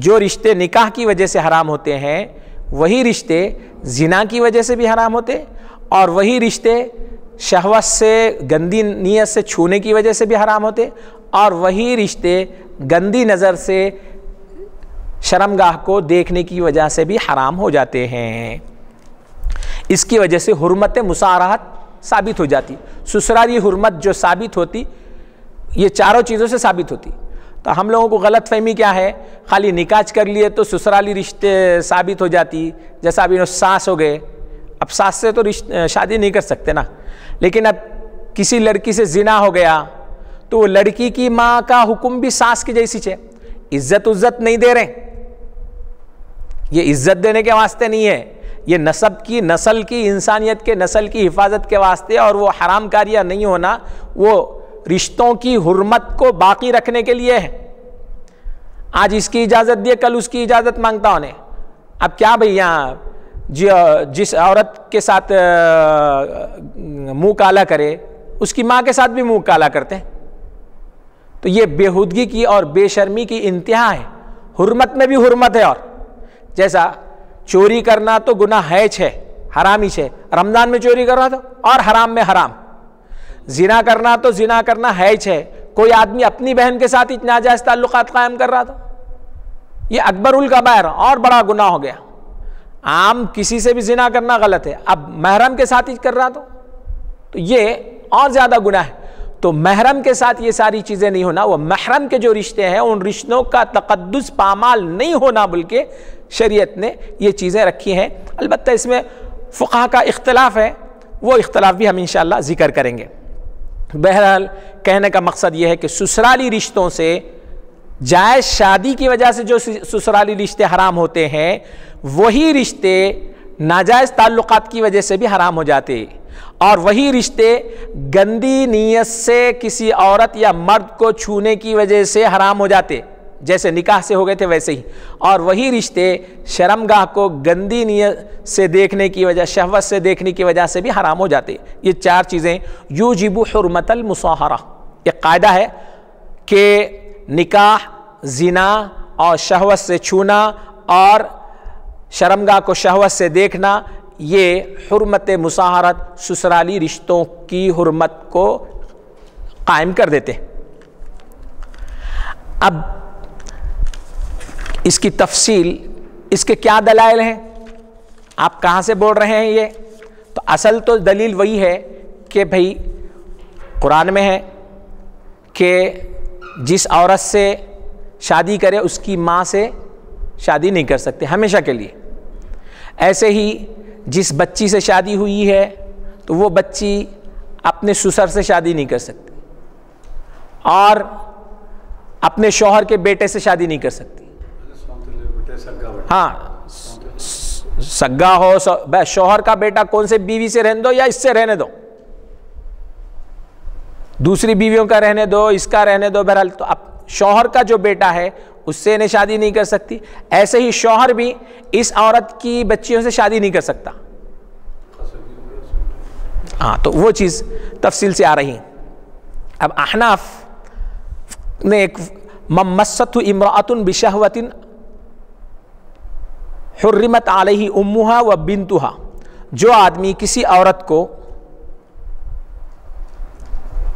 جو رشتے نکاح کی وجہ سے حرام ہوتے ہیں وہی رشتے زنا کی وجہ سے بھی حرام ہوتے، اور وہی رشتے شہوت سے گندی نیت سے چھونے کی وجہ سے بھی حرام ہوتے، اور وہی رشتے گندی نظر سے شرمگاہ کو دیکھنے کی وجہ سے بھی حرام ہو جاتے ہیں. اس کی وجہ سے حرمت مسارحت ثابت ہو جاتی. سسرالی حرمت جو ثابت ہوتی یہ 4 چیزوں سے ثابت ہوتی. تو ہم لوگوں کو غلط فہمی کیا ہے، خالی نکاح کر لیے تو سسرالی رشتے ثابت ہو جاتی. جیسا ابھی ساس ہو گئے، اب ساس سے تو شادی نہیں کر سکتے نا، لیکن اب کسی لڑکی سے زنا ہو گیا تو وہ لڑکی کی ماں کا حکم بھی ساس کی جیسی ہے. عزت نہیں دے رہے، یہ عزت دینے کے واسطے نہیں ہے، یہ نسل کی انسانیت کے نسل کی حفاظت کے واسطے، اور وہ حرام کاریاں نہیں ہونا وہ رشتوں کی حرمت کو باقی رکھنے کے لیے ہے. آج اس کی اجازت دیے کل اس کی اجازت مانگتا انہیں. اب کیا بھئی یہاں جس عورت کے ساتھ منہ کالا کرے اس کی ماں کے ساتھ بھی منہ کالا کرتے ہیں. تو یہ بےہودگی کی اور بے شرمی کی انتہا ہے. حرمت میں بھی حرمت ہے. اور جیسا چوری کرنا تو گناہ ہے، حرامی ہے، رمضان میں چوری کر رہا تھا اور حرام میں حرام. زنا کرنا تو زنا کرنا ہے، کوئی آدمی اپنی بہن کے ساتھ ناجائز تعلقات قائم کر رہا تھا، یہ اکبر الکبائر اور بڑا گناہ ہو گیا. عام کسی سے بھی زنا کرنا غلط ہے، اب محرم کے ساتھ ہی کر رہا تو یہ اور زیادہ گناہ ہے. تو محرم کے ساتھ یہ ساری چیزیں نہیں ہونا، وہ محرم کے جو رشتے ہیں ان رشتوں کا تقدس پامال نہیں ہونا، بلکہ شریعت نے یہ چیزیں رکھی ہیں. البتہ اس میں فقہا کا اختلاف ہے، وہ اختلاف بھی ہم انشاءاللہ ذکر کریں گے. بہرحال کہنے کا مقصد یہ ہے کہ سسرالی رشتوں سے، جائز شادی کی وجہ سے جو سسرالی رشتے حرام ہوتے ہیں وہی رشتے ناجائز تعلقات کی وجہ سے بھی حرام ہو جاتے، اور وہی رشتے گندی نیت سے کسی عورت یا مرد کو چھونے کی وجہ سے حرام ہو جاتے، جیسے نکاح سے ہو گئے تھے ویسے ہی. اور وہی رشتے شرمگاہ کو گندی نیت سے دیکھنے کی وجہ، شہوت سے دیکھنے کی وجہ سے بھی حرام ہو جاتے. یہ 4 چیزیں یوجب حرمت المصاہرہ. ایک قاعدہ ہے کہ نکاح، زنا اور شہوت سے چھونا اور شرمگاہ کو شہوت سے دیکھنا، یہ حرمت مصاہرت، سسرالی رشتوں کی حرمت کو قائم کر دیتے. اب اس کی تفصیل، اس کے کیا دلائل ہیں، آپ کہاں سے بول رہے ہیں یہ؟ تو اصل تو دلیل وہی ہے کہ بھئی قرآن میں ہے کہ جس عورت سے شادی کرے اس کی ماں سے شادی نہیں کر سکتے ہمیشہ کے لیے. ایسے ہی جس بچی سے شادی ہوئی ہے تو وہ بچی اپنے سسر سے شادی نہیں کر سکتی، اور اپنے شوہر کے بیٹے سے شادی نہیں کر سکتی. ہاں سگا ہو، شوہر کا بیٹا کون سے بیوی سے رہنے دو یا اس سے رہنے دو، دوسری بیویوں کا رہنے دو، اس کا رہنے دو، بہرحال تو اب شوہر کا جو بیٹا ہے اس سے انہیں شادی نہیں کر سکتی. ایسے ہی شوہر بھی اس عورت کی بچیوں سے شادی نہیں کر سکتا. ہاں تو وہ چیز تفصیل سے آ رہی ہیں. اب احناف نے ایک ممست امرأۃ بشہوۃ حرمت علیہ امہا و بنتہا، جو آدمی کسی عورت کو،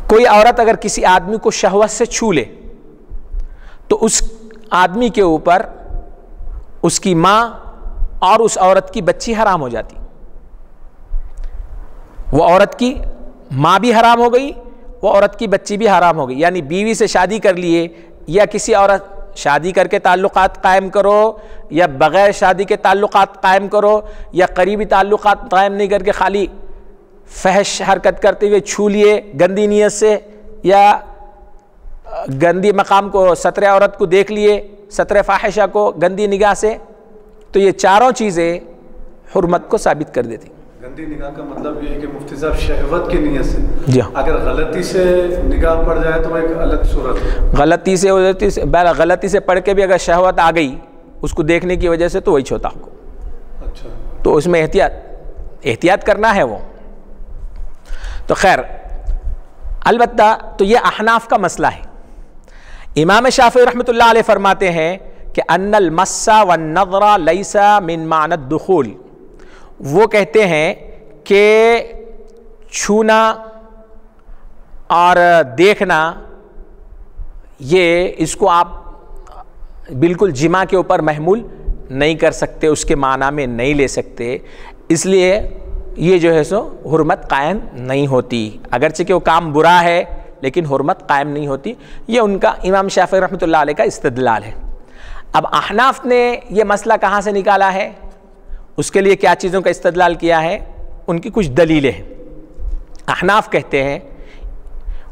کوئی عورت اگر کسی آدمی کو شہوت سے چھو لے تو اس آدمی کے اوپر اس کی ماں اور اس عورت کی بچی حرام ہو جاتی. وہ عورت کی ماں بھی حرام ہو گئی, وہ عورت کی بچی بھی حرام ہو گئی. یعنی بیوی سے شادی کر لیے یا کسی عورت شادی کر کے تعلقات قائم کرو یا بغیر شادی کے تعلقات قائم کرو یا قریبی تعلقات قائم نہیں کر کے خالی فحش حرکت کرتے ہوئے چھو لیے گندی نیت سے, یا گندی مقام کو ستر عورت کو دیکھ لیے, ستر فاحشہ کو گندی نگاہ سے, تو یہ چاروں چیزیں حرمت کو ثابت کر دیتی. گندی نگاہ کا مطلب یہ ہے کہ مفتی صاحب شہوت کی نیت سے, جی اگر غلطی سے نگاہ پڑ جائے تو وہ ایک الگ صورت ہے. غلطی سے پڑھ کے بھی اگر شہوت آ گئی اس کو دیکھنے کی وجہ سے تو وہی چھوتا کو. اچھا, تو اس میں احتیاط کرنا ہے وہ. تو خیر, البتہ تو یہ احناف کا مسئلہ ہے. امام شافعی رحمۃ اللہ علیہ فرماتے ہیں کہ ان المس والنظر لیس من معنی الدخول. وہ کہتے ہیں کہ چھونا اور دیکھنا یہ اس کو آپ بالکل جماع کے اوپر محمول نہیں کر سکتے, اس کے معنی میں نہیں لے سکتے, اس لیے یہ جو ہے سو حرمت قائم نہیں ہوتی. اگرچہ کہ وہ کام برا ہے لیکن حرمت قائم نہیں ہوتی. یہ ان کا امام شافعی رحمۃ اللہ علیہ کا استدلال ہے. اب احناف نے یہ مسئلہ کہاں سے نکالا ہے, اس کے لیے کیا چیزوں کا استدلال کیا ہے, ان کی کچھ دلیلیں ہیں. احناف کہتے ہیں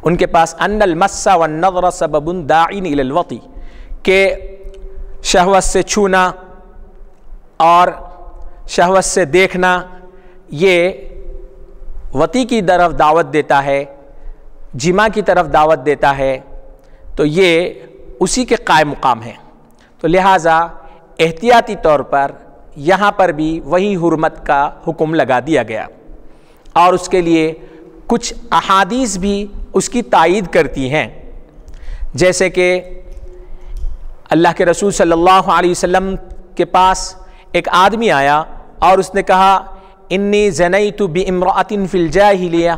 ان کے پاس ان المس والنظر سبب داع الی الوطی, کہ شہوت سے چھونا اور شہوت سے دیکھنا یہ وطی کی طرف دعوت دیتا ہے, جماع کی طرف دعوت دیتا ہے, تو یہ اسی کے قائم مقام ہے. تو لہٰذا احتیاطی طور پر یہاں پر بھی وہی حرمت کا حکم لگا دیا گیا, اور اس کے لیے کچھ احادیث بھی اس کی تائید کرتی ہیں. جیسے کہ اللہ کے رسول صلی اللہ علیہ وسلم کے پاس ایک آدمی آیا اور اس نے کہا انی زنیت بامرأۃ فی الجاہلیہ,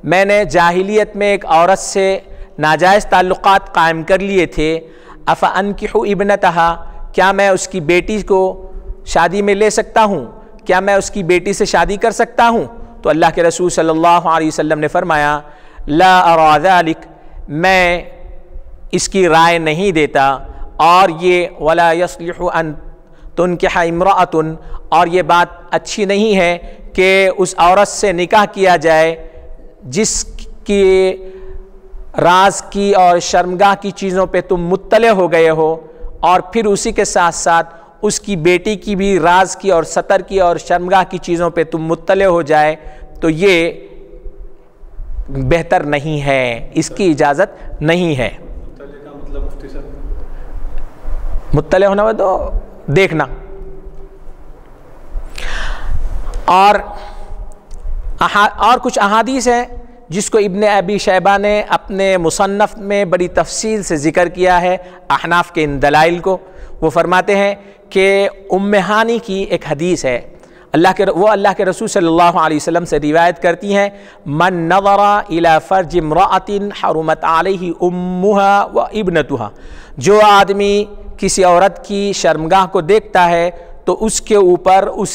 میں نے جاہلیت میں ایک عورت سے ناجائز تعلقات قائم کر لیے تھے. افانکح ابنتہا, کیا میں اس کی بیٹی کو شادی میں لے سکتا ہوں, کیا میں اس کی بیٹی سے شادی کر سکتا ہوں؟ تو اللہ کے رسول صلی اللہ علیہ وسلم نے فرمایا لا ارا ذلک, میں اس کی رائے نہیں دیتا, اور یہ ولا یصلح ان تنکح امرأۃ, اور یہ بات اچھی نہیں ہے کہ اس عورت سے نکاح کیا جائے جس کی راز کی اور شرمگاہ کی چیزوں پہ تم مطلع ہو گئے ہو, اور پھر اسی کے ساتھ ساتھ اس کی بیٹی کی بھی راز کی اور ستر کی اور شرمگاہ کی چیزوں پہ تم مطلع ہو جائے, تو یہ بہتر نہیں ہے, اس کی اجازت نہیں ہے. مطلع کا مطلب مفتی صاحب مطلع ہونا تو دیکھنا. اور کچھ احادیث ہیں جس کو ابن ابی شیبہ نے اپنے مصنف میں بڑی تفصیل سے ذکر کیا ہے احناف کے ان دلائل کو. وہ فرماتے ہیں کہ ام ہانی کی ایک حدیث ہے, اللہ کے رسول صلی اللہ علیہ وسلم سے روایت کرتی ہیں من نظر الی فرج امرأۃ حرمت علیہ امہا و ابنتہا, جو آدمی کسی عورت کی شرمگاہ کو دیکھتا ہے تو اس کے اوپر اس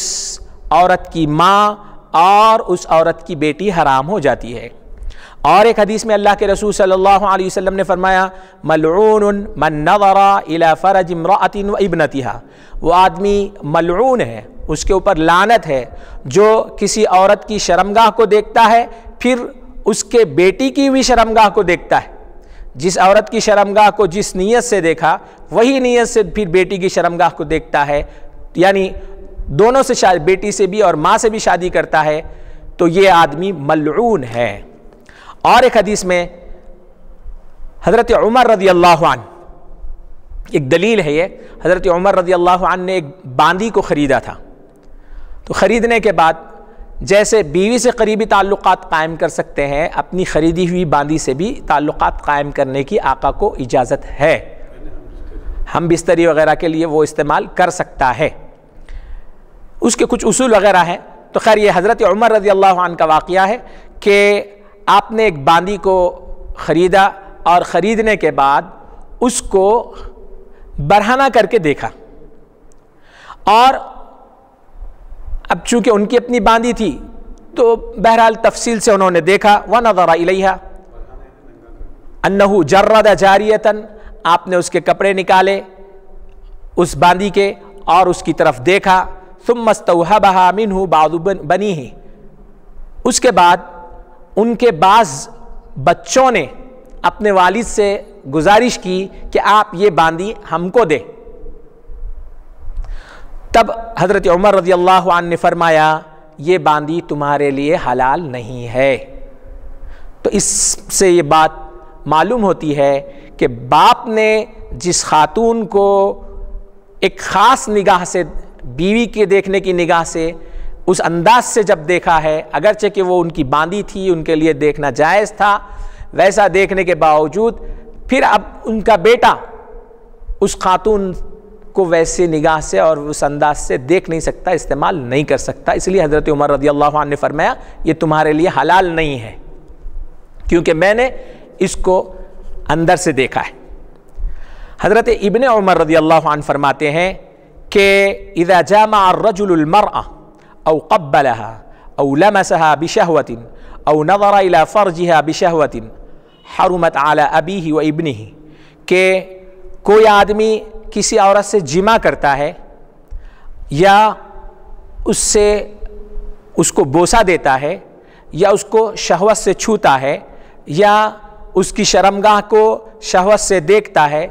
عورت کی ماں اور اس عورت کی بیٹی حرام ہو جاتی ہے. اور ایک حدیث میں اللہ کے رسول صلی اللہ علیہ وسلم نے فرمایا ملعون من نظر الی فرج امرأۃ و ابنتہا, وہ آدمی ملعون ہے, اس کے اوپر لعنت ہے جو کسی عورت کی شرمگاہ کو دیکھتا ہے پھر اس کے بیٹی کی بھی شرمگاہ کو دیکھتا ہے. جس عورت کی شرمگاہ کو جس نیت سے دیکھا وہی نیت سے پھر بیٹی کی شرمگاہ کو دیکھتا ہے, یعنی دونوں سے بیٹی سے بھی اور ماں سے بھی شادی کرتا ہے, تو یہ آدمی ملعون ہے. اور ایک حدیث میں حضرت عمر رضی اللہ عنہ, ایک دلیل ہے یہ, حضرت عمر رضی اللہ عنہ نے ایک باندی کو خریدا تھا, تو خریدنے کے بعد جیسے بیوی سے قریبی تعلقات قائم کر سکتے ہیں, اپنی خریدی ہوئی باندی سے بھی تعلقات قائم کرنے کی آقا کو اجازت ہے, ہم بستری وغیرہ کے لیے وہ استعمال کر سکتا ہے. اس کے کچھ اصول وغیرہ ہیں. تو خیر یہ حضرت عمر رضی اللہ عنہ کا واقعہ ہے کہ آپ نے ایک باندی کو خریدا اور خریدنے کے بعد اس کو برہنہ کر کے دیکھا, اور اب چونکہ ان کی اپنی باندھی تھی تو بہرحال تفصیل سے انہوں نے دیکھا، وَنَظَرَ إِلَيْهَا أَنَّهُ جَرَّدَ جَارِيَةً، آپ نے اس کے کپڑے نکالے اس باندھی کے اور اس کی طرف دیکھا، ثُمَّ اسْتَوْهَبَهَا مِنْهُ بَعْضُ بَنِيهِ، اس کے بعد ان کے بعض بچوں نے اپنے والد سے گزارش کی کہ آپ یہ باندھی ہم کو دے۔ تب حضرت عمر رضی اللہ عنہ نے فرمایا یہ باندھی تمہارے لیے حلال نہیں ہے۔ تو اس سے یہ بات معلوم ہوتی ہے کہ باپ نے جس خاتون کو ایک خاص نگاہ سے، بیوی کے دیکھنے کی نگاہ سے، اس انداز سے جب دیکھا ہے، اگرچہ کہ وہ ان کی باندھی تھی، ان کے لیے دیکھنا جائز تھا، ویسا دیکھنے کے باوجود پھر اب ان کا بیٹا اس خاتون کو ویسے نگاہ سے اور اس انداز سے دیکھ نہیں سکتا، استعمال نہیں کر سکتا، اس لیے حضرت عمر رضی اللہ عنہ نے فرمایا یہ تمہارے لیے حلال نہیں ہے، کیونکہ میں نے اس کو اندر سے دیکھا ہے۔ حضرت ابن عمر رضی اللہ عنہ فرماتے ہیں کہ اذا جامع الرجل المرأة او قبلها او لمسها بشهوة او نظر الى فرجها بشهوة حرمت على ابیہ و ابنہ، کہ کوئی آدمی کسی عورت سے جمع کرتا ہے یا اس کو بوسہ دیتا ہے یا اس کو شہوت سے چھوتا ہے یا اس کی شرمگاہ کو شہوت سے دیکھتا ہے،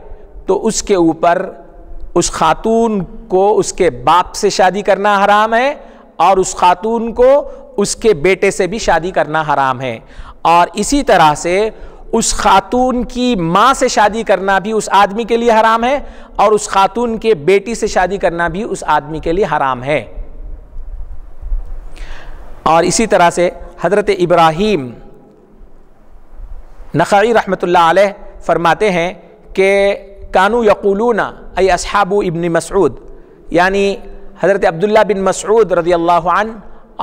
تو اس کے اوپر اس خاتون کو اس کے باپ سے شادی کرنا حرام ہے اور اس خاتون کو اس کے بیٹے سے بھی شادی کرنا حرام ہے، اور اسی طرح سے اس خاتون کی ماں سے شادی کرنا بھی اس آدمی کے لیے حرام ہے اور اس خاتون کے بیٹی سے شادی کرنا بھی اس آدمی کے لیے حرام ہے۔ اور اسی طرح سے حضرت ابراہیم نخعی رحمۃ اللہ علیہ فرماتے ہیں کہ کانو یقولون ای اصحاب ابن مسعود، یعنی حضرت عبداللہ بن مسعود رضی اللہ عنہ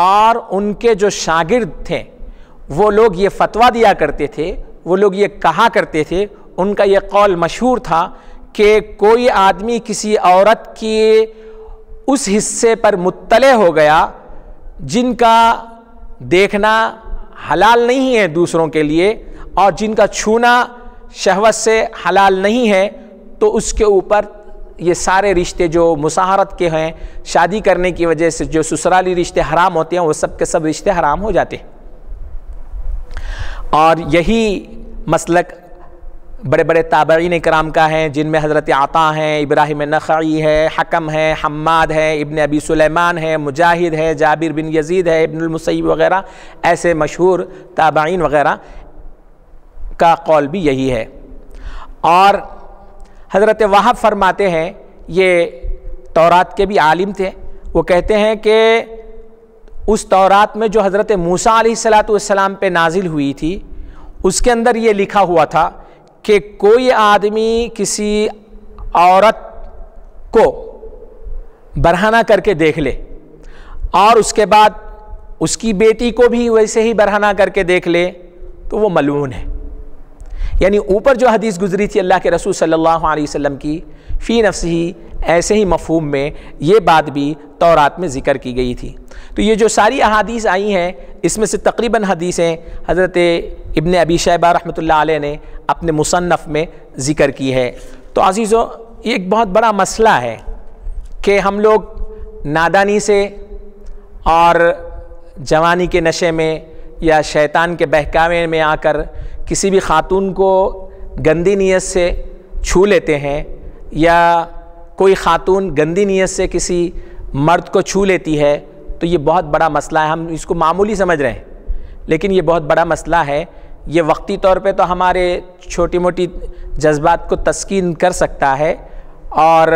اور ان کے جو شاگرد تھے وہ لوگ یہ فتویٰ دیا کرتے تھے، وہ لوگ یہ کہا کرتے تھے، ان کا یہ قول مشہور تھا کہ کوئی آدمی کسی عورت کے اس حصے پر مطلع ہو گیا جن کا دیکھنا حلال نہیں ہے دوسروں کے لیے اور جن کا چھونا شہوت سے حلال نہیں ہے، تو اس کے اوپر یہ سارے رشتے جو مصاہرت کے ہیں، شادی کرنے کی وجہ سے جو سسرالی رشتے حرام ہوتے ہیں، وہ سب کے سب رشتے حرام ہو جاتے ہیں۔ اور یہی مسلک بڑے بڑے تابعین کرام کا ہے، جن میں حضرت عطا ہیں، ابراہیم نخعی ہے، حکم ہے، حماد ہے، ابن ابی سلیمان ہے، مجاہد ہے، جابر بن یزید ہے، ابن المسیب وغیرہ، ایسے مشہور تابعین وغیرہ کا قول بھی یہی ہے۔ اور حضرت وہب فرماتے ہیں، یہ تورات کے بھی عالم تھے، وہ کہتے ہیں کہ اس تورات میں جو حضرت موسیٰ علیہ السلام پہ نازل ہوئی تھی، اس کے اندر یہ لکھا ہوا تھا کہ کوئی آدمی کسی عورت کو برہنہ کر کے دیکھ لے اور اس کے بعد اس کی بیٹی کو بھی ویسے ہی برہنہ کر کے دیکھ لے تو وہ ملعون ہے۔ یعنی اوپر جو حدیث گزری تھی اللہ کے رسول صلی اللہ علیہ وسلم کی، فی نفسہی، ایسے ہی مفہوم میں یہ بات بھی تورات میں ذکر کی گئی تھی۔ تو یہ جو ساری احادیث آئی ہیں، اس میں سے تقریباً حدیثیں حضرت ابن ابی شیبہ رحمۃ اللہ علیہ نے اپنے مصنف میں ذکر کی ہے۔ تو عزیزو، یہ ایک بہت بڑا مسئلہ ہے کہ ہم لوگ نادانی سے اور جوانی کے نشے میں یا شیطان کے بہکاوے میں آ کر کسی بھی خاتون کو گندی نیت سے چھو لیتے ہیں، یا کوئی خاتون گندی نیت سے کسی مرد کو چھو لیتی ہے، تو یہ بہت بڑا مسئلہ ہے۔ ہم اس کو معمولی سمجھ رہے ہیں، لیکن یہ بہت بڑا مسئلہ ہے۔ یہ وقتی طور پہ تو ہمارے چھوٹی موٹی جذبات کو تسکین کر سکتا ہے، اور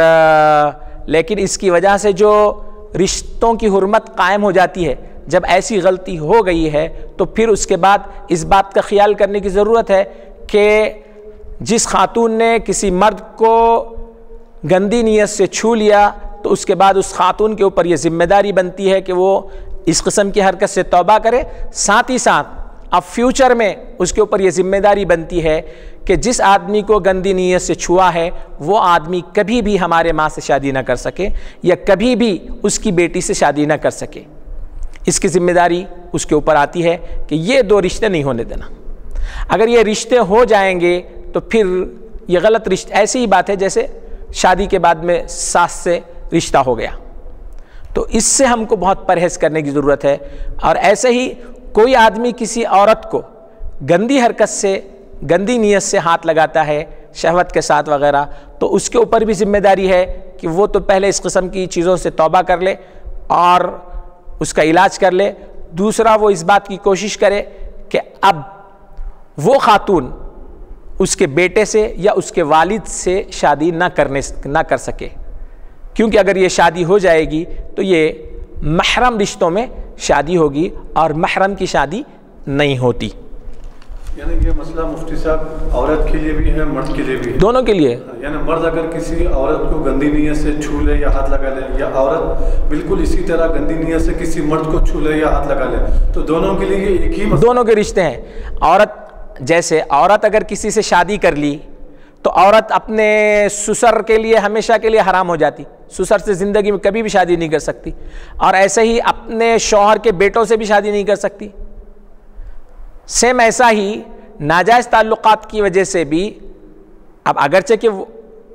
لیکن اس کی وجہ سے جو رشتوں کی حرمت قائم ہو جاتی ہے، جب ایسی غلطی ہو گئی ہے تو پھر اس کے بعد اس بات کا خیال کرنے کی ضرورت ہے کہ جس خاتون نے کسی مرد کو گندی نیت سے چھو لیا تو اس کے بعد اس خاتون کے اوپر یہ ذمہ داری بنتی ہے کہ وہ اس قسم کی حرکت سے توبہ کرے، ساتھ ہی ساتھ اب فیوچر میں اس کے اوپر یہ ذمہ داری بنتی ہے کہ جس آدمی کو گندی نیت سے چھوا ہے وہ آدمی کبھی بھی ہمارے ماں سے شادی نہ کر سکے یا کبھی بھی اس کی بیٹی سے شادی نہ کر سکے. اس کی ذمہ داری اس کے اوپر آتی ہے کہ یہ دو رشتے نہیں ہونے دینا. اگر یہ رشتے ہو جائیں گے تو پھر یہ غلط رشتے، ایسی ہی بات ہے جیسے شادی کے بعد میں ساس سے رشتہ ہو گیا. تو اس سے ہم کو بہت پرہیز کرنے کی ضرورت ہے. اور ایسے ہی کوئی آدمی کسی عورت کو گندی حرکت سے، گندی نیت سے ہاتھ لگاتا ہے شہوت کے ساتھ وغیرہ، تو اس کے اوپر بھی ذمہ داری ہے کہ وہ تو پہلے اس قسم کی چیزوں سے توبہ کر لے اور اس کا علاج کر لے. دوسرا وہ اس بات کی کوشش کرے کہ اب وہ خاتون اس کے بیٹے سے یا اس کے والد سے شادی نہ کر سکے، کیونکہ اگر یہ شادی ہو جائے گی تو یہ محرم رشتوں میں شادی ہوگی اور محرم کی شادی نہیں ہوتی. یعنی یہ مسئلہ مفتی صاحب عورت کے لیے بھی ہے، مرد کے لیے بھی ہے، دونوں کے لیے. یعنی مرد اگر کسی عورت کو گندی نیت سے چھو لے یا ہاتھ لگا لے، یا عورت بالکل اسی طرح گندی نیت سے کسی مرد کو چھو لے یا ہاتھ لگا لے، تو دونوں کے لیے یہ ایک ہی مسئلہ، دونوں کے رشتے ہیں. جیسے عورت اگر کسی سے شادی کر لی تو عورت اپنے سسر کے لیے ہمیشہ کے لیے حرام ہو جاتی، سسر سے زندگی میں کبھی بھی شادی نہیں کر سکتی. اور ایسے ہی اپنے شوہر کے بیٹوں سے بھی شادی نہیں کر سکتی. سیم ایسا ہی ناجائز تعلقات کی وجہ سے بھی، اب اگرچہ کہ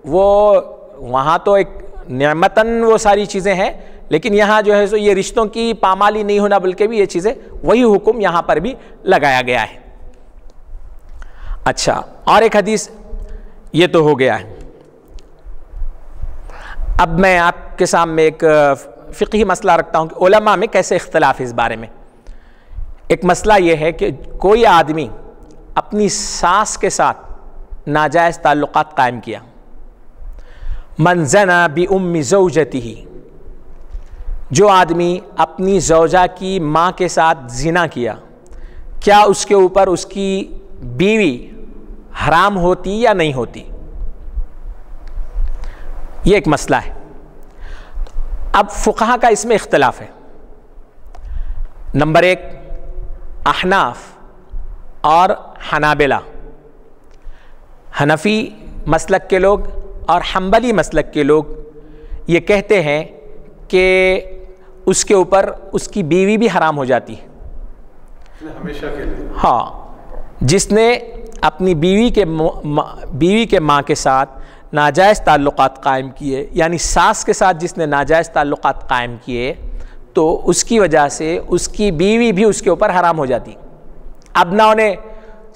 وہ وہاں تو ایک نعمتاً وہ ساری چیزیں ہیں، لیکن یہاں جو ہے سو یہ رشتوں کی پامالی نہیں ہونا بلکہ بھی یہ چیزیں، وہی حکم یہاں پر بھی لگایا گیا ہے. اچھا، اور ایک حدیث یہ تو ہو گیا ہے. اب میں آپ کے سامنے ایک فقہی مسئلہ رکھتا ہوں کہ علماء میں کیسے اختلاف ہے اس بارے میں. ایک مسئلہ یہ ہے کہ کوئی آدمی اپنی ساس کے ساتھ ناجائز تعلقات قائم کیا، من زنا بأم زوجته، جو آدمی اپنی زوجہ کی ماں کے ساتھ زنا کیا، کیا اس کے اوپر اس کی بیوی حرام ہوتی یا نہیں ہوتی؟ یہ ایک مسئلہ ہے. اب فقہا کا اس میں اختلاف ہے. نمبر ایک، احناف اور حنابلہ، حنفی مسلک کے لوگ اور حنبلی مسلک کے لوگ یہ کہتے ہیں کہ اس کے اوپر اس کی بیوی بھی حرام ہو جاتی ہے ہمیشہ کے لیے. ہاں، جس نے اپنی بیوی کے ماں کے ساتھ ناجائز تعلقات قائم کیے، یعنی ساس کے ساتھ جس نے ناجائز تعلقات قائم کیے، تو اس کی وجہ سے اس کی بیوی بھی اس کے اوپر حرام ہو جاتی. اب نہ انہیں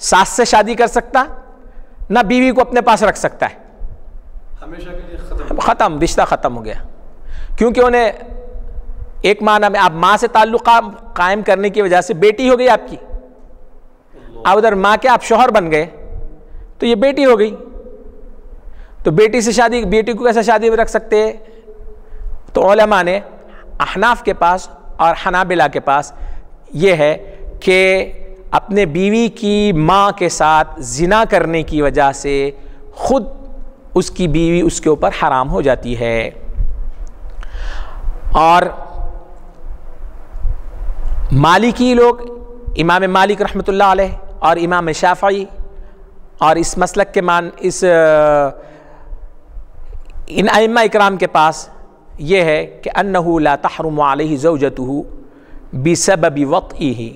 ساس سے شادی کر سکتا، نہ بیوی کو اپنے پاس رکھ سکتا ہے، ہمیشہ کے لیے ختم، رشتہ ختم ہو گیا. کیونکہ انہیں ایک معنی میں آپ ماں سے تعلق قائم کرنے کی وجہ سے بیٹی ہو گئی آپ کی، اب ادھر ماں کے آپ شوہر بن گئے تو یہ بیٹی ہو گئی. تو بیٹی سے شادی، بیٹی کو کیسے شادی میں رکھ سکتے؟ تو علماء نے احناف کے پاس اور حنابلہ کے پاس یہ ہے کہ اپنے بیوی کی ماں کے ساتھ زنا کرنے کی وجہ سے خود اس کی بیوی اس کے اوپر حرام ہو جاتی ہے. اور مالکی لوگ، امام مالک رحمۃ اللہ علیہ اور امام شافعی، اور اس مسلک کے ان ائمہ اکرام کے پاس یہ ہے کہ انہ لا تحرم علیہ زوجته بسبب وطئہ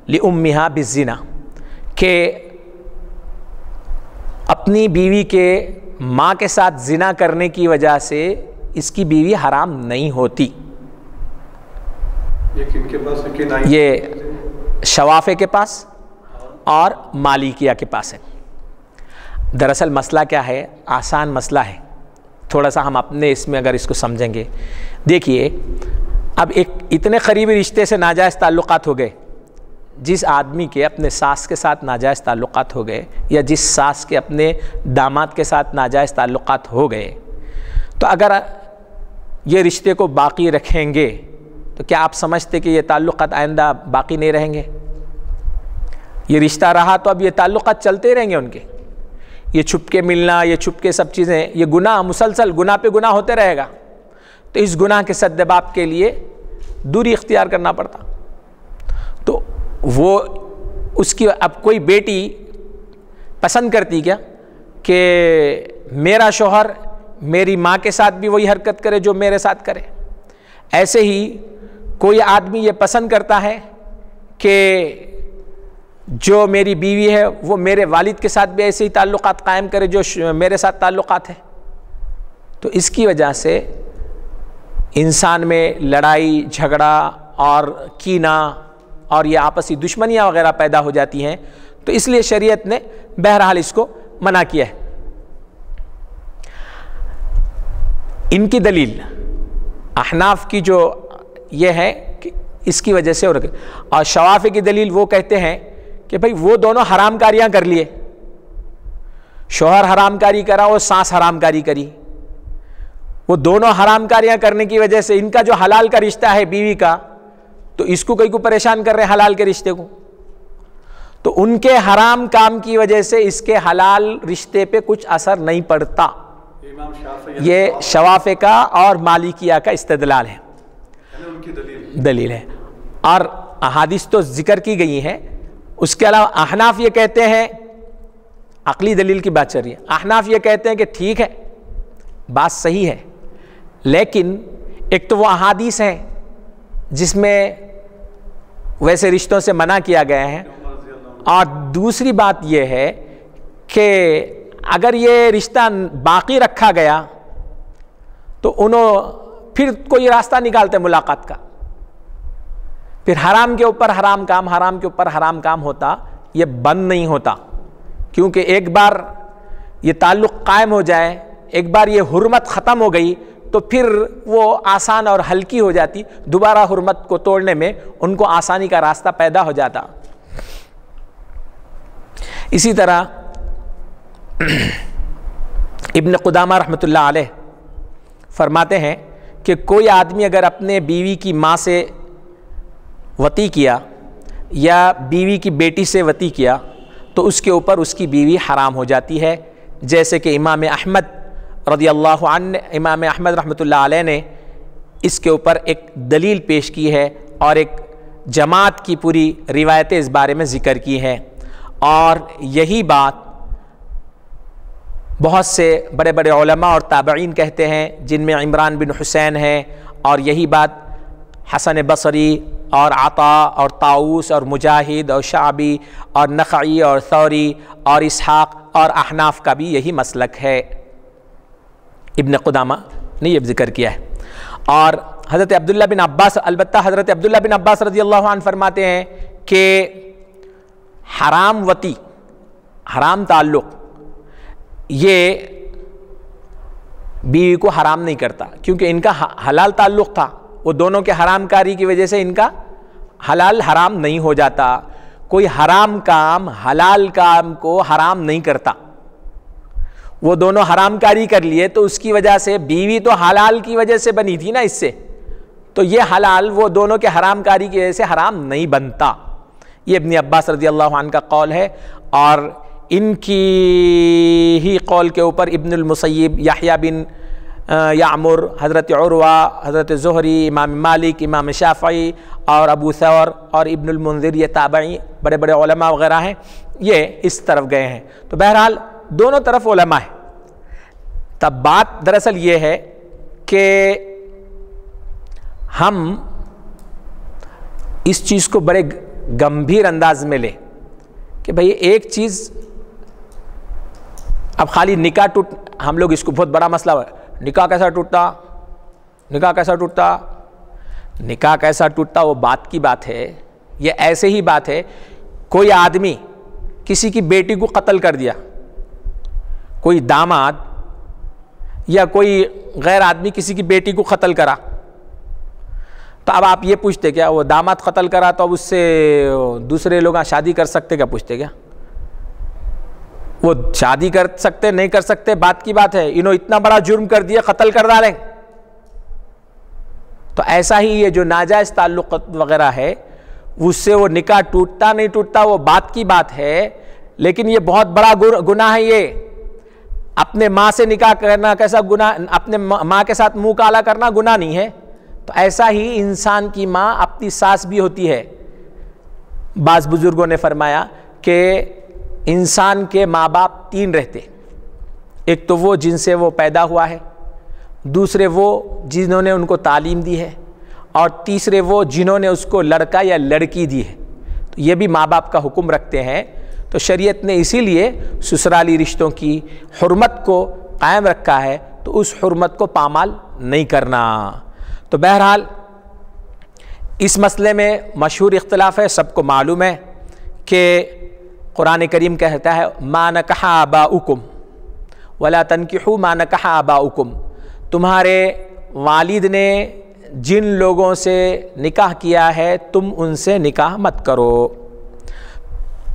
لامہا بالزنا، کہ اپنی بیوی کے ماں کے ساتھ زنا کرنے کی وجہ سے اس کی بیوی حرام نہیں ہوتی. یہ شوافے کے پاس اور مالکیہ کے پاس ہے. دراصل مسئلہ کیا ہے؟ آسان مسئلہ ہے، تھوڑا سا ہم اپنے اس میں اگر اس کو سمجھیں گے. دیکھیے، اب ایک اتنے قریبی رشتے سے ناجائز تعلقات ہو گئے، جس آدمی کے اپنے ساس کے ساتھ ناجائز تعلقات ہو گئے، یا جس ساس کے اپنے داماد کے ساتھ ناجائز تعلقات ہو گئے، تو اگر یہ رشتے کو باقی رکھیں گے تو کیا آپ سمجھتے کہ یہ تعلقات آئندہ باقی نہیں رہیں گے؟ یہ رشتہ رہا تو اب یہ تعلقات چلتے رہیں گے ان کے. یہ چھپ کے ملنا، یہ چھپ کے سب چیزیں، یہ گناہ مسلسل گناہ پہ گناہ ہوتے رہے گا. تو اس گناہ کے سدباب کے لیے دوری اختیار کرنا پڑتا. تو وہ اس کی اب کوئی بیٹی پسند کرتی کیا کہ میرا شوہر میری ماں کے ساتھ بھی وہی حرکت کرے جو میرے ساتھ کرے؟ ایسے ہی کوئی آدمی یہ پسند کرتا ہے کہ جو میری بیوی ہے وہ میرے والد کے ساتھ بھی ایسے ہی تعلقات قائم کرے جو میرے ساتھ تعلقات ہیں. تو اس کی وجہ سے انسان میں لڑائی جھگڑا اور کینہ اور یہ آپسی دشمنیاں وغیرہ پیدا ہو جاتی ہیں. تو اس لیے شریعت نے بہرحال اس کو منع کیا ہے. ان کی دلیل احناف کی جو یہ ہے کہ اس کی وجہ سے, اور شوافی کی دلیل وہ کہتے ہیں کہ بھئی وہ دونوں حرام کاریاں کر لیے, شوہر حرام کاری کرا اور ساس حرام کاری کری, وہ دونوں حرام کاریاں کرنے کی وجہ سے ان کا جو حلال کا رشتہ ہے بیوی کا, تو اس کو کوئی کو پریشان کر رہے ہیں حلال کے رشتے کو, تو ان کے حرام کام کی وجہ سے اس کے حلال رشتے پہ کچھ اثر نہیں پڑتا. یہ شوافی کا اور مالکیہ کا استدلال ہے, ان کی دلیل ہے. اور احادیث تو ذکر کی گئی ہیں. اس کے علاوہ احناف یہ کہتے ہیں, عقلی دلیل کی بات چل رہی ہے, احناف یہ کہتے ہیں کہ ٹھیک ہے بات صحیح ہے, لیکن ایک تو وہ احادیث ہیں جس میں ویسے رشتوں سے منع کیا گیا ہے, اور دوسری بات یہ ہے کہ اگر یہ رشتہ باقی رکھا گیا تو انہوں پھر کوئی راستہ نکالتے ملاقات کا, پھر حرام کے اوپر حرام کام, حرام کے اوپر حرام کام ہوتا, یہ بند نہیں ہوتا. کیونکہ ایک بار یہ تعلق قائم ہو جائے, ایک بار یہ حرمت ختم ہو گئی تو پھر وہ آسان اور ہلکی ہو جاتی, دوبارہ حرمت کو توڑنے میں ان کو آسانی کا راستہ پیدا ہو جاتا. اسی طرح ابن قدامہ رحمۃ اللہ علیہ فرماتے ہیں کہ کوئی آدمی اگر اپنے بیوی کی ماں سے وطی کیا یا بیوی کی بیٹی سے وطی کیا تو اس کے اوپر اس کی بیوی حرام ہو جاتی ہے, جیسے کہ امام احمد رضی اللہ عنہ, امام احمد رحمۃ اللہ علیہ نے اس کے اوپر ایک دلیل پیش کی ہے اور ایک جماعت کی پوری روایتیں اس بارے میں ذکر کی ہیں. اور یہی بات بہت سے بڑے بڑے علماء اور تابعین کہتے ہیں, جن میں عمران بن حسین ہیں, اور یہی بات حسن بصری اور عطا اور طاؤس اور مجاہد اور شعبی اور نخعی اور ثوری اور اسحاق اور احناف کا بھی یہی مسلک ہے. ابن قدامہ نے یہ ذکر کیا ہے. اور حضرت عبداللہ بن عباس, البتہ حضرت عبداللہ بن عباس رضی اللہ عنہ فرماتے ہیں کہ حرام وطی, حرام تعلق, یہ بیوی کو حرام نہیں کرتا, کیونکہ ان کا حلال تعلق تھا, وہ دونوں کے حرام کاری کی وجہ سے ان کا حلال حرام نہیں ہو جاتا. کوئی حرام کام حلال کام کو حرام نہیں کرتا, وہ دونوں حرام کاری کر لیے تو اس کی وجہ سے بیوی تو حلال کی وجہ سے بنی تھی نا اس سے, تو یہ حلال وہ دونوں کے حرام کاری کی وجہ سے حرام نہیں بنتا. یہ ابن عباس رضی اللہ عنہ کا قول ہے, اور ان کی ہی قول کے اوپر ابن المسیب, یحییٰ بن یعمر, حضرت عروہ, حضرت زہری, امام مالک, امام شافعی اور ابو ثور اور ابن المنذر, یہ تابعی بڑے بڑے علماء وغیرہ ہیں, یہ اس طرف گئے ہیں. تو بہرحال دونوں طرف علماء ہیں. تب بات دراصل یہ ہے کہ ہم اس چیز کو بڑے گمبھیر انداز میں لیں کہ بھئی ایک چیز, اب خالی نکاح ٹوٹ, ہم لوگ اس کو بہت بڑا مسئلہ ہے, نکاح کیسا ٹوٹتا, نکاح کیسا ٹوٹتا, نکاح کیسا ٹوٹتا, وہ بات کی بات ہے. یہ ایسے ہی بات ہے, کوئی آدمی کسی کی بیٹی کو قتل کر دیا, کوئی داماد یا کوئی غیر آدمی کسی کی بیٹی کو قتل کرا, تو اب آپ یہ پوچھتے کیا وہ داماد قتل کرا تو اب اس سے دوسرے لوگ شادی کر سکتے کیا؟ پوچھتے کیا وہ شادی کر سکتے نہیں کر سکتے بات کی بات ہے, انہوں اتنا بڑا جرم کر دیا, قتل کر ڈالیں. تو ایسا ہی یہ جو ناجائز تعلق وغیرہ ہے اس سے وہ نکاح ٹوٹتا نہیں ٹوٹتا وہ بات کی بات ہے, لیکن یہ بہت بڑا گناہ ہے. یہ اپنے ماں سے نکاح کرنا کیسا گناہ, اپنے ماں کے ساتھ منہ کالا کرنا گناہ نہیں ہے. تو ایسا ہی انسان کی ماں اپنی ساس بھی ہوتی ہے, بعض بزرگوں نے فرمایا کہ انسان کے ماں باپ تین رہتے، ایک تو وہ جن سے وہ پیدا ہوا ہے، دوسرے وہ جنہوں نے ان کو تعلیم دی ہے، اور تیسرے وہ جنہوں نے اس کو لڑکا یا لڑکی دی ہے. تو یہ بھی ماں باپ کا حکم رکھتے ہیں. تو شریعت نے اسی لیے سسرالی رشتوں کی حرمت کو قائم رکھا ہے، تو اس حرمت کو پامال نہیں کرنا. تو بہرحال اس مسئلے میں مشہور اختلاف ہے، سب کو معلوم ہے کہ قرآن کریم کہتا ہے ما نکح آباؤکم ولا تنکحوا ما نکح آباؤکم، تمہارے والد نے جن لوگوں سے نکاح کیا ہے تم ان سے نکاح مت کرو.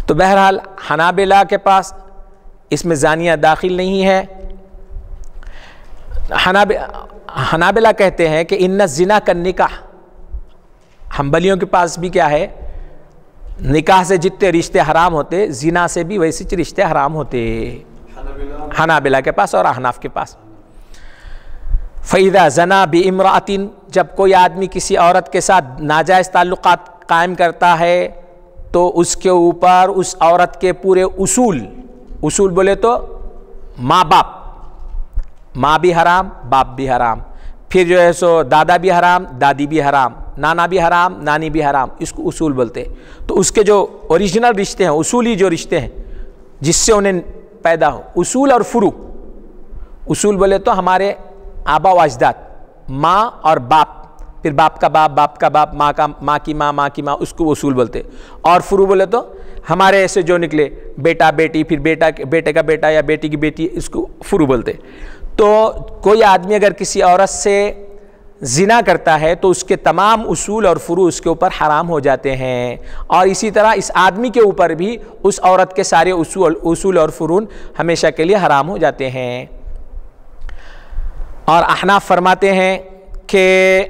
تو بہرحال حنابلہ کے پاس اس میں زانیہ داخل نہیں ہے. حنابلہ کہتے ہیں کہ ان الزنا کالنکاح. حنبلیوں کے پاس بھی کیا ہے، نکاح سے جتنے رشتے حرام ہوتے زنا سے بھی ویسے رشتے حرام ہوتے، حنابلہ کے پاس اور احناف کے پاس. فَإِذَا زَنَا بِإِمْرَأَةٍ، جب کوئی آدمی کسی عورت کے ساتھ ناجائز تعلقات قائم کرتا ہے تو اس کے اوپر اس عورت کے پورے اصول بولے تو ماں باپ، ماں بھی حرام باپ بھی حرام، پھر جو ہے سو دادا بھی حرام دادی بھی حرام، نانا بھی حرام نانی بھی حرام، اس کو اصول بولتے. تو اس کے جو اوریجنل رشتے ہیں، اصولی جو رشتے ہیں جس سے انہیں پیدا ہو، اصول اور فروع. اصول بولے تو ہمارے آبا و اجداد، ماں اور باپ، پھر باپ کا باپ، باپ کا باپ، ماں کی ماں، اس کو اصول بولتے. اور فروع بولے تو ہمارے ایسے جو نکلے بیٹا بیٹی، پھر بیٹے کا بیٹا یا بیٹی کی بیٹی، اس کو فروع بولتے. تو کوئی آدمی اگر کسی عورت سے زنا کرتا ہے تو اس کے تمام اصول اور فروع اس کے اوپر حرام ہو جاتے ہیں، اور اسی طرح اس آدمی کے اوپر بھی اس عورت کے سارے اصول اور فروع ہمیشہ کے لیے حرام ہو جاتے ہیں. اور احناف فرماتے ہیں کہ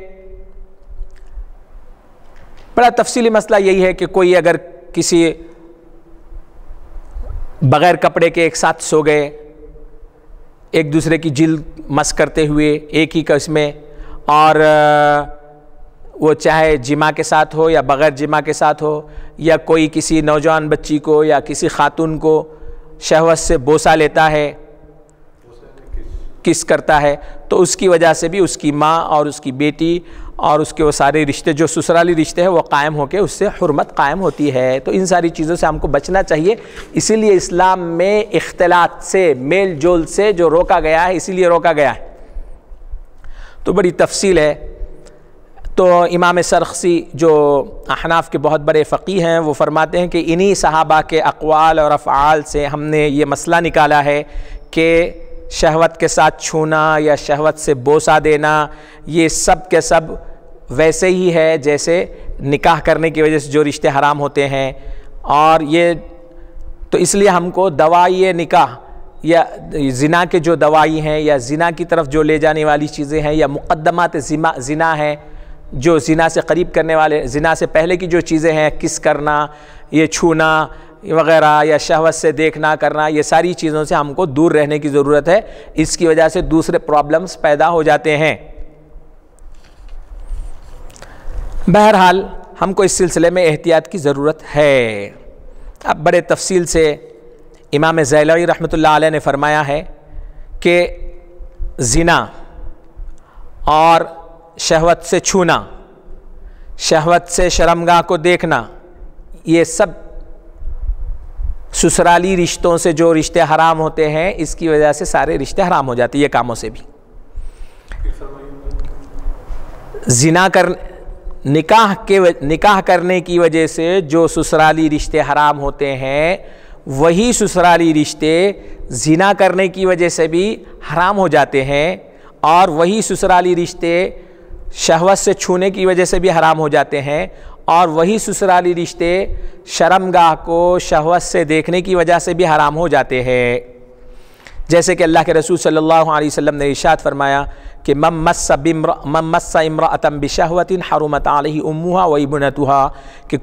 بڑا تفصیلی مسئلہ یہی ہے کہ کوئی اگر کسی بغیر کپڑے کے ایک ساتھ سو گئے، ایک دوسرے کی جلد مس کرتے ہوئے ایک ہی قسم میں، اور وہ چاہے جماع کے ساتھ ہو یا بغیر جماع کے ساتھ ہو، یا کوئی کسی نوجوان بچی کو یا کسی خاتون کو شہوت سے بوسہ لیتا ہے، کس کرتا ہے، تو اس کی وجہ سے بھی اس کی ماں اور اس کی بیٹی اور اس کے وہ سارے رشتے جو سسرالی رشتے ہیں وہ قائم ہو کے اس سے حرمت قائم ہوتی ہے. تو ان ساری چیزوں سے ہم کو بچنا چاہیے. اسی لیے اسلام میں اختلاط سے، میل جول سے جو روکا گیا ہے، اسی لیے روکا گیا ہے. تو بڑی تفصیل ہے. تو امام سرخسی جو احناف کے بہت بڑے فقیہ ہیں، وہ فرماتے ہیں کہ انہی صحابہ کے اقوال اور افعال سے ہم نے یہ مسئلہ نکالا ہے کہ شہوت کے ساتھ چھونا یا شہوت سے بوسہ دینا یہ سب کے سب ویسے ہی ہے جیسے نکاح کرنے کی وجہ سے جو رشتے حرام ہوتے ہیں. اور یہ تو اس لیے ہم کو دوائی نکاح یا زنا کے جو دوائی ہیں یا زنا کی طرف جو لے جانے والی چیزیں ہیں یا مقدمات زنا ہیں، جو زنا سے قریب کرنے والے، زنا سے پہلے کی جو چیزیں ہیں، کس کرنا، یہ چھونا وغیرہ یا شہوت سے دیکھنا کرنا، یہ ساری چیزوں سے ہم کو دور رہنے کی ضرورت ہے. اس کی وجہ سے دوسرے پرابلمز پیدا ہو جاتے ہیں. بہرحال ہم کو اس سلسلے میں احتیاط کی ضرورت ہے. اب بڑے تفصیل سے امام زیلعی رحمۃ اللہ علیہ نے فرمایا ہے کہ زنا اور شہوت سے چھونا، شہوت سے شرمگاہ کو دیکھنا، یہ سب سسرالی رشتوں سے جو رشتے حرام ہوتے ہیں اس کی وجہ سے سارے رشتے حرام ہو جاتے ہیں. یہ کاموں سے بھی نکاح کرنے کی وجہ سے جو سسرالی رشتے حرام ہوتے ہیں وہی سسرالی رشتے زنا کرنے کی وجہ سے بھی حرام ہو جاتے ہیں، اور وہی سسرالی رشتے شہوت سے چھونے کی وجہ سے بھی حرام ہو جاتے ہیں، اور وہی سسرالی رشتے شرمگاہ کو شہوت سے دیکھنے کی وجہ سے بھی حرام ہو جاتے ہیں. جیسے کہ اللہ کے رسول صلی اللہ علیہ وسلم نے ارشاد فرمایا کہ من مس امرأة بشہوۃ حرمت علیہ امها وابنتها، کہ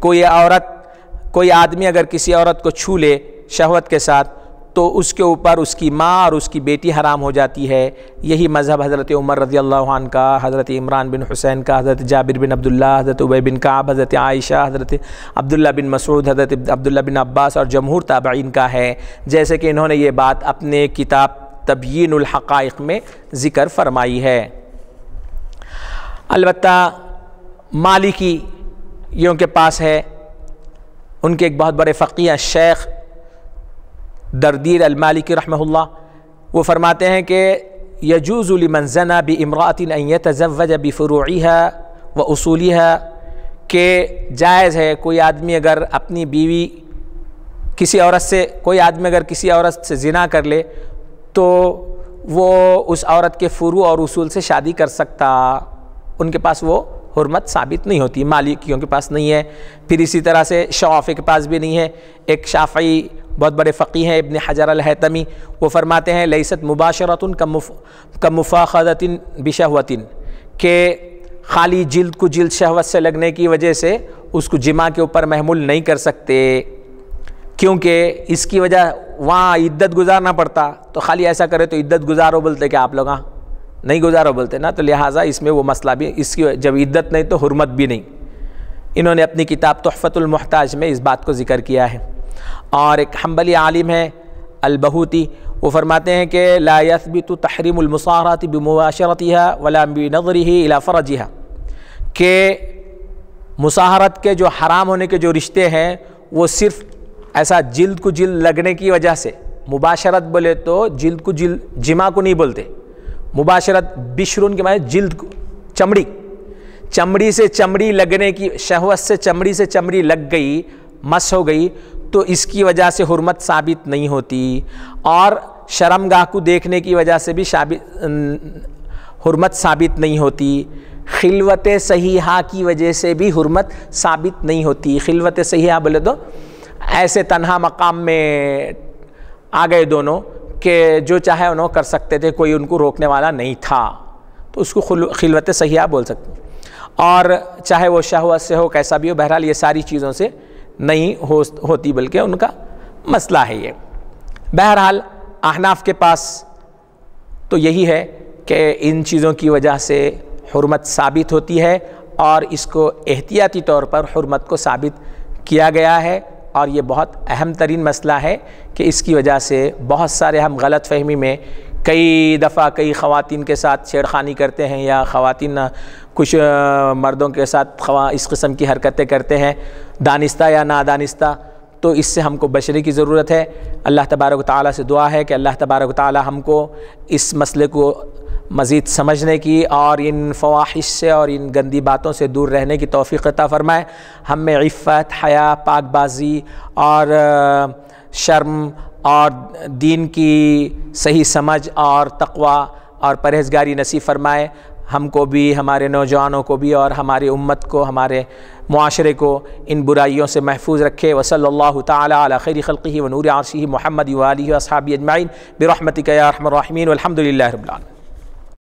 کوئی آدمی اگر کسی عورت کو چھو لے شہوت کے ساتھ تو اس کے اوپر اس کی ماں اور اس کی بیٹی حرام ہو جاتی ہے۔ یہی مذہب حضرت عمر رضی اللہ عنہ کا، حضرت عمران بن حسین کا، حضرت جابر بن عبداللہ، حضرت ابی بن کعب، حضرت عائشہ، حضرت عبداللہ بن مسعود، حضرت عبداللہ بن عباس اور جمہور تابعین کا ہے، جیسے کہ انہوں نے یہ بات اپنے کتاب تبیین الحقائق میں ذکر فرمائی ہے۔ البتہ مالکیوں کے پاس ہے، ان کے ایک بہت بڑے فقیہ شیخ دردیر المالکی رحمہ اللہ، وہ فرماتے ہیں کہ یجوز لمن زنا بامرأۃ ان یتزوج بفروعها واصولها، کہ جائز ہے کوئی آدمی اگر اپنی بیوی کسی عورت سے، کوئی آدمی اگر کسی عورت سے زنا کر لے تو وہ اس عورت کے فروع اور اصول سے شادی کر سکتا، ان کے پاس وہ حرمت ثابت نہیں ہوتی، مالکیوں کے پاس نہیں ہے۔ پھر اسی طرح سے شافعی کے پاس بھی نہیں ہے۔ ایک شافعی بہت بڑے فقیہ ہیں ابن حجر الہیتمی، وہ فرماتے ہیں لیست مباشرۃ کمفاخذۃ بشہوۃ، کہ خالی جلد کو جلد شہوت سے لگنے کی وجہ سے اس کو جماع کے اوپر محمول نہیں کر سکتے، کیونکہ اس کی وجہ وہاں عدت گزارنا پڑتا، تو خالی ایسا کرے تو عدت گزارو بولتے کہ آپ لوگ ہاں نہیں گزارو بولتے نا، تو لہٰذا اس میں وہ مسئلہ بھی، اس کی جب عدت نہیں تو حرمت بھی نہیں۔ انہوں نے اپنی کتاب تحفۃ المحتاج میں اس بات کو ذکر کیا ہے۔ اور ایک حنبلی عالم ہے البہوتی، وہ فرماتے ہیں کہ لا یثبت تحریم المصاہرۃ بمباشرتها ولا بنظرہ الی فرجها، کہ مصاہرت کے جو حرام ہونے کے جو رشتے ہیں وہ صرف ایسا جلد کو جلد لگنے کی وجہ سے، مباشرت بولے تو جلد کو جلد جماع کو نہیں بولتے، مباشرت بشرون کے معنی جلد کو، چمڑی، چمڑی سے چمڑی لگنے کی، شہوت سے چمڑی لگ گئی، مس ہو گئی، تو اس کی وجہ سے حرمت ثابت نہیں ہوتی، اور شرمگاہ کو دیکھنے کی وجہ سے بھی حرمت ثابت نہیں ہوتی، خلوت صحیحہ کی وجہ سے بھی حرمت ثابت نہیں ہوتی۔ خلوت صحیحہ بولے تو ایسے تنہا مقام میں آ گئے دونوں کہ جو چاہے انہوں کر سکتے تھے، کوئی ان کو روکنے والا نہیں تھا، تو اس کو خلوت صحیحہ بول سکتے، اور چاہے وہ شہوت سے ہو کیسا بھی ہو، بہرحال یہ ساری چیزوں سے نہیں ہوتی، بلکہ ان کا مسئلہ ہے یہ۔ بہرحال احناف کے پاس تو یہی ہے کہ ان چیزوں کی وجہ سے حرمت ثابت ہوتی ہے، اور اس کو احتیاطی طور پر حرمت کو ثابت کیا گیا ہے، اور یہ بہت اہم ترین مسئلہ ہے کہ اس کی وجہ سے بہت سارے ہم غلط فہمی میں کئی دفعہ کئی خواتین کے ساتھ چھیڑخانی کرتے ہیں، یا خواتین کچھ مردوں کے ساتھ اس قسم کی حرکتیں کرتے ہیں، دانستہ یا نادانستہ، تو اس سے ہم کو بچنے کی ضرورت ہے۔ اللہ تبارک و تعالیٰ سے دعا ہے کہ اللہ تبارک و تعالیٰ ہم کو اس مسئلے کو مزید سمجھنے کی اور ان فواحش سے اور ان گندی باتوں سے دور رہنے کی توفیق عطا فرمائے۔ ہم میں عفت، حیا، پاک بازی اور شرم اور دین کی صحیح سمجھ اور تقوی اور پرہیزگاری نصیب فرمائے، ہم کو بھی، ہمارے نوجوانوں کو بھی، اور ہماری امت کو، ہمارے معاشرے کو ان برائیوں سے محفوظ رکھے۔ وصلی اللہ تعالی علی خیر خلقہ ونور عرشہ محمد وآلہ واصحابہ اجمعین برحمتک یا ارحم الراحمین والحمد للہ رب العالمین۔